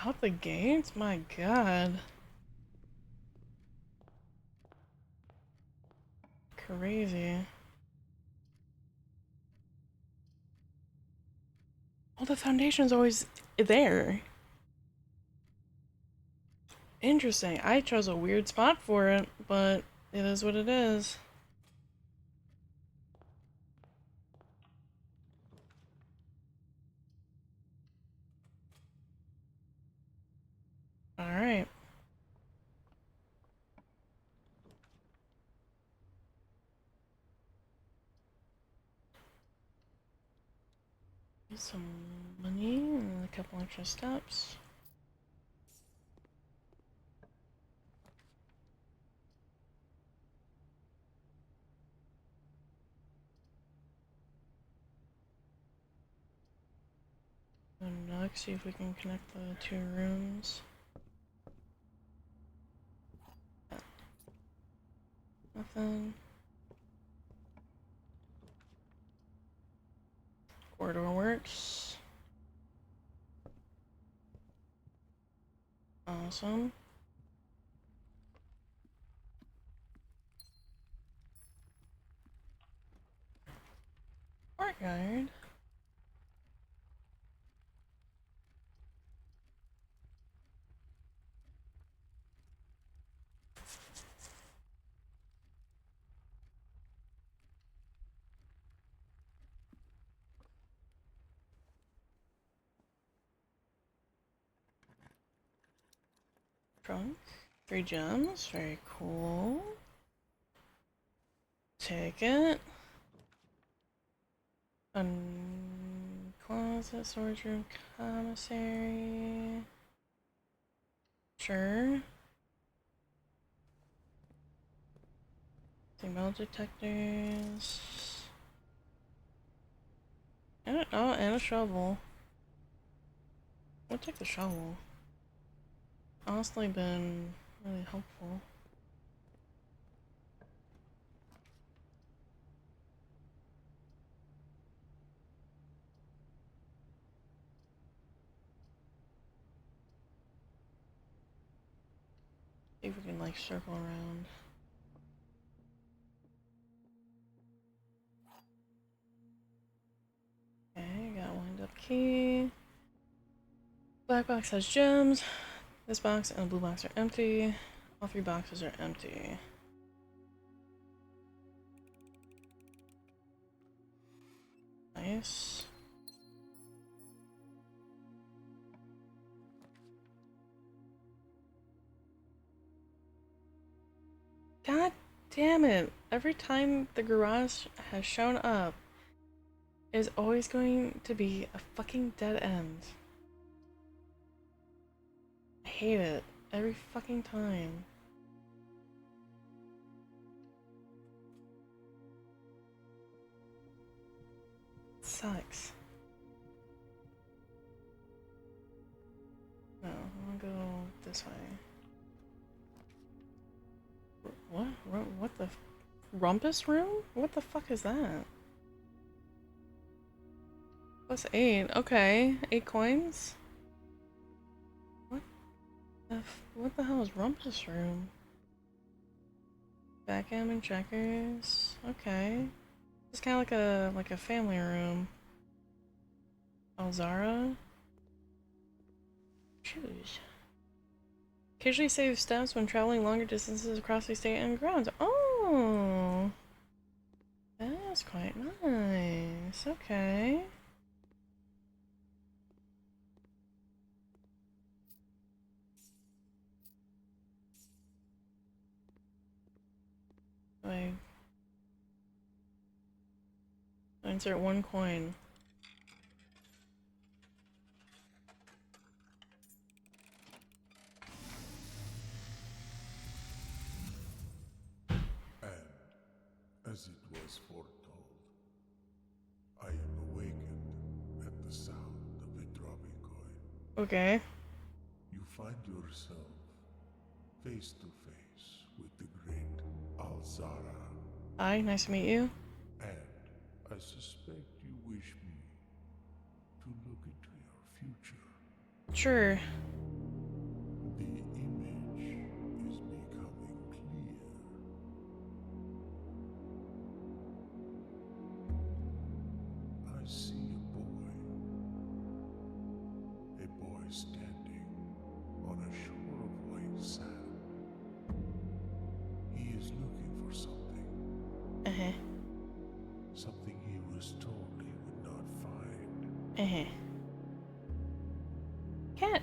Out the gates? My god. Crazy. Well, the foundation's always there. Interesting. I chose a weird spot for it, but it is what it is. Alright. Some money and a couple extra steps. And next, see if we can connect the 2 rooms. Nothing. Corridor works. Awesome. Courtyard. Trunk. 3 gems. Very cool. Take it. Closet, storage room, commissary. Sure. The metal detectors. And a shovel. We'll take the shovel. Honestly been really helpful. See if we can like circle around. Okay, got wind up key. Black box has gems. This box and the blue box are empty. All 3 boxes are empty. Nice. God damn it. Every time the garage has shown up is always going to be a fucking dead end. I hate it. Every fucking time. It sucks. No, I'm gonna go this way. What? What the? Rumpus room? What the fuck is that? Plus 8. Okay. 8 coins? What the hell is Rumpus room? Backgammon, checkers. Okay. It's kind of like a family room. Alzara. Choose. Occasionally save steps when traveling longer distances across the state and grounds. Oh, that's quite nice. Okay. I insert 1 coin. As it was foretold, I am awakened at the sound of a dropping coin. Okay. You find yourself face to face with the great Alzara, Hi, nice to meet you. and I suspect you wish me to look into your future. Sure. The image is becoming clear. I see a boy standing on a shore of white sand. He is looking for something, Uh-huh. something he was told he would not find. Uh-huh. Cat.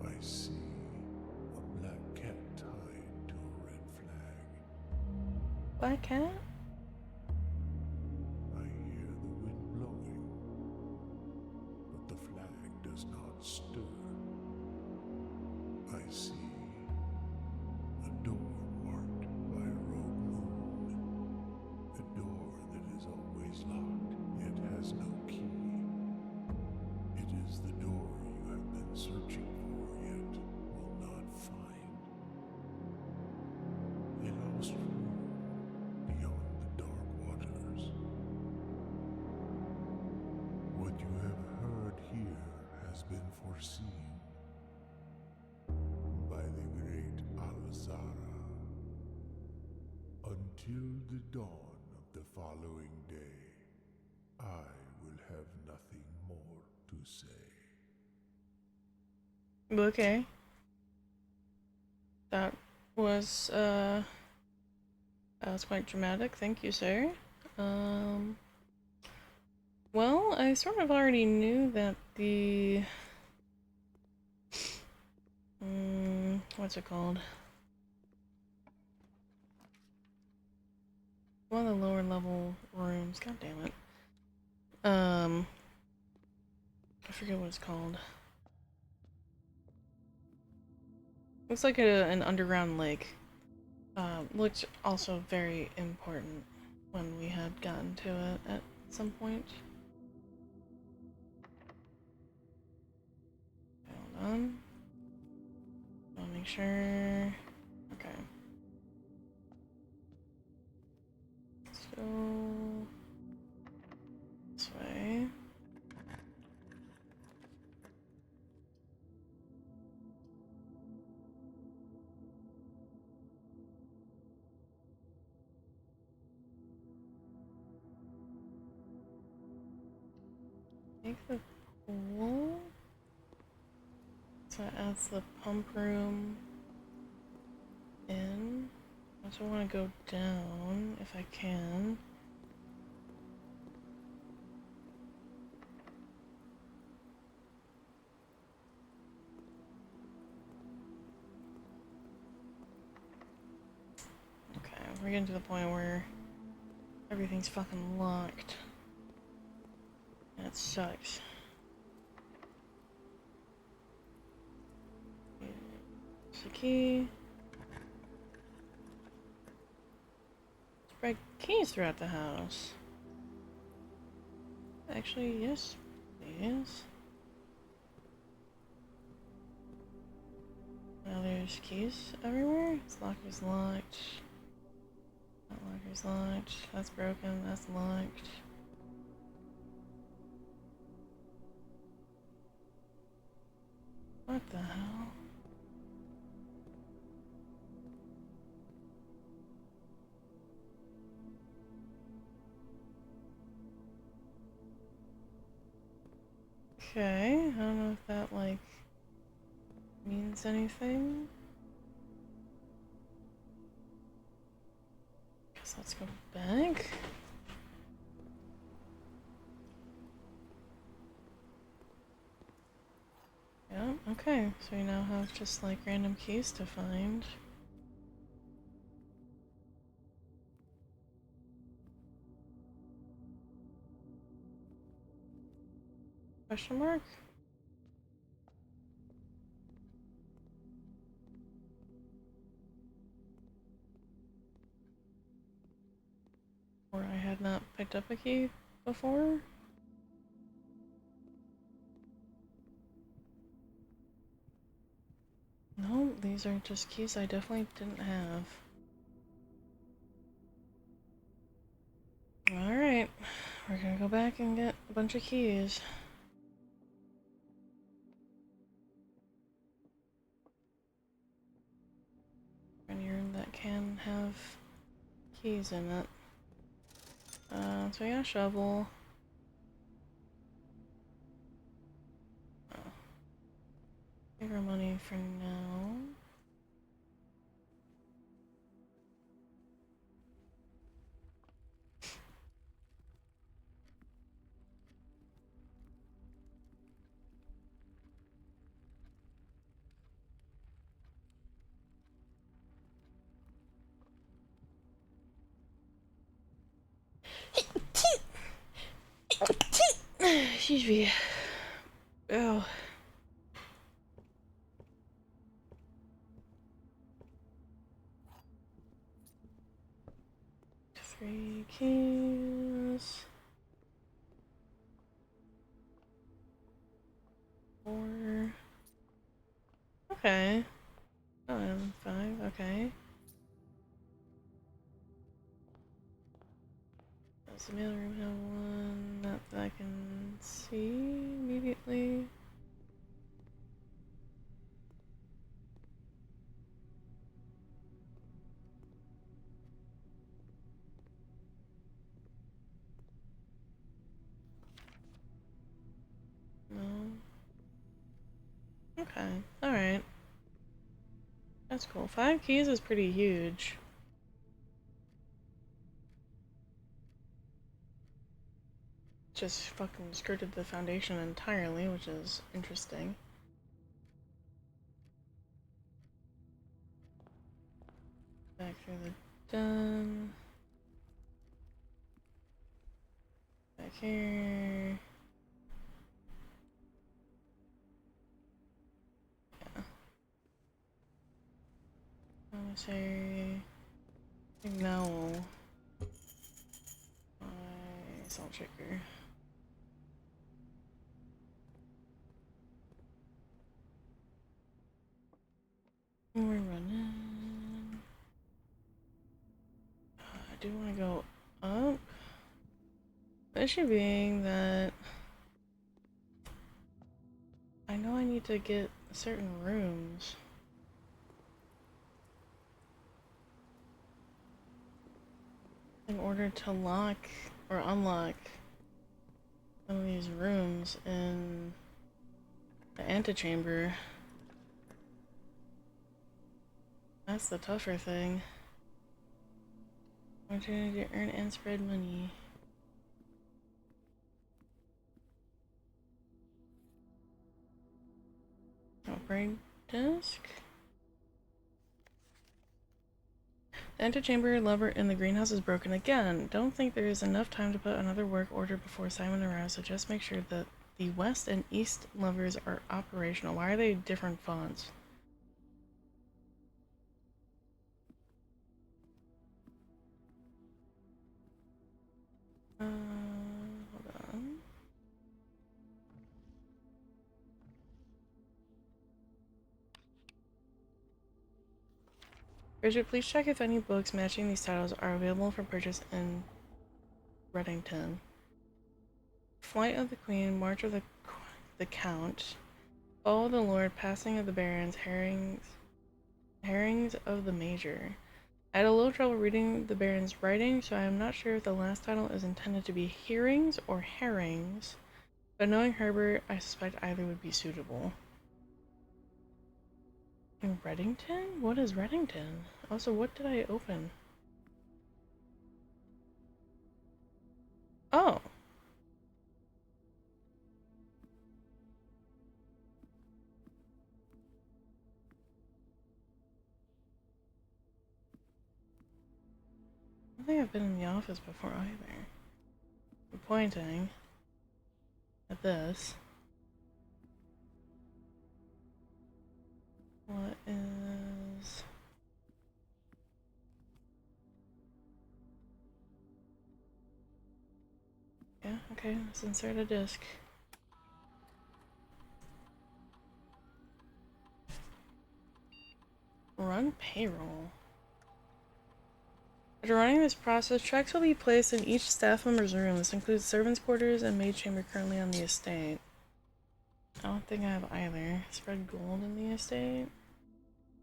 I see a black cat tied to a red flag. Black cat? I hear the wind blowing, but the flag does not stir. I see a door marked by a rogue moon. A door that is always locked, yet has no key. It is the door you have been searching for, yet will not find. A lost room beyond the dark waters. What you have heard here has been foreseen by the great Alzara. Until the dawn of the following day, I will have nothing more to say. Okay. That was, that was quite dramatic. Thank you, sir. Well, I sort of already knew that the... what's it called? One of the lower level rooms. God damn it. I forget what it's called. Looks like an underground lake. Looked also very important when we had gotten to it at some point. Hold on. I'll make sure. Okay. So this way. Take the pool. So that adds the pump room in. I also want to go down if I can. Okay, we're getting to the point where everything's fucking locked. That sucks. Here's the key. Spread keys throughout the house. Actually, yes, please. Now there's keys everywhere. This locker's locked. That locker's locked. That's broken. That's locked. What the hell? Okay, I don't know if that, like, means anything. Guess let's go back. Yeah, okay, so you now have just, like, random keys to find. Question mark? Or I had not picked up a key before? No, these are just keys I definitely didn't have. Alright, we're gonna go back and get a bunch of keys. Any room that can have keys in it. So yeah, shovel. Give her money for now. Excuse me. Oh. 3 keys. 4. Okay. Oh, and 5. Okay. Does the mailroom have one that I can see immediately? No. Okay. Alright. That's cool. 5 keys is pretty huge. Just fucking skirted the foundation entirely, which is interesting. Back through the den. Back here. Yeah. I'm gonna say no. My salt shaker. We're running. I do want to go up. The issue being that I know I need to get certain rooms. In order to lock or unlock some of these rooms in the antechamber. That's the tougher thing. Opportunity to earn and spread money. Upgrade desk. The antechamber lever in the greenhouse is broken again. Don't think there is enough time to put another work order before Simon arrives, so just make sure that the west and east levers are operational. Why are they different fonts? Hold on. Bridget, please check if any books matching these titles are available for purchase in Reddington. Flight of the Queen, March of the Count, Fall of the Lord, Passing of the Barons, Herrings of the Major. I had a little trouble reading the Baron's writing, so I am not sure if the last title is intended to be hearings or herrings. But knowing Herbert, I suspect either would be suitable. In Reddington? What is Reddington? Also, what did I open? Oh! I don't think I've been in the office before either. I'm pointing at this. What is... Yeah, okay, let's insert a disk. Run payroll. After running this process, checks will be placed in each staff member's room. This includes servants' quarters and maid chamber currently on the estate. I don't think I have either. Spread gold in the estate.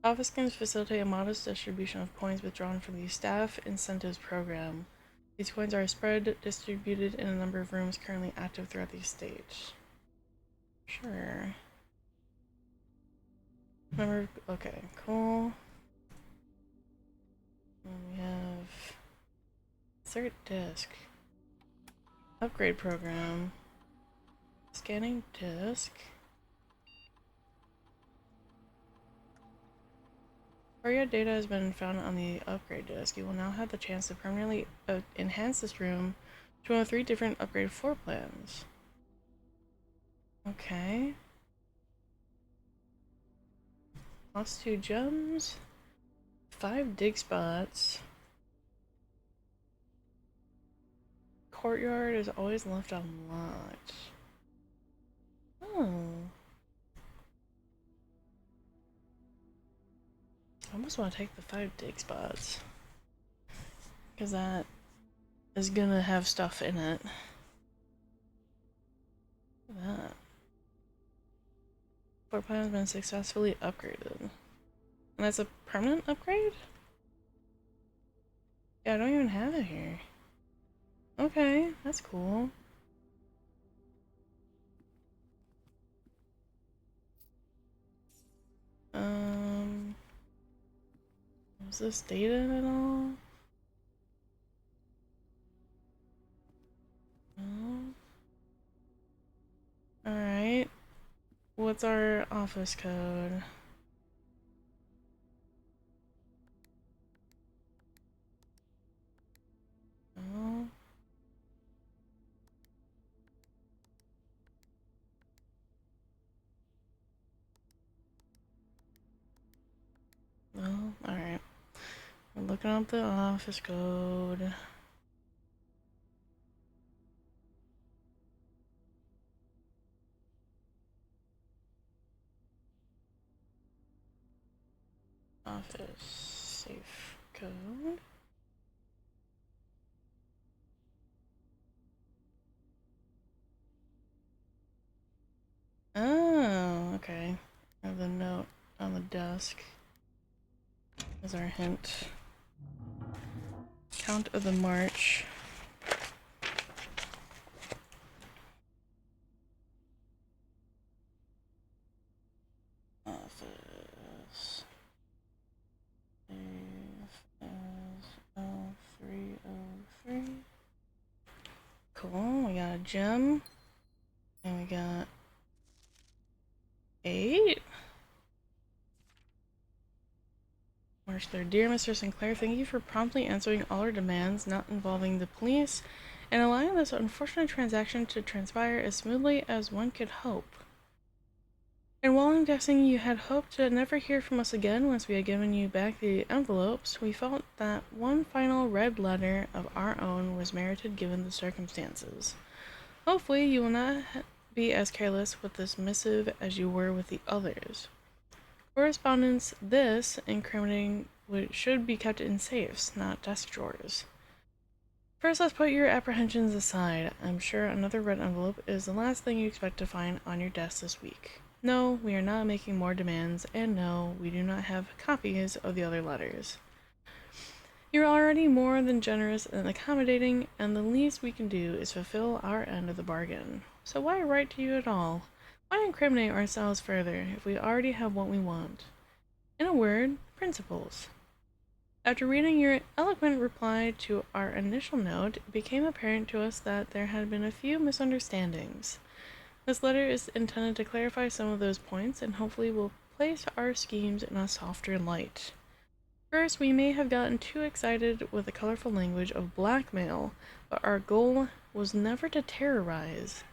Office games facilitate a modest distribution of coins withdrawn from the staff incentives program. These coins are spread, distributed in a number of rooms currently active throughout the estate. Sure. Remember, okay, cool. And we have insert disk. Upgrade program. Scanning disk. Your data has been found on the upgrade disk. You will now have the chance to permanently enhance this room to one of 3 different upgraded floor plans. Okay. Plus 2 gems. 5 dig spots. Courtyard is always left unlocked. Oh. I almost want to take the 5 dig spots. Because that is gonna have stuff in it. Look at that. Floor plan has been successfully upgraded. And that's a permanent upgrade? Yeah, I don't even have it here. Okay, that's cool. Was this data at all? No. Alright. What's our office code? No. No? Alright. We're looking up the office code. Office safe code. Oh, okay. I have the note on the desk as our hint. Count of the march. Office. Save as 0303. Cool, we got a gem. And we got 8. March 3rd. Dear Mr. Sinclair, thank you for promptly answering all our demands not involving the police and allowing this unfortunate transaction to transpire as smoothly as one could hope. And while I'm guessing you had hoped to never hear from us again once we had given you back the envelopes, we felt that one final red letter of our own was merited given the circumstances. Hopefully you will not be as careless with this missive as you were with the others. Correspondence this incriminating should be kept in safes, not desk drawers. First, let's put your apprehensions aside. I'm sure another red envelope is the last thing you expect to find on your desk this week. No, we are not making more demands, and no, we do not have copies of the other letters. You're already more than generous and accommodating, and the least we can do is fulfill our end of the bargain. So why write to you at all? Why incriminate ourselves further if we already have what we want? In a word, principles. After reading your eloquent reply to our initial note, it became apparent to us that there had been a few misunderstandings. This letter is intended to clarify some of those points and hopefully will place our schemes in a softer light. First, we may have gotten too excited with the colorful language of blackmail, but our goal was never to terrorize.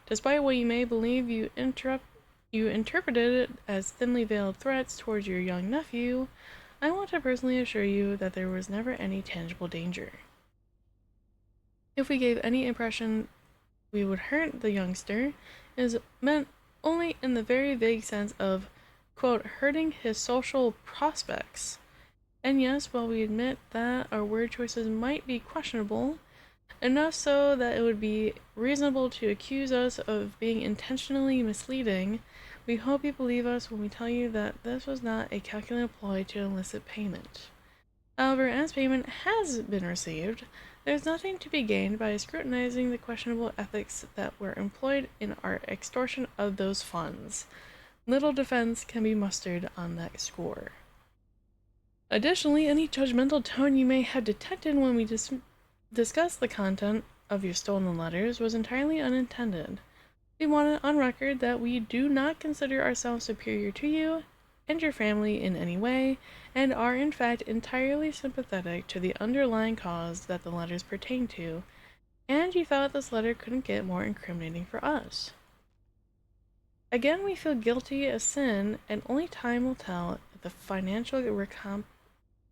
Despite what you may believe, you interpreted it as thinly veiled threats towards your young nephew. I want to personally assure you that there was never any tangible danger. If we gave any impression we would hurt the youngster, it is meant only in the very vague sense of, quote, hurting his social prospects. And yes, while we admit that our word choices might be questionable, enough so that it would be reasonable to accuse us of being intentionally misleading, we hope you believe us when we tell you that this was not a calculated ploy to elicit payment. However, as payment has been received, there is nothing to be gained by scrutinizing the questionable ethics that were employed in our extortion of those funds. Little defense can be mustered on that score. Additionally, any judgmental tone you may have detected when we discussed the content of your stolen letters was entirely unintended. We want it on record that we do not consider ourselves superior to you and your family in any way, and are in fact entirely sympathetic to the underlying cause that the letters pertain to, and you thought this letter couldn't get more incriminating for us. Again, we feel guilty as sin, and only time will tell if the financial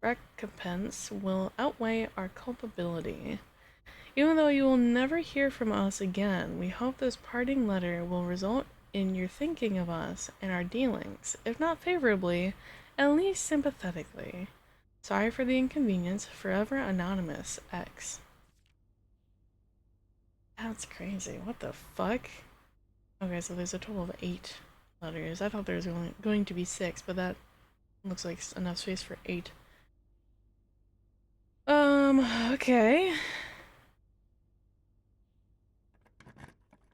recompense will outweigh our culpability. Even though you will never hear from us again, we hope this parting letter will result in your thinking of us and our dealings, if not favorably, at least sympathetically. Sorry for the inconvenience. Forever Anonymous X. That's crazy. What the fuck? Okay, so there's a total of 8 letters. I thought there was only going to be 6, but that looks like enough space for 8. Okay.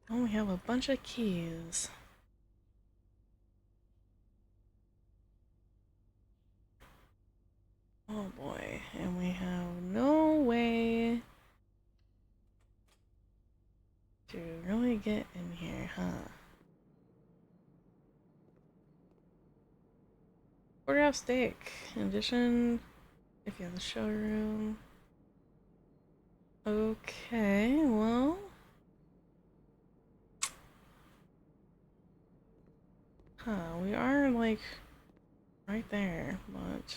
Oh, we have a bunch of keys. Oh boy, and we have no way to really get in here, huh? Porterhouse steak. In addition, if you have the showroom. Okay, well. Huh, we are like right there, but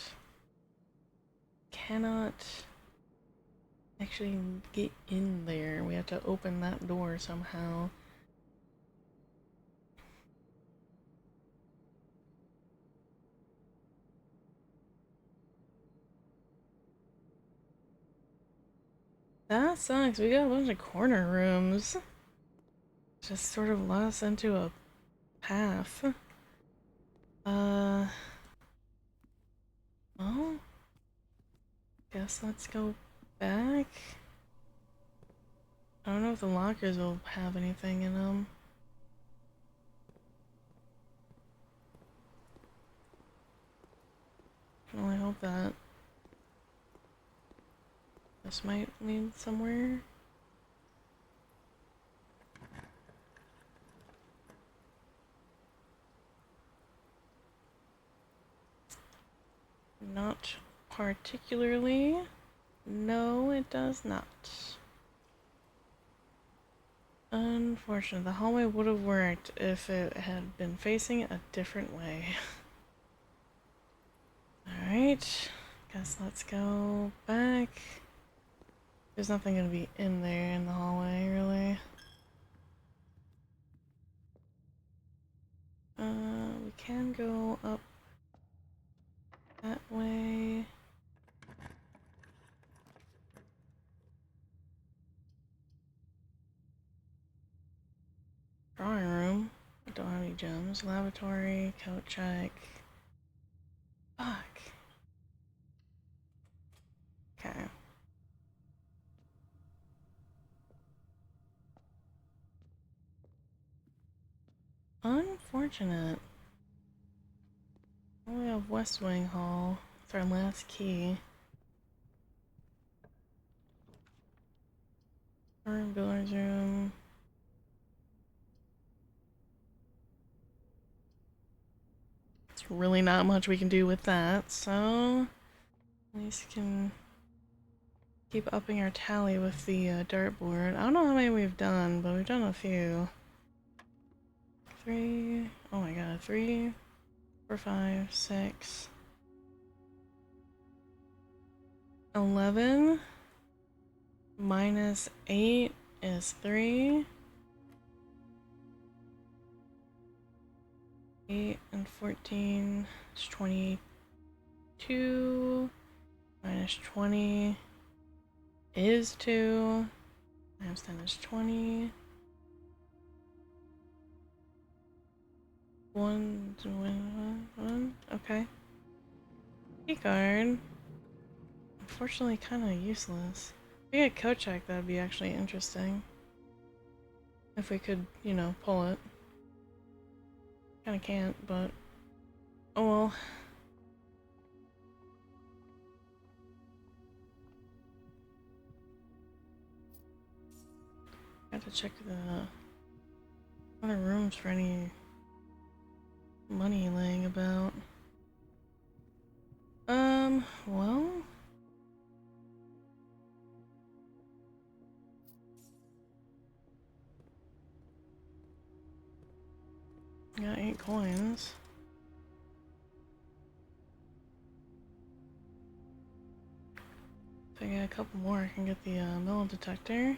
cannot actually get in there. We have to open that door somehow. That sucks. We got a bunch of corner rooms. Just sort of led us into a path. Well, guess let's go back. I don't know if the lockers will have anything in them. I can only hope that. This might lead somewhere. Not particularly. No, it does not. Unfortunately, the hallway would have worked if it had been facing a different way. Alright, guess let's go back. There's nothing gonna be in there in the hallway, really. We can go up that way. Drawing room. I don't have any gems. Lavatory, coat check. Fuck. Okay. unfortunate. We have West Wing Hall. It's our last key. Our billiards room. There's really not much we can do with that, so at least we can keep upping our tally with the dartboard. I don't know how many we've done, but we've done a few. 3, oh my god, 3, 4, 5, 6, 11 minus 8 is 3. 8 and 14 is 22. Minus 20 is 2. Times 10 is 20. 1, 1. Okay. Keycard. Unfortunately, kind of useless. If we get coat check, that'd be actually interesting. If we could, you know, pull it. Kinda can't, but oh well. Got to check the other rooms for any money laying about. Well. Got 8 coins. If I get a couple more, I can get the metal detector.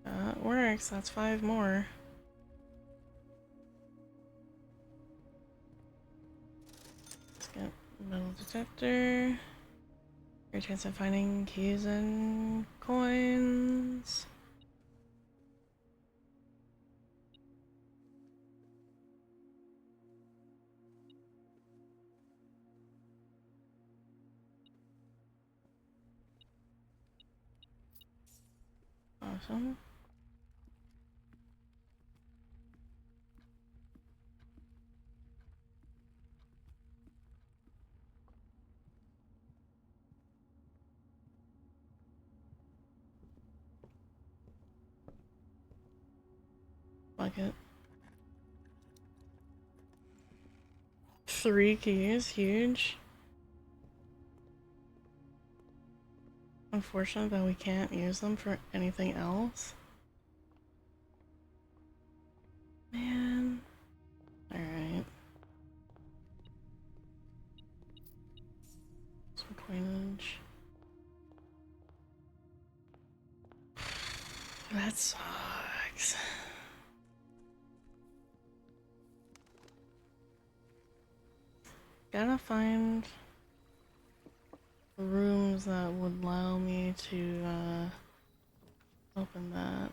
That works, that's 5 more. Let's get metal detector. Your chance of finding keys and coins. Awesome. Bucket. 3 keys, huge. Unfortunate that we can't use them for anything else. Man. Alright. Some coinage. That sucks. Gotta find rooms that would allow me to open that.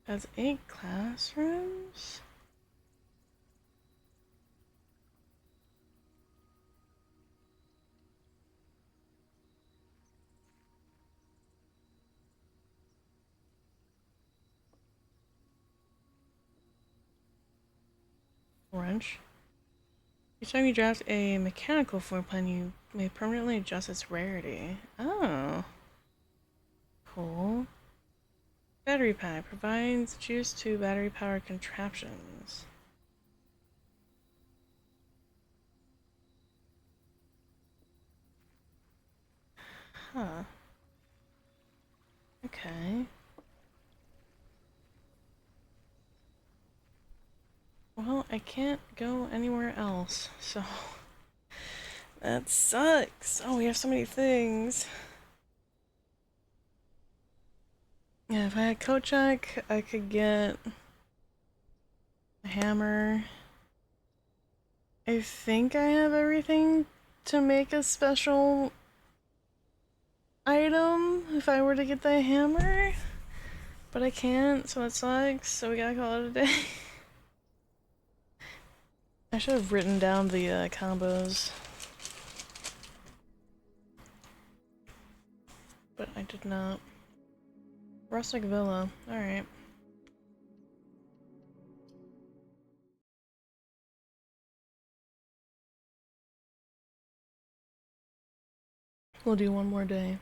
Has 8 classrooms? Wrench. Each time you draft a mechanical floor plan, you may permanently adjust its rarity. Oh. Cool. Battery pack provides choose 2 battery powered contraptions. Huh. Okay. Well, I can't go anywhere else, so that sucks. Oh, we have so many things. Yeah, if I had coat check, I could get a hammer. I think I have everything to make a special item if I were to get the hammer, but I can't, so it sucks, so we gotta call it a day. I should have written down the combos. did not. Rustic villa. Alright. We'll do one more day.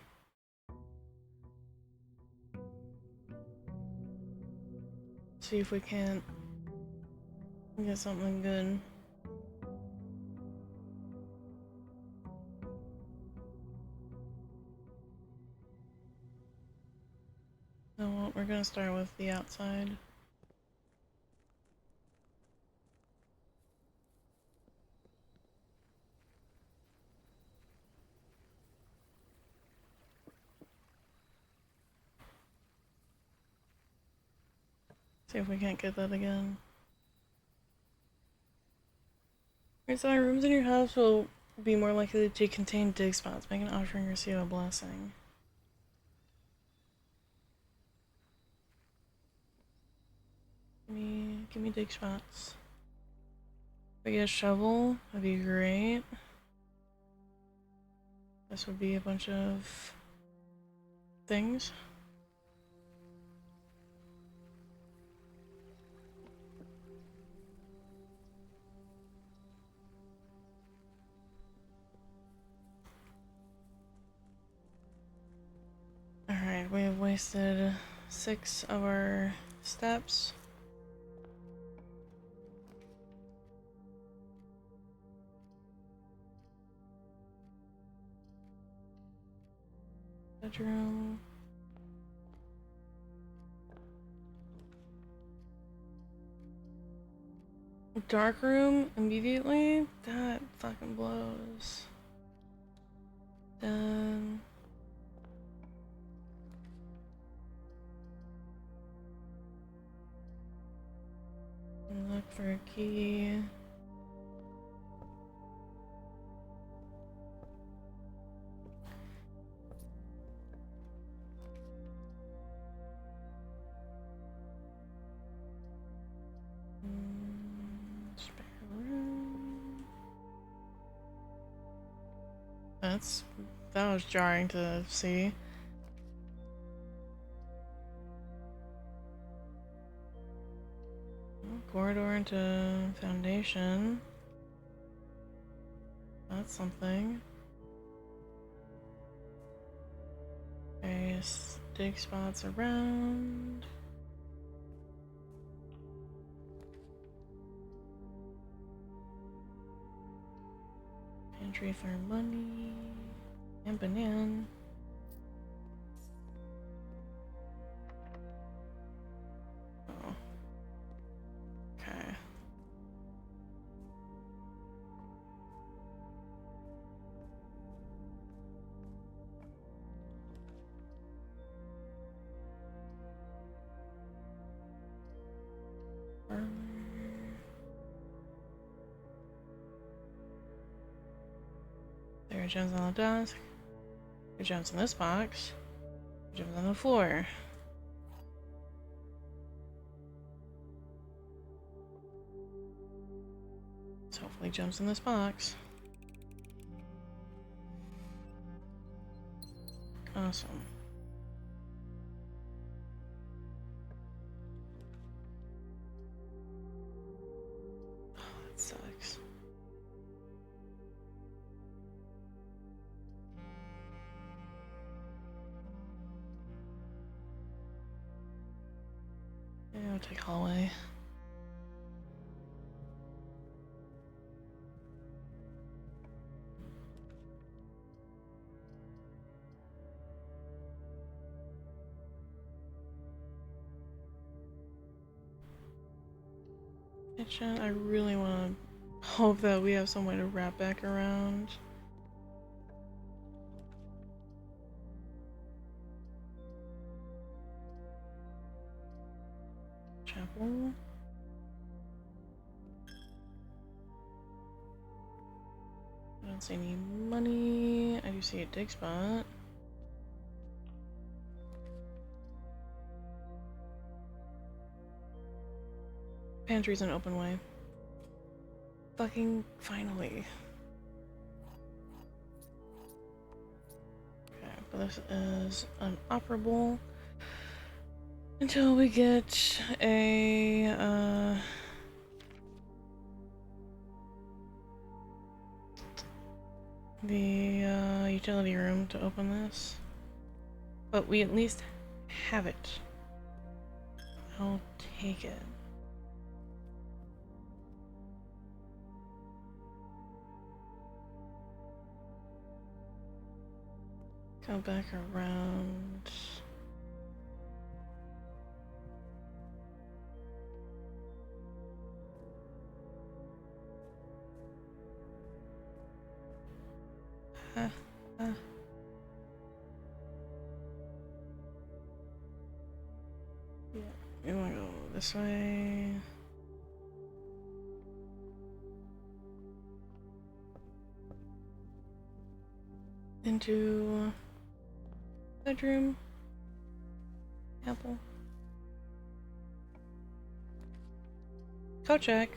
See if we can't get something good. No, we're gonna start with the outside. See if we can't get that again. Alright, so rooms in your house will be more likely to contain dig spots. Make an offering or receive a blessing. Give me dig spots. If I get a shovel, that'd be great. This would be a bunch of things. Alright, we have wasted 6 of our steps. Bedroom. Dark room immediately? That fucking blows. Done. Look for a key. Spare room. That was jarring to see. Corridor into foundation. That's something. Various dig spots around. Pantry for money. And banana. Oh. Okay. There are gems on the desk. There are gems in this box. There are gems on the floor. So hopefully gems in this box. Awesome. Oh, that sucks. Yeah, I'll take hallway. Kitchen. I really want to hope that we have some way to wrap back around. Chapel. I don't see any money. I do see a dig spot. Pantry's an open way. Fucking finally. Okay. This is unoperable until we get a the utility room to open this. But we at least have it. I'll take it. Go back around. Yeah, we wanna go this way. Into bedroom. Apple. Code check.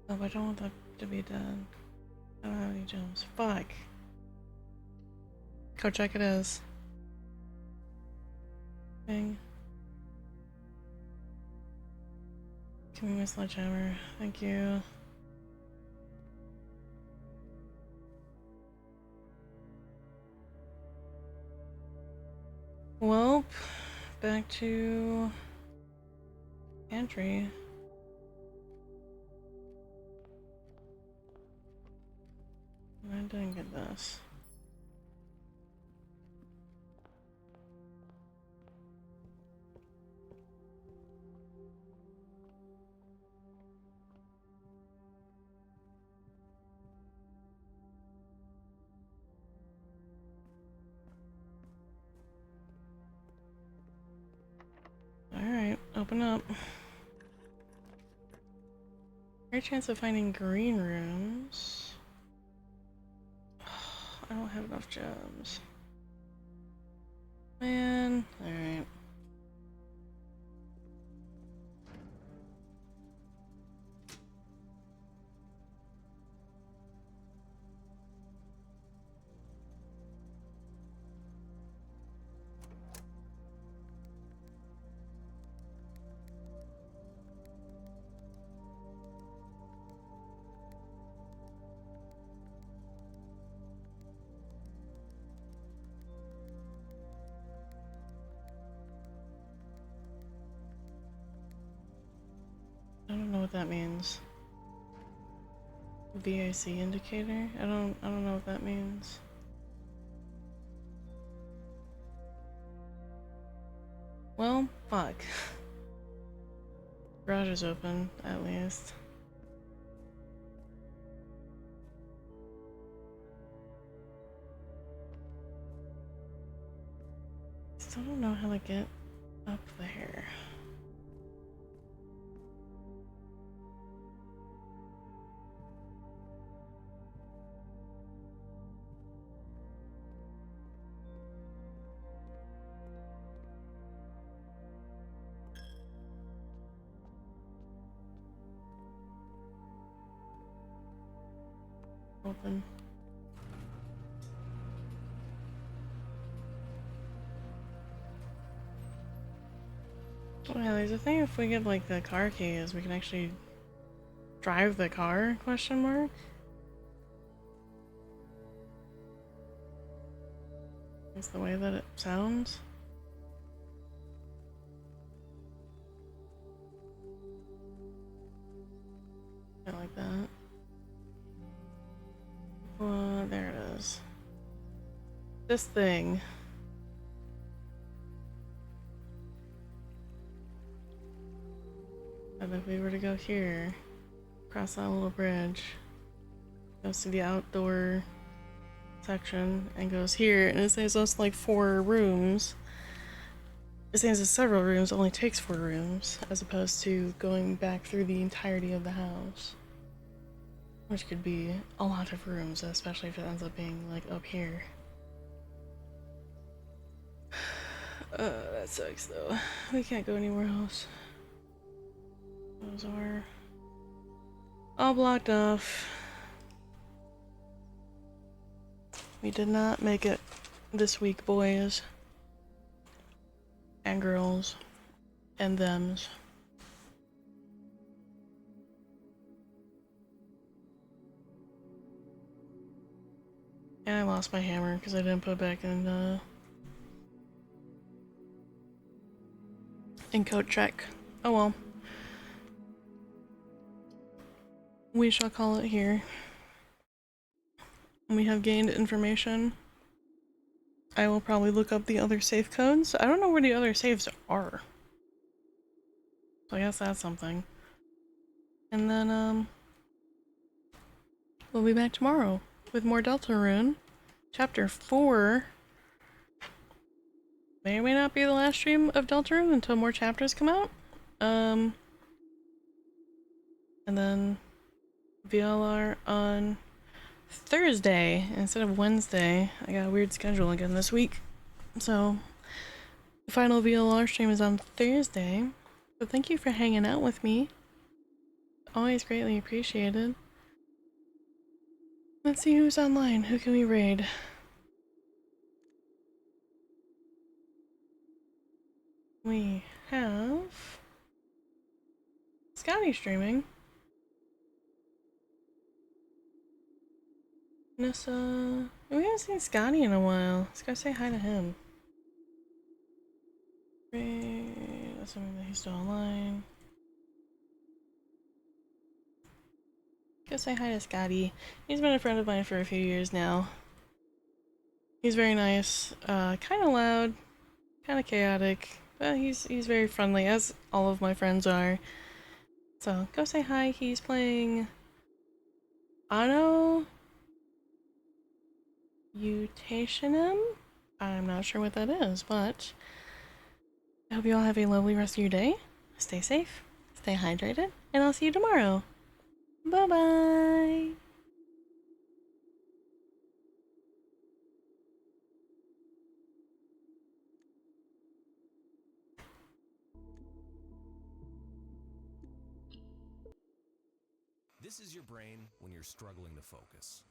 Oh, I don't want that to be done. I don't have any gems. Fuck. Code check it is. Thing. Give me my sledgehammer. Thank you. Well, back to pantry. I didn't get this. Alright, open up. Great chance of finding green rooms. I don't have enough gems. Man, alright. I don't know what that means. VIC indicator? I don't know what that means. Well, fuck. Garage is open, at least. Still don't know how to get up there. Open. Oh yeah, there's a thing if we get like the car keys, we can actually drive the car, question mark? Is the way that it sounds? I like that. There it is. This thing. And if we were to go here, cross that little bridge, goes to the outdoor section, and goes here, and it says us like 4 rooms. It says it's several rooms, only takes 4 rooms, as opposed to going back through the entirety of the house. Which could be a lot of rooms, especially if it ends up being like up here. That sucks though. We can't go anywhere else. Those are all blocked off. We did not make it this week, boys and girls and thems. And I lost my hammer because I didn't put it back in coat check. Oh well. We shall call it here. We have gained information. I will probably look up the other safe codes. I don't know where the other safes are. So I guess that's something. And then, we'll be back tomorrow with more Deltarune. Chapter 4 may or may not be the last stream of Deltarune until more chapters come out. And then VLR on Thursday instead of Wednesday. I got a weird schedule again this week. So, the final VLR stream is on Thursday. So thank you for hanging out with me. Always greatly appreciated. Let's see who's online. Who can we raid? We have Scotty streaming. Nessa. We haven't seen Scotty in a while. Let's go say hi to him. Raid. Assuming that he's still online. Go say hi to Scotty. He's been a friend of mine for a few years now. He's very nice. Kind of loud. Kind of chaotic. But he's very friendly, as all of my friends are. So go say hi. He's playing Anno Mutationum? I'm not sure what that is, but I hope you all have a lovely rest of your day. Stay safe, stay hydrated, and I'll see you tomorrow. Bye-bye! This is your brain when you're struggling to focus.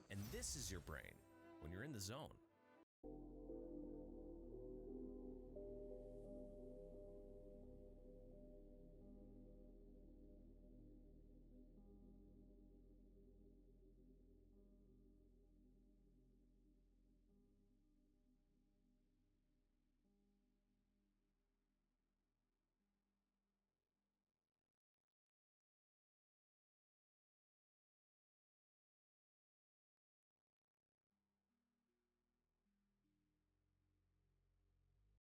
And this is your brain when you're in the zone.